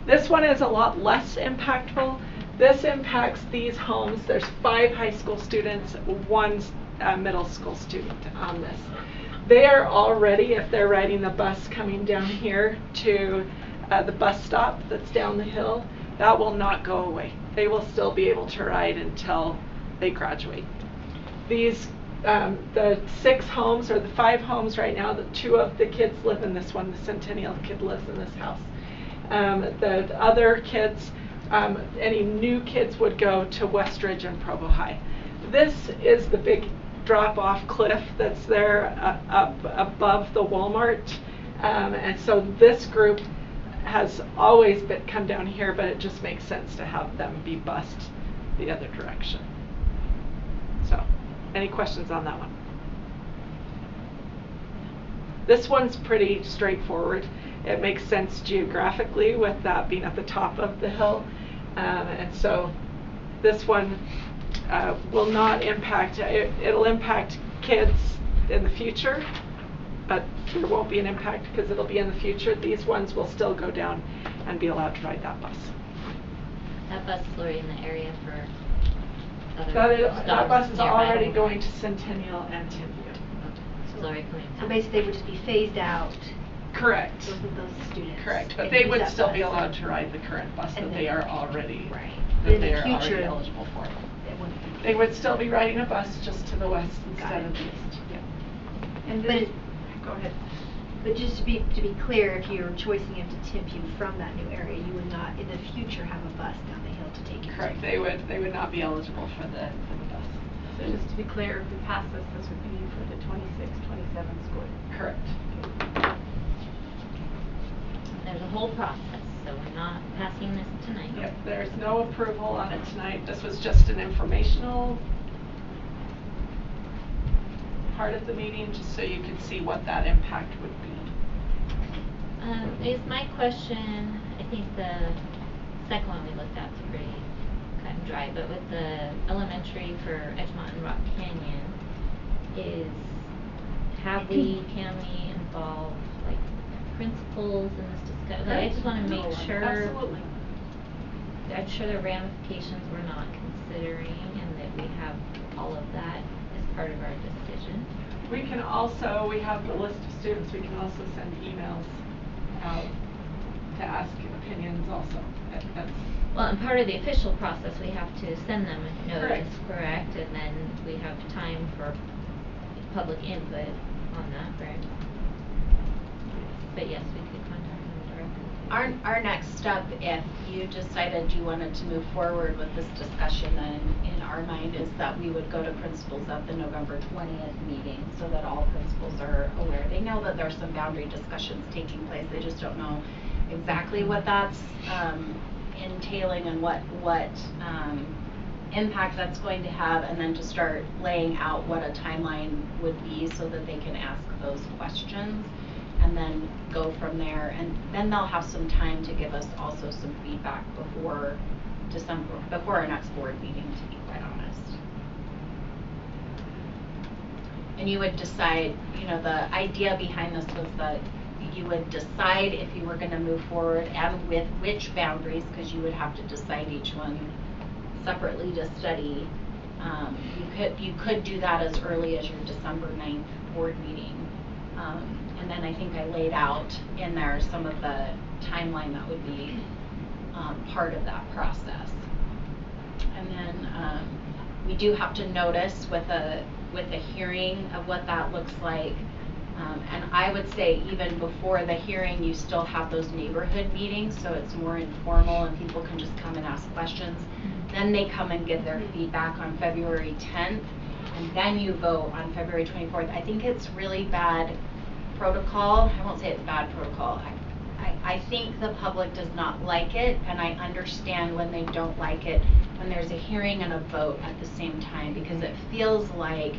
This one is a lot less impactful. This impacts these homes. There's 5 high school students, 1 middle school student on this. They are already, if they're riding the bus coming down here to the bus stop that's down the hill, that will not go away. They will still be able to ride until they graduate. These, the 6 homes, or the 5 homes right now, the 2 of the kids live in this one. The Centennial kid lives in this house. The other kids, any new kids would go to Westridge and Provo High. This is the big drop-off cliff that's there up above the Walmart, and so this group has always come down here, but it just makes sense to have them be bused the other direction. So, any questions on that one? This one's pretty straightforward. It makes sense geographically with that being at the top of the hill. And so this one will not impact, it'll impact kids in the future, but there won't be an impact because it'll be in the future. These ones will still go down and be allowed to ride that bus. That bus is already in the area for other that bus is nearby. already going to Centennial and Timpview. It's already coming So down. basically they would just be phased out. Correct. Those students. Correct, but and they use would that still bus. be allowed to ride the current bus And that then- they are already Right. that In they the are already future, eligible for. it wouldn't be. They would still be riding a bus just to the west Got instead it. of the east. Yeah. And But this, it- go ahead. But just to be clear, if you're choicing into Timpview from that new area, you would not in the future have a bus down the hill to take you. Correct. They would not be eligible for the bus. So just to be clear, if we pass this, this would be for the 26-27 school year. Correct. There's a whole process, so we're not passing this tonight. Yep. There's no approval on it tonight. This was just an informational part of the meeting, just so you could see what that impact would be. Is my question, I think the second one we looked at is pretty cut and dry, but with the elementary for Edgemont and Rock Canyon, can we involve like principals in this discussion? Like, I just want to make sure. Absolutely. I'm sure there are ramifications we're not considering, and that we have all of that as part of our decision. We can also, we have the list of students, we can also send emails out to ask opinions also. That's Well, and part of the official process, we have to send them a notice, Correct. correct? And then we have time for public input on that, right? But yes, we could contact them directly. Our next step, if you decided you wanted to move forward with this discussion, then in our mind is that we would go to principals at the November 20th meeting so that all principals are aware. They know that there's some boundary discussions taking place. They just don't know exactly what that's entailing and what impact that's going to have, and then to start laying out what a timeline would be so that they can ask those questions and then go from there. And then they'll have some time to give us also some feedback before our next board meeting, to be quite honest. And you would decide, you know, the idea behind this was that you would decide if you were going to move forward and with which boundaries, because you would have to decide each one separately to study. You could do that as early as your December 9th board meeting. And then I think I laid out in there some of the timeline that would be part of that process. And then we do have to notice with a hearing of what that looks like. And I would say even before the hearing, you still have those neighborhood meetings, so it's more informal and people can just come and ask questions. Then they come and give their feedback on February 10th, and then you vote on February 24th. I think it's really bad protocol. I won't say it's bad protocol. I think the public does not like it, and I understand when they don't like it, when there's a hearing and a vote at the same time, because it feels like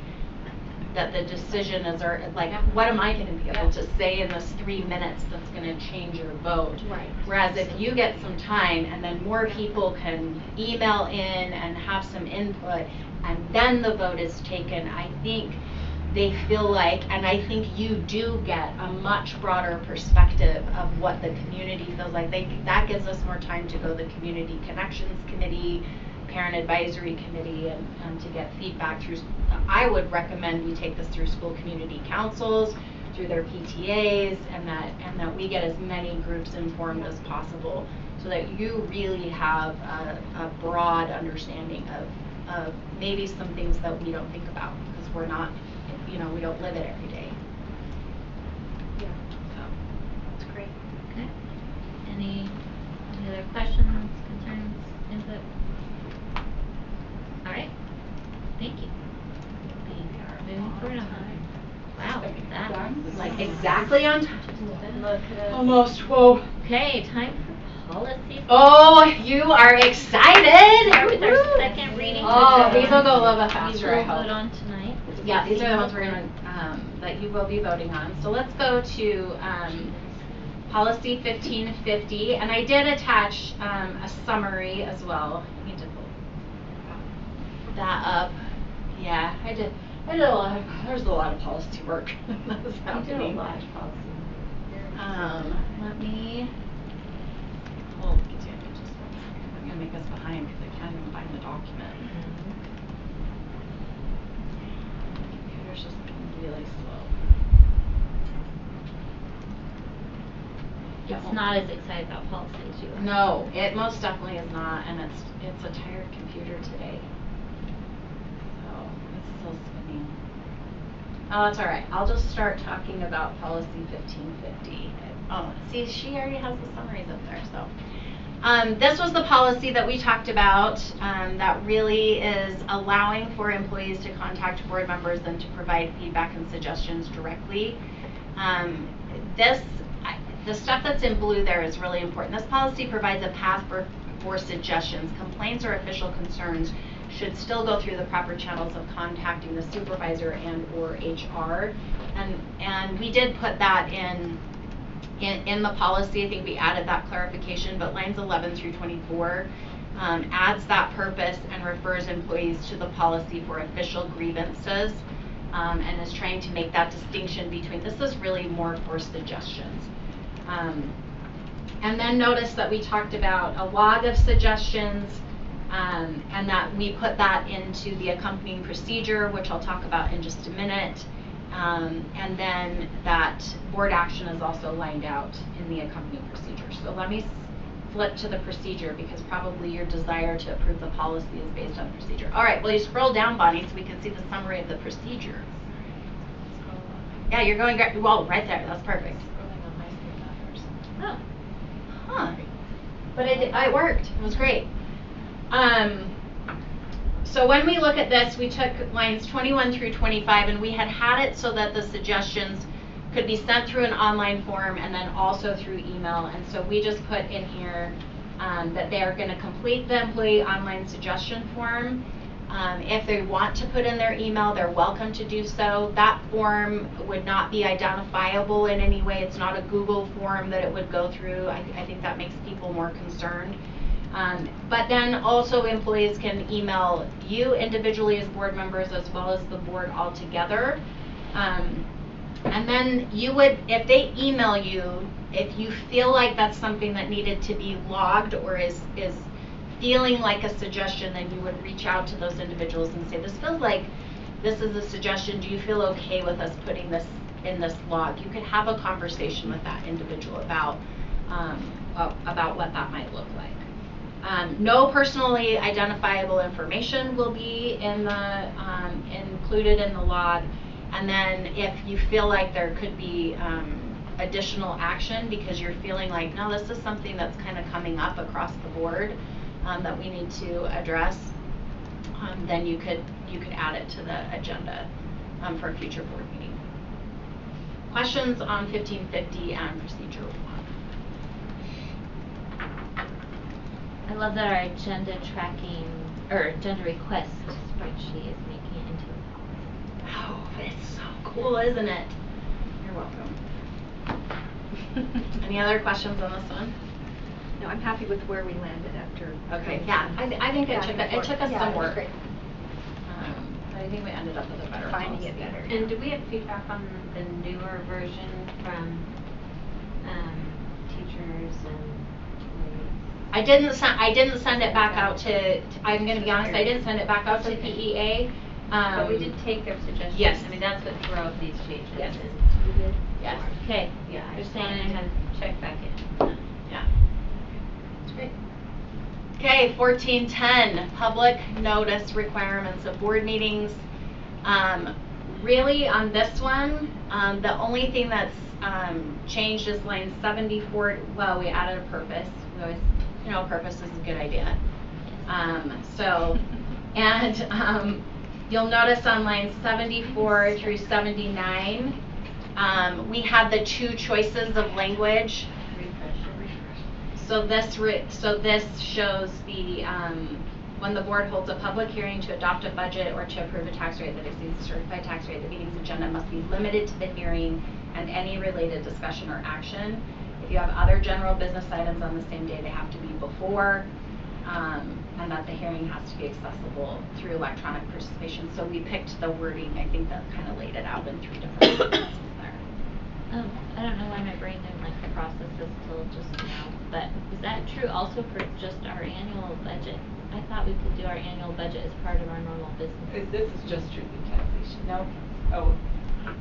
that the decision is, like, what am I going to be able to say in this 3 minutes that's going to change your vote? Right. Whereas if you get some time and then more people can email in and have some input, and then the vote is taken, I think they feel like, and I think you do get a much broader perspective of what the community feels like. That gives us more time to go to the Community Connections Committee, Parent Advisory Committee, and to get feedback through. I would recommend we take this through school community councils, through their PTAs, and that we get as many groups informed as possible, so that you really have a broad understanding of maybe some things that we don't think about, because we're not, you know, we don't live it every day. Yeah. So that's great. Okay. Any other questions, concerns, input? All right. Thank you. Moving forward on that. Wow, look at that. Like exactly on time. Almost. Whoa. Okay, time for policy. Oh, you are excited. Start with our second reading. Oh, these will go a little bit faster, I These we'll hope. vote on tonight. Yeah, these are the ones we're going to, that you will be voting on. So let's go to policy 1550, and I did attach a summary as well. I need to pull that up. Yeah, I did a lot. There's a lot of policy work that's happening. You did a lot of policy. Let me hold. I'm going to make us behind because I can't even find the document. Computer's just being really slow. It's not as excited about policy as you are. No, it most definitely is not, and it's a tired computer today. So it's still spinning. Oh, that's all right. I'll just start talking about policy 1550. Oh, see, she already has the summaries up there. So this was the policy that we talked about that really is allowing for employees to contact board members and to provide feedback and suggestions directly. The stuff that's in blue there is really important. This policy provides a path for suggestions. Complaints or official concerns should still go through the proper channels of contacting the supervisor and or HR. And we did put that in the policy. I think we added that clarification, but lines 11 through 24 adds that purpose and refers employees to the policy for official grievances, and is trying to make that distinction between, this is really more for suggestions. And then notice that we talked about a log of suggestions, and that we put that into the accompanying procedure, which I'll talk about in just a minute. And then that board action is also lined out in the accompanying procedure. So let me flip to the procedure, because probably your desire to approve the policy is based on the procedure. All right, well, you scroll down, Bonnie, so we can see the summary of the procedure. Yeah, you're going great. Whoa, right there. That's perfect. Oh. Huh. But it worked. It was great. So when we look at this, we took lines 21 through 25, and we had it so that the suggestions could be sent through an online form and then also through email. And so we just put in here that they are going to complete the employee online suggestion form. If they want to put in their email, they're welcome to do so. That form would not be identifiable in any way. It's not a Google form that it would go through. I think that makes people more concerned. But then also employees can email you individually as board members, as well as the board altogether. And then you would, if they email you, if you feel like that's something that needed to be logged or is feeling like a suggestion, then you would reach out to those individuals and say, this feels like this is a suggestion. Do you feel okay with us putting this in this log? You could have a conversation with that individual about what that might look like. No personally identifiable information will be in the included in the log. And then if you feel like there could be additional action because you're feeling like, no, this is something that's kind of coming up across the board that we need to address, then you could add it to the agenda for a future board meeting. Questions on 1550 and procedure 1? I love that our agenda tracking or agenda request spreadsheet is making it into a policy. Oh, it's so cool, isn't it? You're welcome. Any other questions on this one? No, I'm happy with where we landed after. Okay, yeah, I think it took us some work. Great. But I think we ended up with a better Finding it policy. better. And do we have feedback on the newer version from teachers and employees? I didn't send it back out to. I'm going to be honest. I didn't send it back out to PEA. But we did take their suggestions. Yes. I mean, that's what drove these changes. Yes. We did. Yes. Okay. Yeah. Just saying I had to check back in. Yeah. That's great. Okay, 1410, public notice requirements of board meetings. Really on this one, the only thing that's changed is line 74. Well, we added a purpose. We always, purpose is a good idea. You'll notice on lines 74 through 79, we had the two choices of language. So this shows the when the board holds a public hearing to adopt a budget or to approve a tax rate that exceeds the certified tax rate, the meeting's agenda must be limited to the hearing and any related discussion or action. If you have other general business items on the same day, they have to be before, and that the hearing has to be accessible through electronic participation. So we picked the wording. I think that kind of laid it out in 3 different sentences there. I don't know why my brain didn't like the process till just now, but is that true also for just our annual budget? I thought we could do our annual budget as part of our normal business. This is just truth and taxation. No. Oh.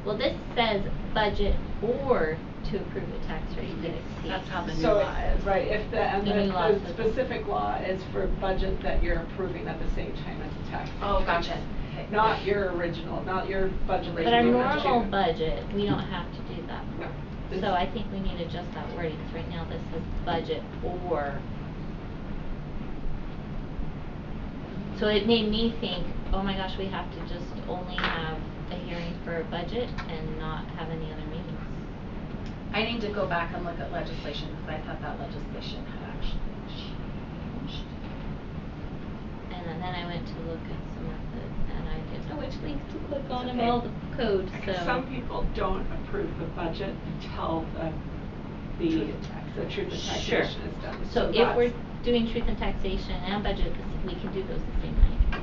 Well, this says budget or to approve a tax rate that exceeds. That's how the new So, law is. right, if the says specific law is for budget that you're approving at the same time as the tax. Oh, gotcha. Okay. Not your original, not your budget. But our normal budget, we don't have to do that. No. So I think we need to adjust that wording, because right now this says budget or. So it made me think, oh my gosh, we have to just only have a hearing for a budget and not have any other meetings. I need to go back and look at legislation because I thought that legislation had actually changed. And then I went to look at some of and I didn't know which links to click on and all the code. So Some people don't approve the budget until the truth and taxation is done. So if we're doing truth and taxation and budget, we can do those the same night.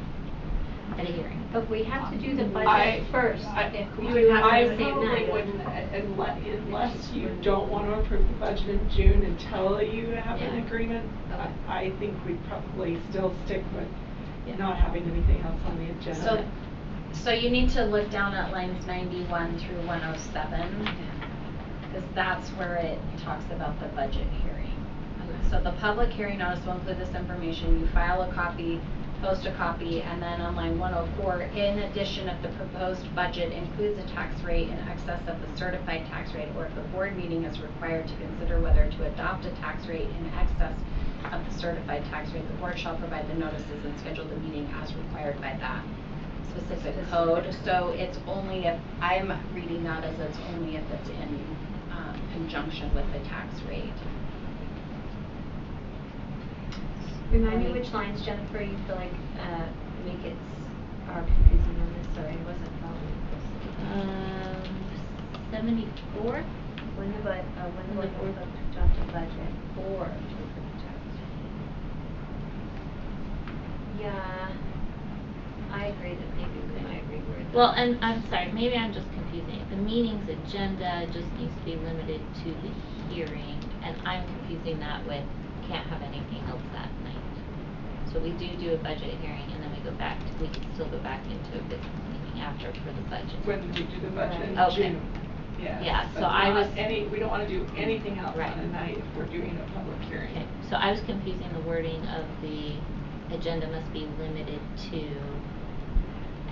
at a hearing. But we have to do the budget I first. If we would- do it I on the same probably night. wouldn't, unless you don't want to approve the budget in June until you have an Yeah. agreement. Okay. I think we'd probably still stick with Yeah. not having anything else on the agenda. So you need to look down at lines 91 through 107, because that's where it talks about the budget hearing. So the public hearing notice will include this information. You file a copy, post a copy, and then on line 104, in addition, if the proposed budget includes a tax rate in excess of the certified tax rate, or if the board meeting is required to consider whether to adopt a tax rate in excess of the certified tax rate, the board shall provide the notices and schedule the meeting as required by that specific code. So it's only if, I'm reading that as it's only if it's in conjunction with the tax rate. Remind me which lines, Jennifer, you feel like make it are confusing on this. Sorry, I wasn't following this. 74? When the board When the board adopt a budget or yeah, I agree that maybe we might reword that. Well, and I'm sorry, maybe I'm just confusing it. The meeting's agenda just needs to be limited to the hearing, and I'm confusing that with can't have anything else that night. So we do a budget hearing, and then we can still go back into a business meeting after for the budget. When did you do the budget in Okay. June? Yes, Yeah, so but I not was- we don't want to do anything else Right. on a night if we're doing a public hearing. Okay, so I was confusing the wording of the agenda must be limited to,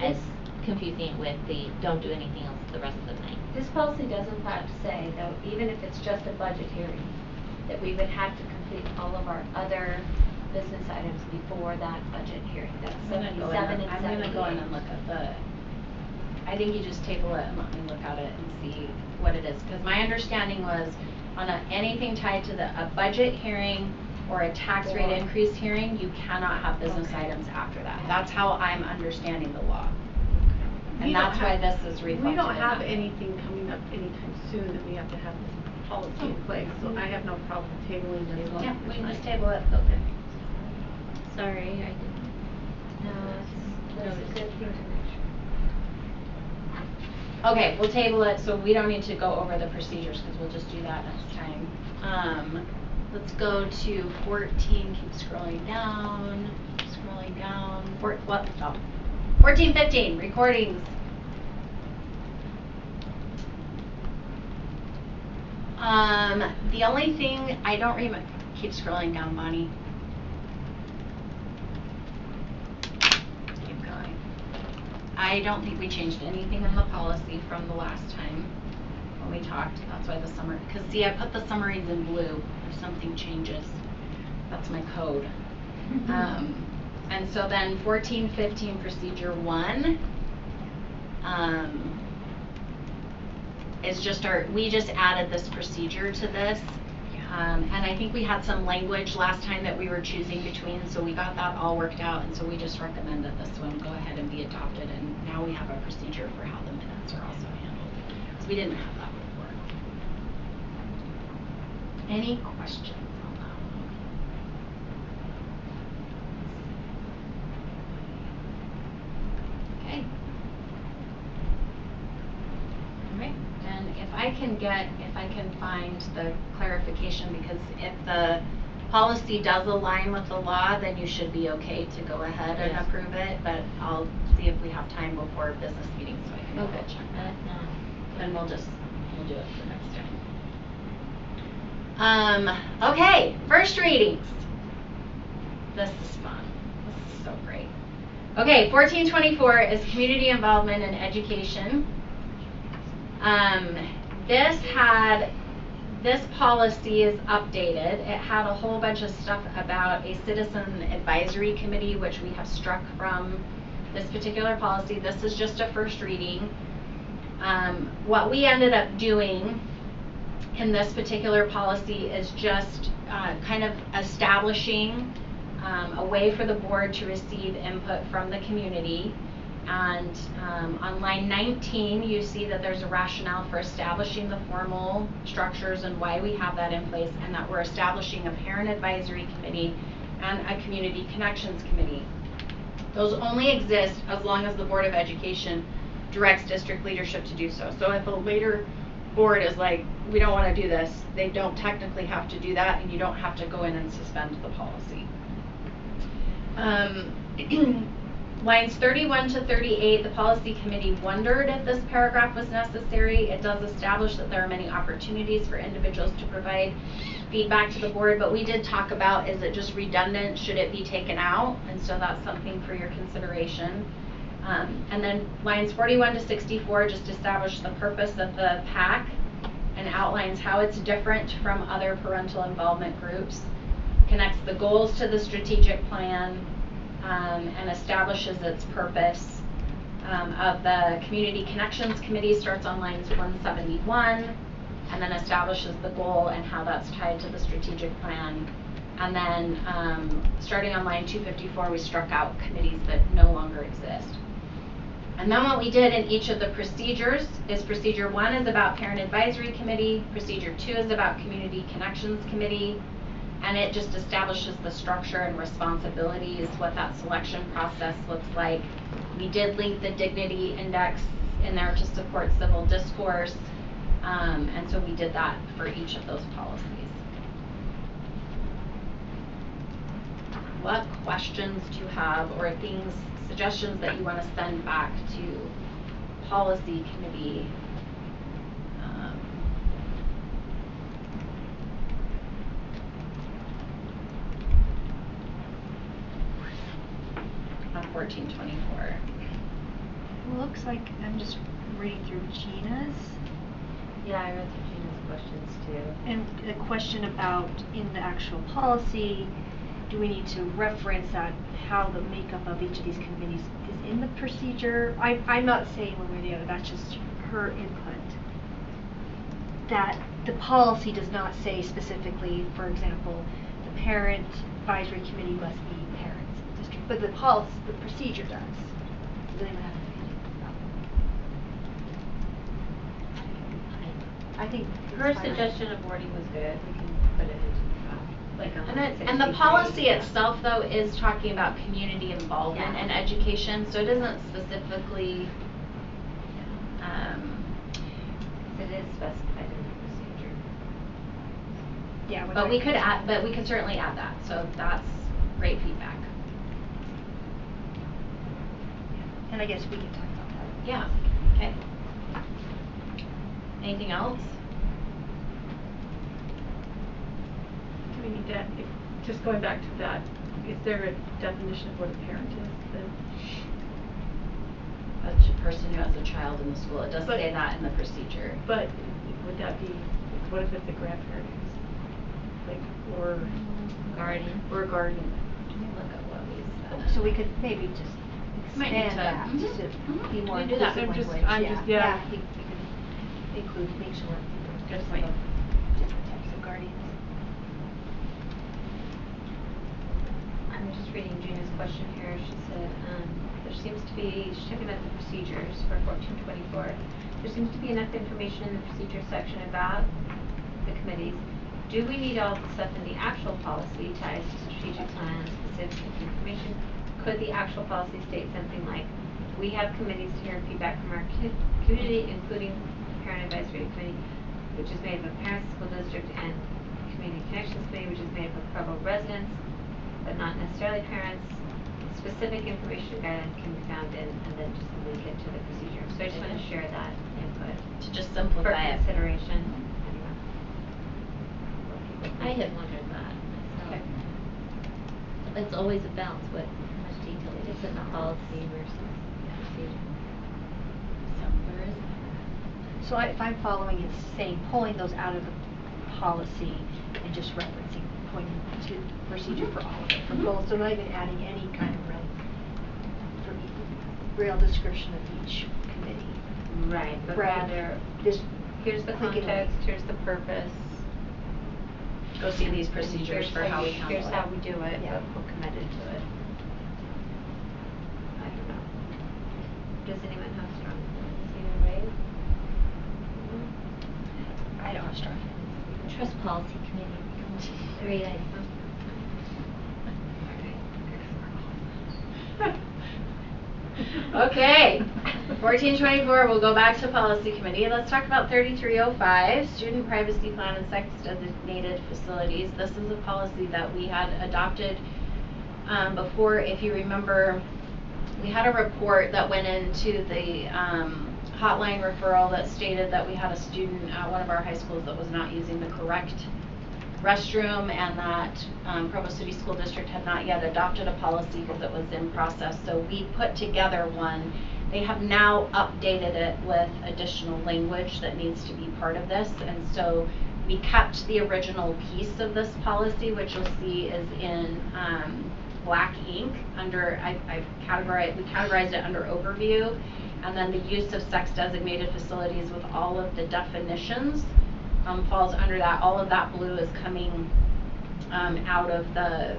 as confusing it with the don't do anything else the rest of the night. This policy does in fact say that even if it's just a budget hearing, that we would have to complete all of our other business items before that budget hearing. That's I'm gonna go 77 in, and I'm 78. gonna go in and look at the, I think you just table it and let me look at it and see what it is. Because my understanding was on anything tied to a budget hearing or a tax rate increase hearing, you cannot have business items after that. That's how I'm understanding the law. We And don't that's why have- this is reflected We don't in have that. anything coming up anytime soon that we have to have this policy in place, so I have no problem tabling this one. Yeah, we can just table it. Okay. Sorry, I didn't. No, that's a good thing to mention. Okay, we'll table it, so we don't need to go over the procedures, because we'll just do that next time. Let's go to 14, keep scrolling down, 14, 15, recordings. The only thing, I don't remember, keep scrolling down, Bonnie. Keep going. I don't think we changed anything in the policy from the last time when we talked. That's why the summary, because see, I put the summaries in blue if something changes. That's my code. And so then 14, 15, procedure 1 is just we just added this procedure to this. And I think we had some language last time that we were choosing between, so we got that all worked out, and so we just recommend that this one go ahead and be adopted, and now we have a procedure for how the minutes are also handled, because we didn't have that before. Any questions on that one? Okay. All right, and if I can find the clarification, because if the policy does align with the law, then you should be okay to go ahead and Yes. approve it, but I'll see if we have time before business meeting, so I can double Okay. check that. No. And we'll do it for next time. Okay, first readings. This is fun. This is so great. Okay, 1424 is community involvement in education. This policy is updated. It had a whole bunch of stuff about a citizen advisory committee, which we have struck from this particular policy. This is just a first reading. What we ended up doing in this particular policy is just kind of establishing a way for the board to receive input from the community. And on line 19, you see that there's a rationale for establishing the formal structures and why we have that in place, and that we're establishing a parent advisory committee and a community connections committee. Those only exist as long as the Board of Education directs district leadership to do so. So if a later board is like, we don't want to do this, they don't technically have to do that, and you don't have to go in and suspend the policy. Lines 31 to 38, the policy committee wondered if this paragraph was necessary. It does establish that there are many opportunities for individuals to provide feedback to the board, but we did talk about, is it just redundant? Should it be taken out? And so that's something for your consideration. And then lines 41 to 64 just establish the purpose of the PAC and outlines how it's different from other parental involvement groups, connects the goals to the strategic plan, and establishes its purpose. Of the Community Connections Committee starts on lines 171, and then establishes the goal and how that's tied to the strategic plan. And then starting on line 254, we struck out committees that no longer exist. And then what we did in each of the procedures is procedure 1 is about Parent Advisory Committee, procedure 2 is about Community Connections Committee, and it just establishes the structure and responsibilities, what that selection process looks like. We did link the Dignity Index in there to support civil discourse, and so we did that for each of those policies. What questions do you have, or things, suggestions that you want to send back to policy committee? On 1424. Looks like I'm just reading through Gina's. Yeah, I read through Gina's questions too. And a question about in the actual policy, do we need to reference that how the makeup of each of these committees is in the procedure? I'm not saying one way or the other, that's just her input. That the policy does not say specifically, for example, the parent advisory committee must be parents of the district, but the policy, the procedure does. Does anyone have an opinion about that? I think Her suggestion of wording was good. We can put it into the draft. Like and the policy itself, though, is talking about community involvement and education, so it isn't specifically. It is specified in the procedure. Yeah, but we could add. But we could certainly add that. So that's great feedback. And I guess we can talk about that. Yeah. Okay. Anything else? We need to, just going back to that, is there a definition of what a parent is then? A person who has a child in the school. It does say that in the procedure. But would that be, what if it's a grandparent who's like, or guardian? Or a guardian? Let me look at what we said. So we could maybe just expand that just to be more do that. inclusive language. I think we could include, make sure Good point. different types of guardians. I'm just reading Gina's question here. She said, there seems to be, she's talking about the procedures for 1424. There seems to be enough information in the procedure section about the committees. Do we need all the stuff in the actual policy ties to strategic plans, specific information? Could the actual policy state something like, we have committees to hear feedback from our community, including Parent Advisory Committee, which is made up of parents, school district, and Community Connections Committee, which is made up of Provo residents, but not necessarily parents. Specific information guidelines can be found in, and then just link it to the procedure. So I just want to share that input. To just simplify for it. consideration. I had wondered that myself. It's always a balance, how much detail it is in the policy versus procedure. So there is. So if I'm following, it's saying pulling those out of the policy and just referencing, pointing to procedure for all of it, for both, so not even adding any kind of real description of each committee. Right, but Right. rather, Just here's the thinking like- context, here's the purpose. Go see these procedures Here's for how we handle it. Here's how we do it, Yeah. but we're committed to it. I don't know. Does anyone have strong feelings either way? I don't have strong feelings. Trust policy committee. Great idea. Okay, 1424, we'll go back to policy committee. Let's talk about 3305, student privacy plan and sex designated facilities. This is a policy that we had adopted before. If you remember, we had a report that went into the hotline referral that stated that we had a student at one of our high schools that was not using the correct restroom, and that Provo City School District had not yet adopted a policy because it was in process. So we put together one. They have now updated it with additional language that needs to be part of this, and so we kept the original piece of this policy, which you'll see is in black ink under, we categorized it under overview, and then the use of sex designated facilities with all of the definitions falls under that. All of that blue is coming out of the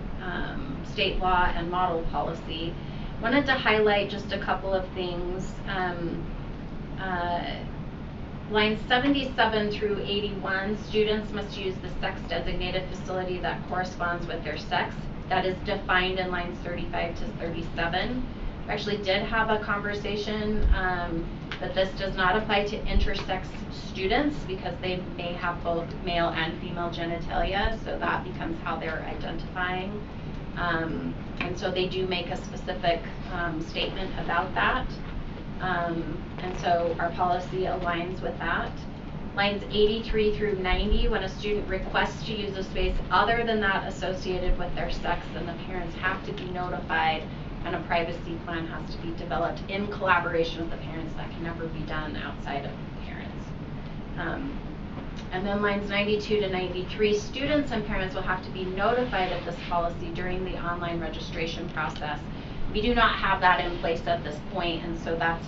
state law and model policy. Wanted to highlight just a couple of things. Lines 77 through 81, students must use the sex designated facility that corresponds with their sex. That is defined in lines 35 to 37. We actually did have a conversation that this does not apply to intersex students because they may have both male and female genitalia, so that becomes how they're identifying. And so they do make a specific statement about that. And so our policy aligns with that. Lines 83 through 90, when a student requests to use a space other than that associated with their sex, then the parents have to be notified, and a privacy plan has to be developed in collaboration with the parents. That can never be done outside of the parents. And then lines 92 to 93, students and parents will have to be notified of this policy during the online registration process. We do not have that in place at this point, and so that's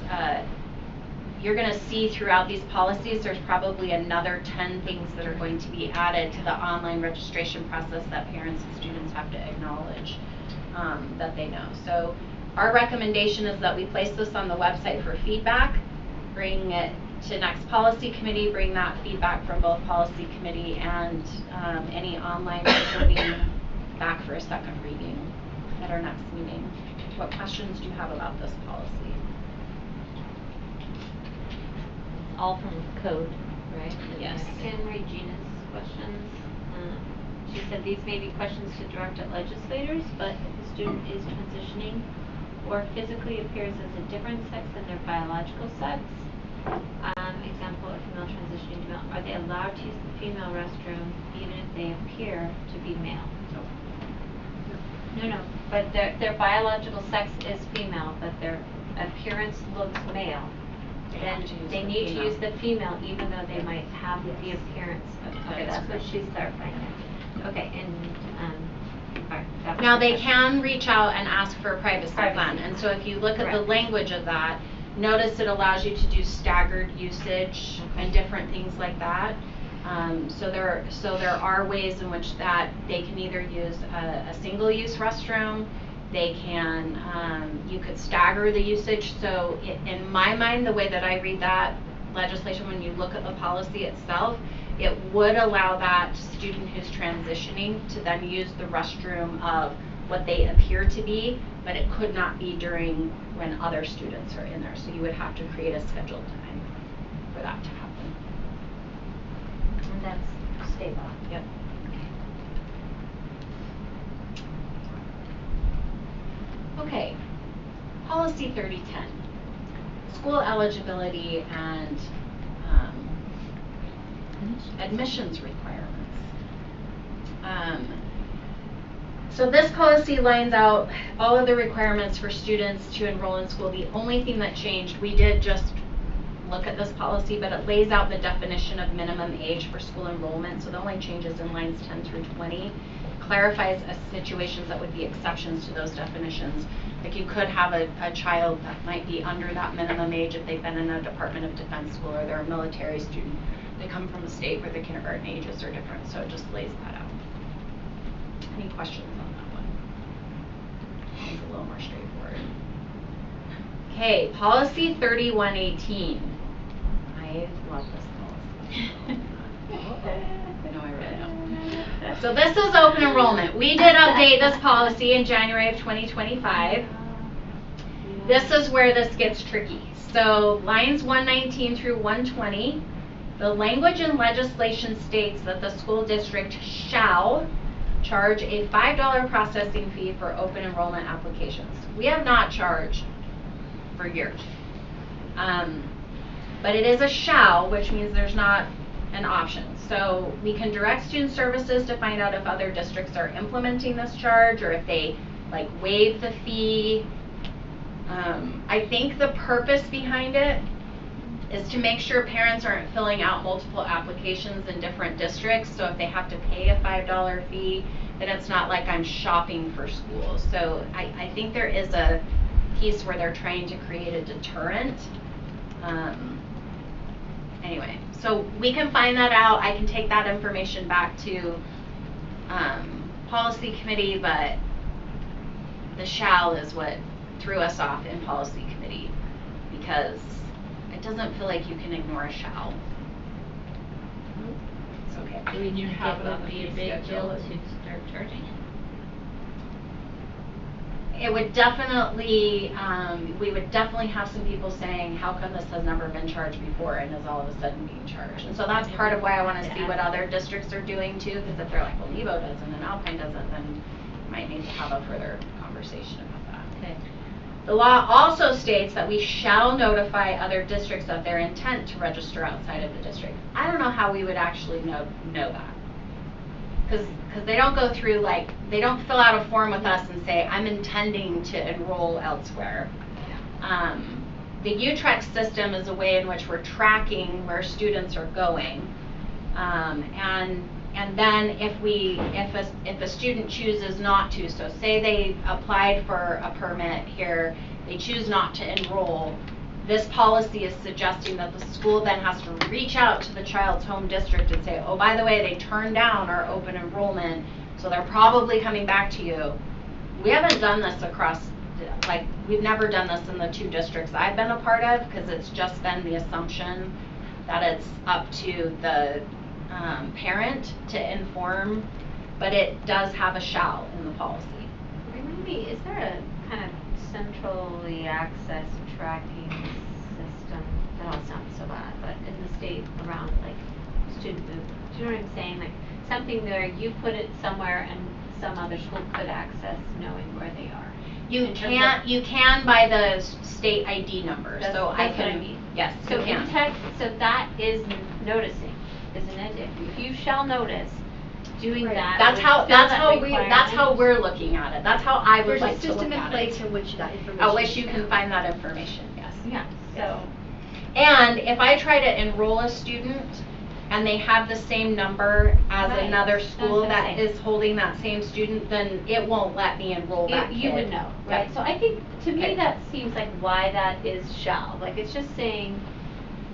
you're going to see throughout these policies there's probably another 10 things that are going to be added to the online registration process that parents and students have to acknowledge that they know. So our recommendation is that we place this on the website for feedback, bring it to next policy committee, bring that feedback from both policy committee and any online recording back for a second reading at our next meeting. What questions do you have about this policy? All from code, right? Yes. I can read Gina's questions. She said these may be questions to direct at legislators, but if a student is transitioning or physically appears as a different sex than their biological sex, example, a female transitioning to male, are they allowed to use the female restroom even if they appear to be male? No, but their biological sex is female, but their appearance looks male. Then they need to use the female even though they might have the appearance of, okay, that's what she's clarifying. Okay, and alright. Now they can reach out and ask for a privacy plan, and so if you look at the language of that, notice it allows you to do staggered usage and different things like that. So there are ways in which that they can either use a single-use restroom. They can, you could stagger the usage. So in my mind, the way that I read that legislation, when you look at the policy itself, it would allow that student who's transitioning to then use the restroom of what they appear to be, but it could not be during when other students are in there. So you would have to create a scheduled time for that to happen. And that's state law. Yep. Okay, policy 3010, school eligibility and admissions requirements. So this policy lines out all of the requirements for students to enroll in school. The only thing that changed, we did just look at this policy, but it lays out the definition of minimum age for school enrollment. So the only changes in lines 10 through 20 clarifies situations that would be exceptions to those definitions. Like you could have a child that might be under that minimum age if they've been in a Department of Defense school or they're a military student. They come from a state where the kindergarten ages are different, so it just lays that out. Any questions on that one? It's a little more straightforward. Okay, policy 3118. I love this policy. No, I really don't. So this is open enrollment. We did update this policy in January of 2025. This is where this gets tricky. So lines 119 through 120, the language in legislation states that the school district shall charge a $5 processing fee for open enrollment applications. We have not charged for years. But it is a shall, which means there's not an option. So we can direct student services to find out if other districts are implementing this charge or if they like waive the fee. I think the purpose behind it is to make sure parents aren't filling out multiple applications in different districts. So if they have to pay a $5 fee, then it's not like I'm shopping for schools. So I think there is a piece where they're trying to create a deterrent. Anyway, so we can find that out. I can take that information back to policy committee, but the shall is what threw us off in policy committee because it doesn't feel like you can ignore a shall. It's okay. Do we think it would be a big deal to start charging it? It would definitely, we would definitely have some people saying, how come this has never been charged before and is all of a sudden being charged? And so that's part of why I want to see what other districts are doing too, because if they're like, well, Nebo doesn't and Alpine doesn't, then we might need to have a further conversation about that. Okay. The law also states that we shall notify other districts of their intent to register outside of the district. I don't know how we would actually know that. Because they don't go through, like, they don't fill out a form with us and say, I'm intending to enroll elsewhere. The UTREX system is a way in which we're tracking where students are going. And then if a student chooses not to, so say they applied for a permit here, they choose not to enroll, this policy is suggesting that the school then has to reach out to the child's home district and say, oh, by the way, they turned down our open enrollment, so they're probably coming back to you. We haven't done this across, like, we've never done this in the 2 districts I've been a part of, because it's just been the assumption that it's up to the parent to inform, but it does have a shall in the policy. Remind me, is there a kind of centrally accessed tracking system? That all sounds so bad, but in the state around like student movement, do you know what I'm saying? Like something where you put it somewhere and some other school could access knowing where they are. You can by the state ID number. That's so what I mean. Yes, so you can. in text, so that is noticing, isn't it? If you shall notice doing that. That's how we're looking at it. That's how I would like to look at it. There's a system in place in which that information. At which you can find that information. Yes. Yeah. So. And if I try to enroll a student and they have the same number as another school that is holding that same student, then it won't let me enroll that kid. You would know, right? So I think, to me, that seems like why that is shall. Like, it's just saying,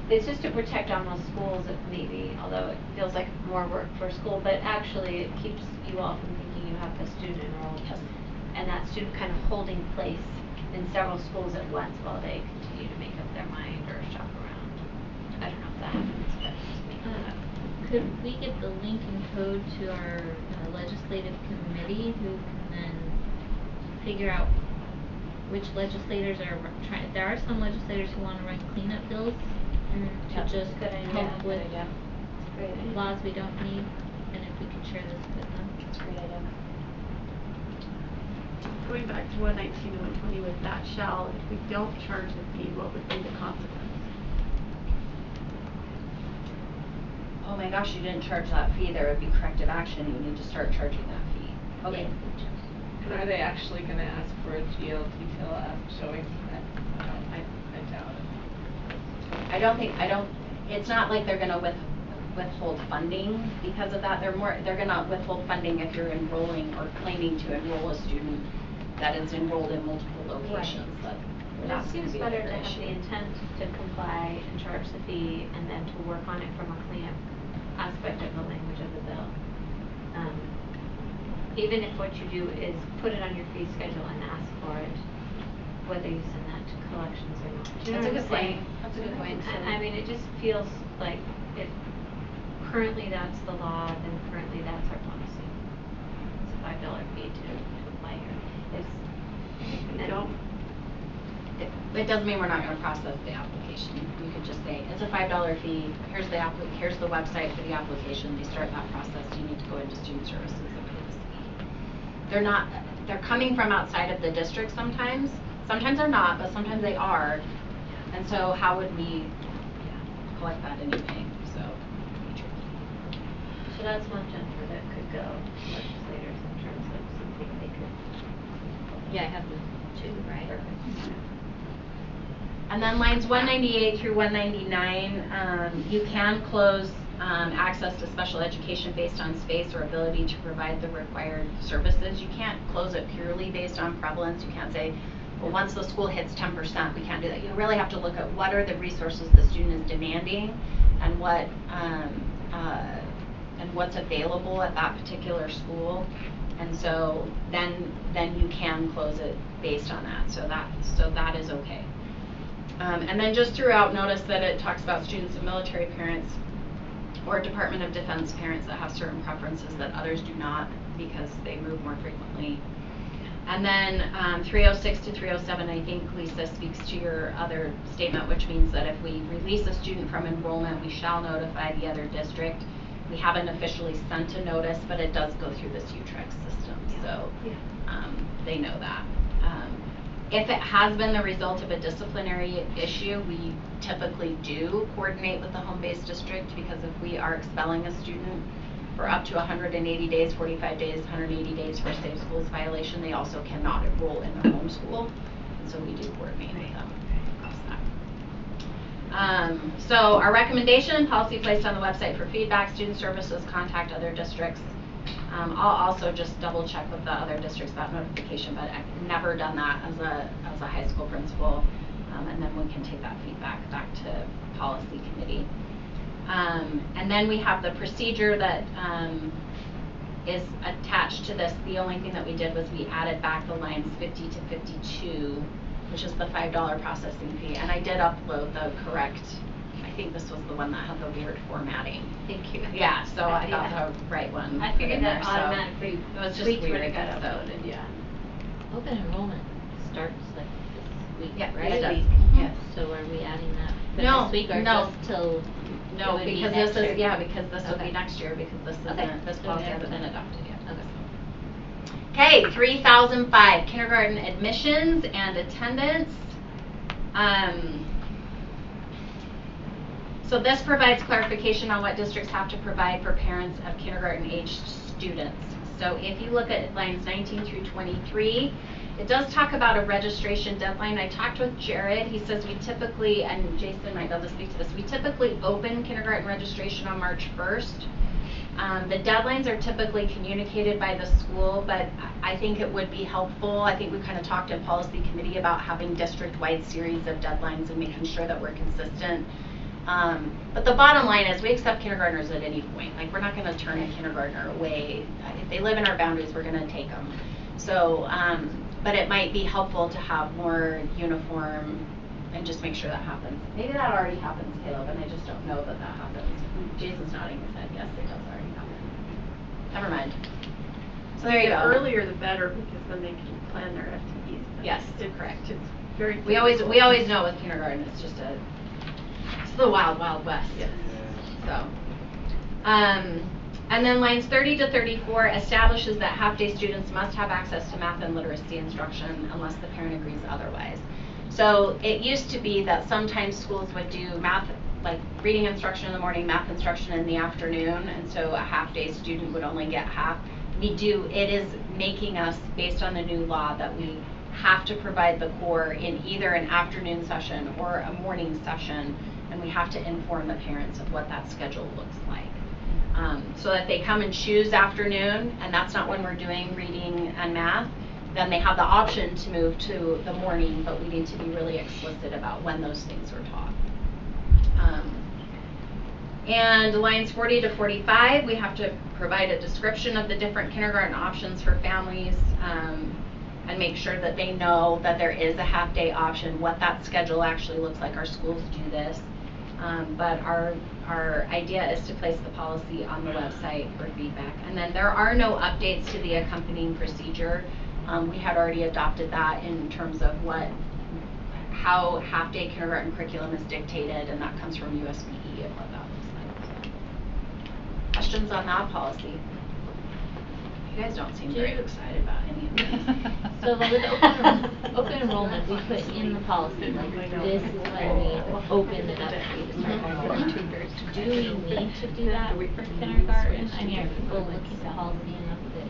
it's just to protect almost schools, maybe, although it feels like more work for school, but actually it keeps you all from thinking you have the student enrolled. And that student kind of holding place in several schools at once while they continue to make up their mind or shop around. I don't know if that happens, but just make that up. Could we get the link and code to our legislative committee who can then figure out which legislators are trying? There are some legislators who want to run cleanup bills to just help with laws we don't need, and if we could share this with them. That's a great idea. Going back to 119 and 120 with that shall, if we don't charge the fee, what would be the consequence? Oh my gosh, you didn't charge that fee, there would be corrective action, you need to start charging that fee. Okay. And are they actually going to ask for a GL detail showing that? I doubt it. It's not like they're going to withhold funding because of that. They're going to withhold funding if you're enrolling or claiming to enroll a student that is enrolled in multiple locations. Right. But it seems better to have the intent to comply and charge the fee and then to work on it from a cleanup aspect of the language of the bill. Even if what you do is put it on your fee schedule and ask for it, whether you send that to collections or not. Do you know what I'm saying? That's a good point. I mean, it just feels like if currently that's the law, then currently that's our policy. It's a $5 fee to apply here. it doesn't mean we're not going to process the application. You could just say, it's a $5 fee, here's the website for the application, they start that process, you need to go into student services and pay this fee. They're coming from outside of the district sometimes they're not, but sometimes they are, and so how would we collect that anyway, so it'd be tricky. So that's one Jennifer that could go legislators in terms of something they could. Yeah, I have the two, right? And then lines 198 through 199, you can close access to special education based on space or ability to provide the required services. You can't close it purely based on prevalence. You can't say, well, once the school hits 10%, we can't do that. You really have to look at what are the resources the student is demanding and what's available at that particular school. And so then you can close it based on that. So that is okay. And then just throughout, notice that it talks about students of military parents or Department of Defense parents that have certain preferences that others do not because they move more frequently. And then 306 to 307, I think, Lisa, speaks to your other statement, which means that if we release a student from enrollment, we shall notify the other district. We haven't officially sent a notice, but it does go through this UTREX system, so they know that. If it has been the result of a disciplinary issue, we typically do coordinate with the home-based district, because if we are expelling a student for up to 180 days, 45 days, 180 days for a safe schools violation, they also cannot enroll in their home school, and so we do coordinate with them across that. So our recommendation, policy placed on the website for feedback, student services, contact other districts. I'll also just double check with the other districts about notification, but I've never done that as a high school principal, and then we can take that feedback back to policy committee. And then we have the procedure that is attached to this. The only thing that we did was we added back the lines 50 to 52, which is the $5 processing fee, and I did upload the correct. I think this was the one that had the weird formatting. Thank you. Yeah, so I got the right one. I figured that automatically it was just tweaked weird, when it got so. uploaded, yeah. Open enrollment starts like this week, Yeah, right? it does. Mm-hmm. Yes. So are we adding that for No, this week or no. just till? No, it would be because next this is year? because this will Okay. be next year, because this Okay. isn't this So policy we hasn't been haven't- adopted yet. Okay. Okay, 3005 kindergarten admissions and attendance. So this provides clarification on what districts have to provide for parents of kindergarten aged students. So if you look at lines 19 through 23, it does talk about a registration deadline. I talked with Jared. He says we typically, and Jason might be able to speak to this, we typically open kindergarten registration on March 1st. The deadlines are typically communicated by the school, but I think it would be helpful. I think we kind of talked in policy committee about having district-wide series of deadlines and making sure that we're consistent. But the bottom line is we accept kindergartners at any point. Like, we're not going to turn a kindergartner away. If they live in our boundaries, we're going to take them. So, but it might be helpful to have more uniform and just make sure that happens. Maybe that already happens, Caleb, and I just don't know that that happens. Jason's nodding his head. Yes, it does already happen. Never mind. So there you go. The earlier the better, because then they can plan their FTEs. Yes, correct. It's very We always know with kindergarten it's just it's the wild west. Yes. So, and then lines 30 to 34 establishes that half-day students must have access to math and literacy instruction unless the parent agrees otherwise. So it used to be that sometimes schools would do math, like reading instruction in the morning, math instruction in the afternoon, and so a half-day student would only get half. It is making us, based on the new law, that we have to provide the core in either an afternoon session or a morning session, and we have to inform the parents of what that schedule looks like. So that they come and choose afternoon, and that's not when we're doing reading and math, then they have the option to move to the morning, but we need to be really explicit about when those things are taught. And lines 40 to 45, we have to provide a description of the different kindergarten options for families, and make sure that they know that there is a half-day option, what that schedule actually looks like. Our schools do this, but our idea is to place the policy on the website for feedback. And then there are no updates to the accompanying procedure. We had already adopted that in terms of what how half-day kindergarten curriculum is dictated, and that comes from USBE and what that looks like. So. Questions on that policy? You guys don't seem very excited about any of this. So with open enrollment, we put in the policy, like, this is when we open it up for you to start enrolling. Do we need to do that for kindergarten? I mean, are people looking at policy enough that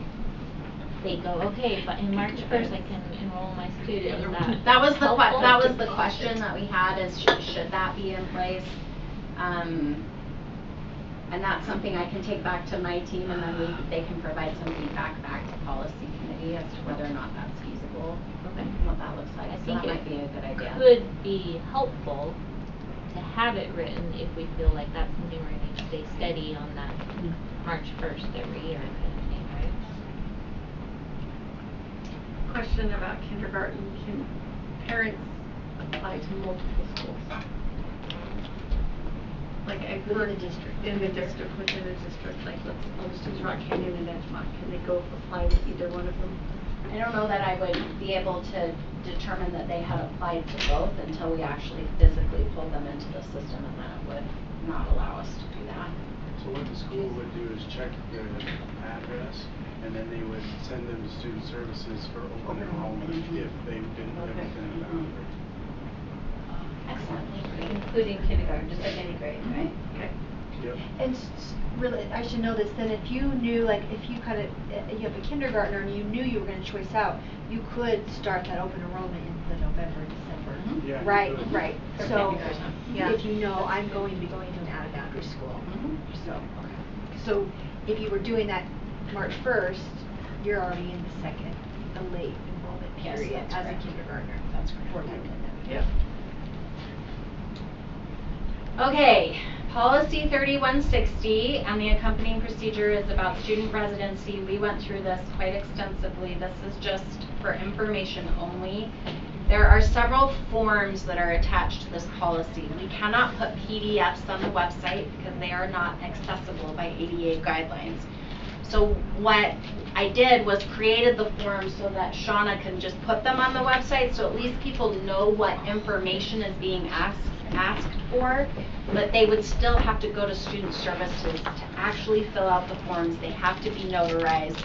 they go, okay, but in March 1st I can enroll my student? Is That was the helpful? that was the question that we had, is should that be in place? And that's something I can take back to my team, and then they can provide some feedback back to policy committee as to whether or not that's feasible, and what that looks like. I So think that might be a good idea. Could be helpful to have it written if we feel like that's something we're going to stay steady on that March 1st every year kind of thing, right? Question about kindergarten. Can parents apply to multiple schools? Like I've heard within the district, like I'll just use Rock Canyon and Edgemont. Can they go apply to either one of them? I don't know that I would be able to determine that they had applied to both until we actually physically pulled them into the system, and then it would not allow us to do that. So what the school would do is check the address, and then they would send them to student services for open enrollment if they didn't live within the boundary. Excellent. Including kindergarten, just like any grade, right? Okay. Yep. And really, I should know this, then if you knew, like, if you kind of, you have a kindergartner and you knew you were going to choice out, you could start that open enrollment in the November, December. Yeah, Right, good. right. For So, kindergarten. if you know, I'm going to be going to an out-of-boundary school. So if you were doing that March 1st, you're already in the late enrollment Yes, period that's as correct. a kindergartner. That's correct. For that kindergarten. Yep. Okay, policy 3160 and the accompanying procedure is about student residency. We went through this quite extensively. This is just for information only. There are several forms that are attached to this policy. We cannot put PDFs on the website because they are not accessible by ADA guidelines. So what I did was created the forms so that Shauna can just put them on the website, so at least people know what information is being asked for, but they would still have to go to student services to actually fill out the forms. They have to be notarized.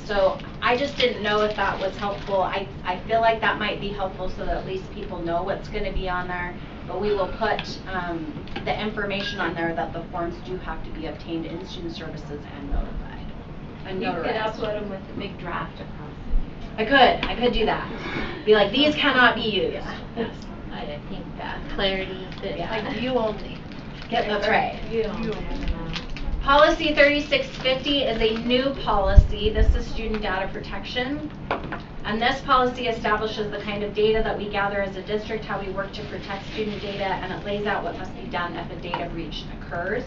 So I just didn't know if that was helpful. I feel like that might be helpful so that at least people know what's going to be on there, but we will put the information on there that the forms do have to be obtained in student services and notified. And You could notarized. upload them with a big draft across I could do that. Be like, these cannot be used. Yes. I think that clarity that Yeah. You only. Yep, that's right. you don't Policy 3650 is a new policy. This is student data protection. And this policy establishes the kind of data that we gather as a district, how we work to protect student data, and it lays out what must be done if a data breach occurs.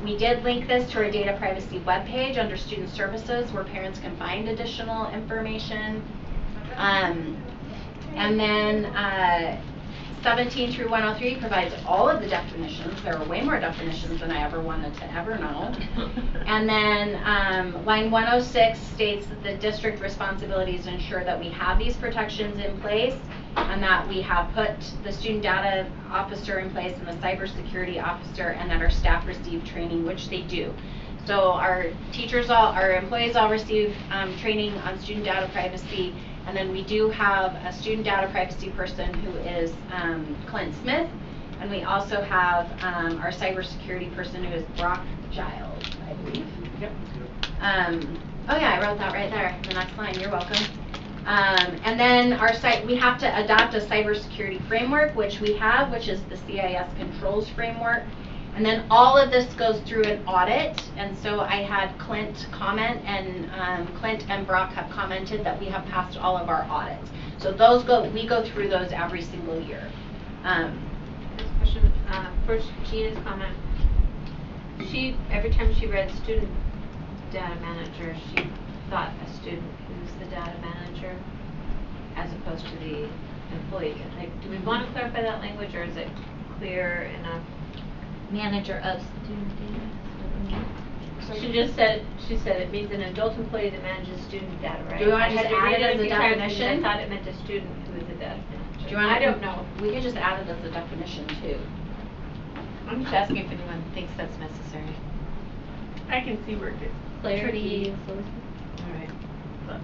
We did link this to our data privacy webpage under student services where parents can find additional information. And then 17 through 103 provides all of the definitions. There are way more definitions than I ever wanted to ever know. And then line 106 states that the district responsibility is to ensure that we have these protections in place and that we have put the student data officer in place and the cybersecurity officer, and that our staff receive training, which they do. So our employees all receive training on student data privacy. And then we do have a student data privacy person who is Clint Smith, and we also have our cybersecurity person who is Brock Giles, I believe. Yep. Oh yeah, I wrote that right there. The next line. You're welcome. And then we have to adopt a cybersecurity framework, which we have, which is the CIS controls framework. And then all of this goes through an audit, and so I had Clint comment, and Clint and Brock have commented that we have passed all of our audits. So we go through those every single year. Next question, first Gina's comment. Every time she read student data manager, she thought a student who's the data manager as opposed to the employee. Like, do we want to clarify that language, or is it clear enough? Manager of student data. She said it means an adult employee that manages student data, right? Do we want to I had just add read it as a a few times because definition? I thought it meant a student who is a data manager. you want? I don't know. We could just add it as a definition too. I'm just asking if anyone thinks that's necessary. I can see where it gets Clarity. tricky. Alright. But,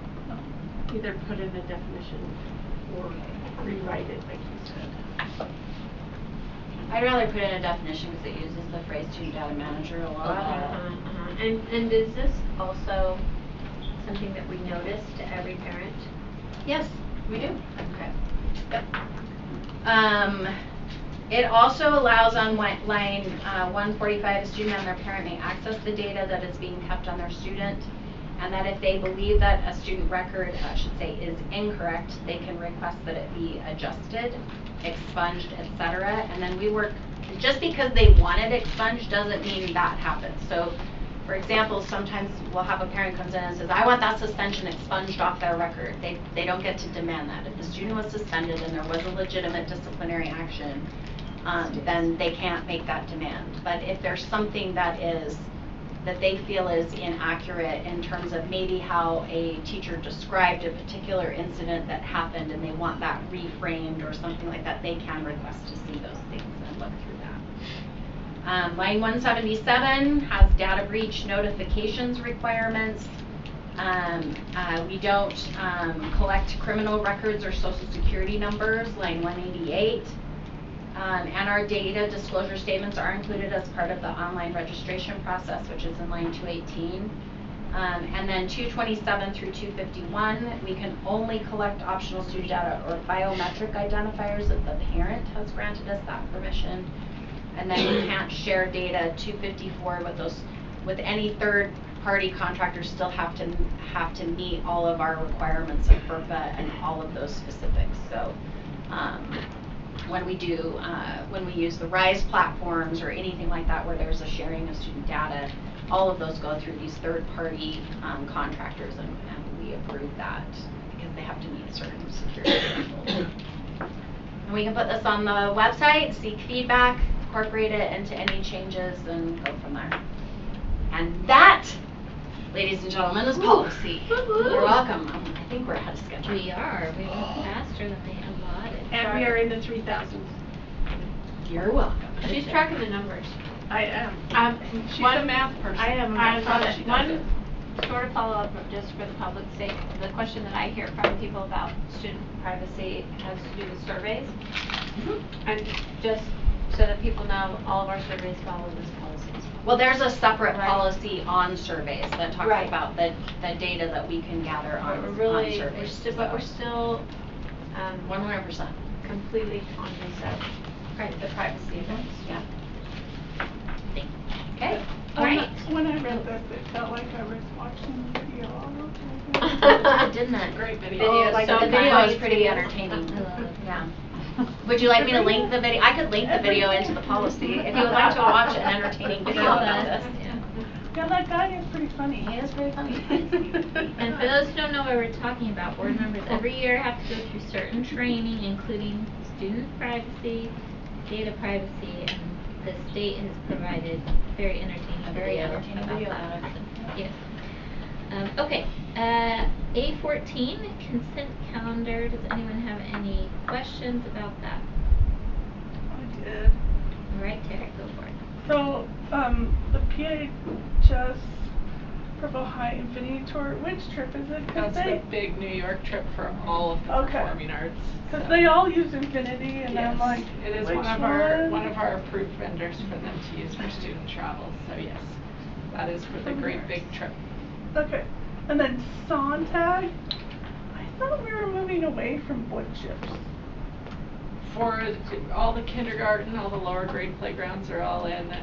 Either put in a definition or rewrite it like you said. I'd rather put in a definition because it uses the phrase student data manager a lot. And is this also something that we notice to every parent? Yes, we do. Okay. Yep. It also allows on line 145, a student and their parent may access the data that is being kept on their student, and that if they believe that a student record, I should say, is incorrect, they can request that it be adjusted, expunged, etc. And then we work, just because they want it expunged doesn't mean that happens. So, for example, sometimes we'll have a parent comes in and says, I want that suspension expunged off their record. They don't get to demand that. If the student was suspended and there was a legitimate disciplinary action, then they can't make that demand. But if there's something that they feel is inaccurate in terms of maybe how a teacher described a particular incident that happened and they want that reframed or something like that, they can request to see those things and look through that. Line 177 has data breach notifications requirements. We don't collect criminal records or social security numbers, line 188. And our data disclosure statements are included as part of the online registration process, which is in line 218. And then 227 through 251, we can only collect optional student data or biometric identifiers if the parent has granted us that permission. And then we can't share data. 254 with any third party contractors still have to meet all of our requirements of FERPA and all of those specifics. So when we use the RISE platforms or anything like that where there's a sharing of student data, all of those go through these third-party contractors, and we approve that because they have to meet certain security thresholds. And we can put this on the website, seek feedback, incorporate it into any changes, and go from there. And that, ladies and gentlemen, is policy. You're welcome. I think we're ahead of schedule. We are. We went faster than they allotted. And we are in the 3,000s. You're welcome. She's tracking the numbers. I am. She's a math person. I am a math person. One sort of follow-up, just for the public's sake, the question that I hear from people about student privacy has to do with surveys. And just so that people know, all of our surveys follow this policy. Well, there's a separate policy on surveys that talks about the data that we can gather on surveys. But we're still 100% completely conscious of the privacy of it. Yeah. Okay. Right. When I read this, it felt like I was watching the video all the time. Didn't it? Great video. The video is pretty entertaining. Yeah. Would you like me to link the video? I could link the video into the policy if you would like to watch an entertaining video about this. Yeah, that guy is pretty funny. He is pretty funny. And for those who don't know what we're talking about, board members every year have to go through certain training, including student privacy, data privacy, and the state has provided very entertaining video about that. Yes. Okay. A14, consent calendar. Does anyone have any questions about that? I did. All right, Terry, go for it. So, the PHS Purple High Infinity Tour, which trip is it? That's the big New York trip for all of the performing arts. Because they all use Infinity, and yes, I'm like, it is one of our approved vendors for them to use for student travel. So yes, that is for the great big trip. Okay, and then Sontag. I thought we were moving away from wood chips. For all the kindergarten, all the lower grade playgrounds are all in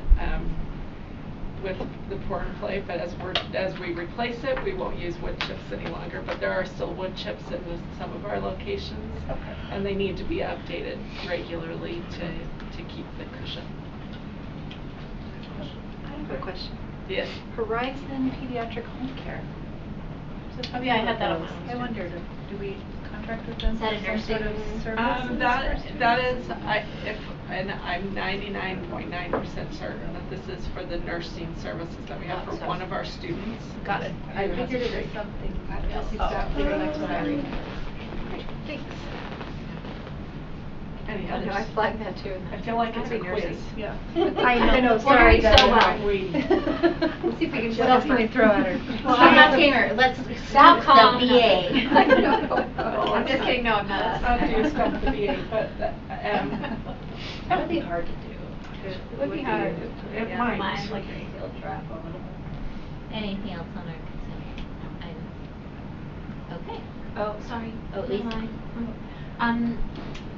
with the pour and play, but as we replace it, we won't use wood chips any longer. But there are still wood chips in some of our locations, and they need to be updated regularly to keep the cushion. I have a question. Yes. Horizon Pediatric Home Care. Oh yeah, I had that on my list. I wondered, do we contract with them? Is that a for nursing some sort of services? That is, and I'm 99.9% certain that this is for the nursing services that we have for one of our students. Got it. I figured it was something. That's exactly that's what I remember. Great, thanks. any I others. know, I flagged that too. I feel like it's a quiz. Yeah. I know, We're sorry, doing so Deborah. well. I'm waiting. Let's see if we can. What else can we throw at her? Well, I'm asking her, let's stop calm the down. BA. I know. I'm just kidding, no, I'm not. It's not to stop the BA, but, That would be hard to do. It would be hard. It Yeah, might. mine, like a field trap on it. Anything else on our consent item? Okay. Oh, sorry. Oh, Lisa.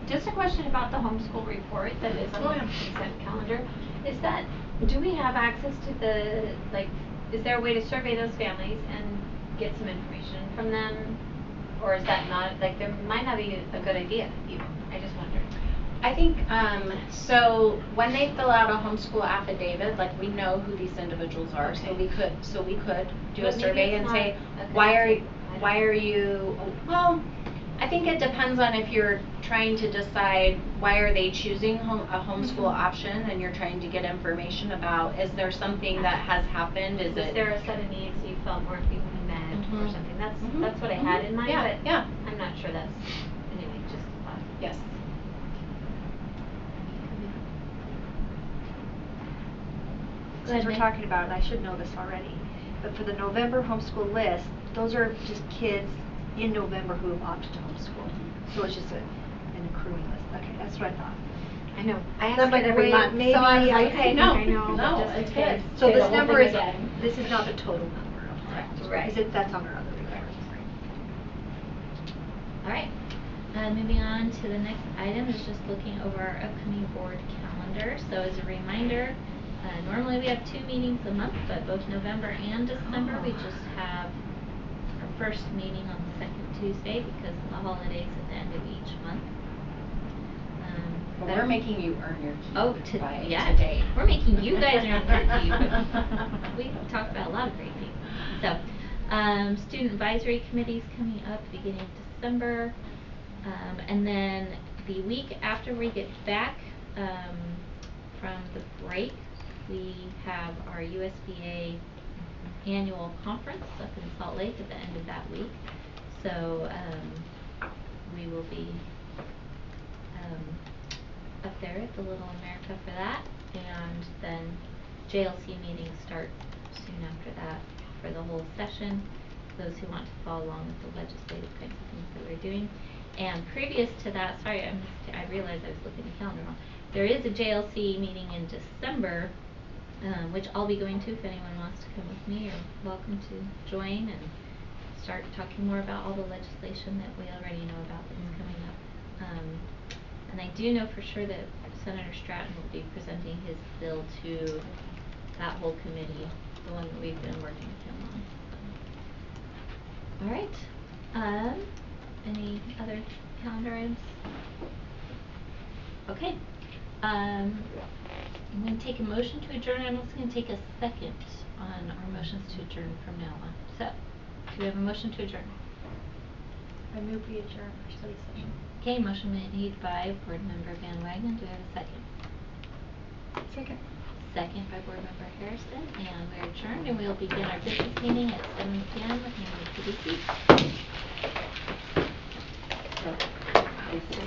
Just a question about the homeschool report that is on the consent calendar. Is that, do we have access to the, like, is there a way to survey those families and get some information from them? Or is that not, like, there might not be a good idea even, I just wondered. I think, so when they fill out a homeschool affidavit, like we know who these individuals are, so we could do a But maybe survey it's and not say, a good why idea. are you, well, I think it depends on if you're trying to decide why are they choosing a homeschool option and you're trying to get information about, is there something that has happened, is Was it? there a set of needs you felt weren't being met or Mhm. something? That's Mhm. that's what I had in mind, Yeah, but yeah. I'm not sure that's, anyway, just a thought. Yes. Since we're talking about it, I should know this already, but for the November homeschool list, those are just kids in November who have opted to homeschool. So it's just an accruing list. Okay, that's what I thought. I know. I ask Somebody it every wait, month, maybe so I was I like, think no, I know, No, just in it's case. good. So Say this the whole number thing is, again. this is not the total number, correct? Right. Is it, that's on our other reports. All right. Moving on to the next item is just looking over our upcoming board calendar. So as a reminder, normally we have 2 meetings a month, but both November and December we just have our first meeting on the second Tuesday because of the holidays at the end of each month. But we're making you earn your keep by yeah. today. We're making you guys earn your keep. We talked about a lot of great things. So, student advisory committees coming up beginning of December. And then the week after we get back from the break, we have our USBA annual conference up in Salt Lake at the end of that week. So we will be up there at the Little America for that, and then JLC meetings start soon after that for the whole session, those who want to follow along with the legislative kinds of things that we're doing. And previous to that, sorry, I realized I was looking at the calendar wrong. There is a JLC meeting in December, which I'll be going to if anyone wants to come with me, or welcome to join and start talking more about all the legislation that we already know about that's coming up. And I do know for sure that Senator Stratton will be presenting his bill to that whole committee, the one that we've been working with him on. All right. Any other calendar items? Okay. I'm going to take a motion to adjourn. I'm also going to take a second on our motions to adjourn from now on. So, do we have a motion to adjourn? I move we adjourn our study session. Okay, motion made by Board Member Van Wagenen. Do we have a second? Second. Second by Board Member Harrison. And we're adjourned, and we'll begin our business meeting at 7 p.m. in the PDC. So, I think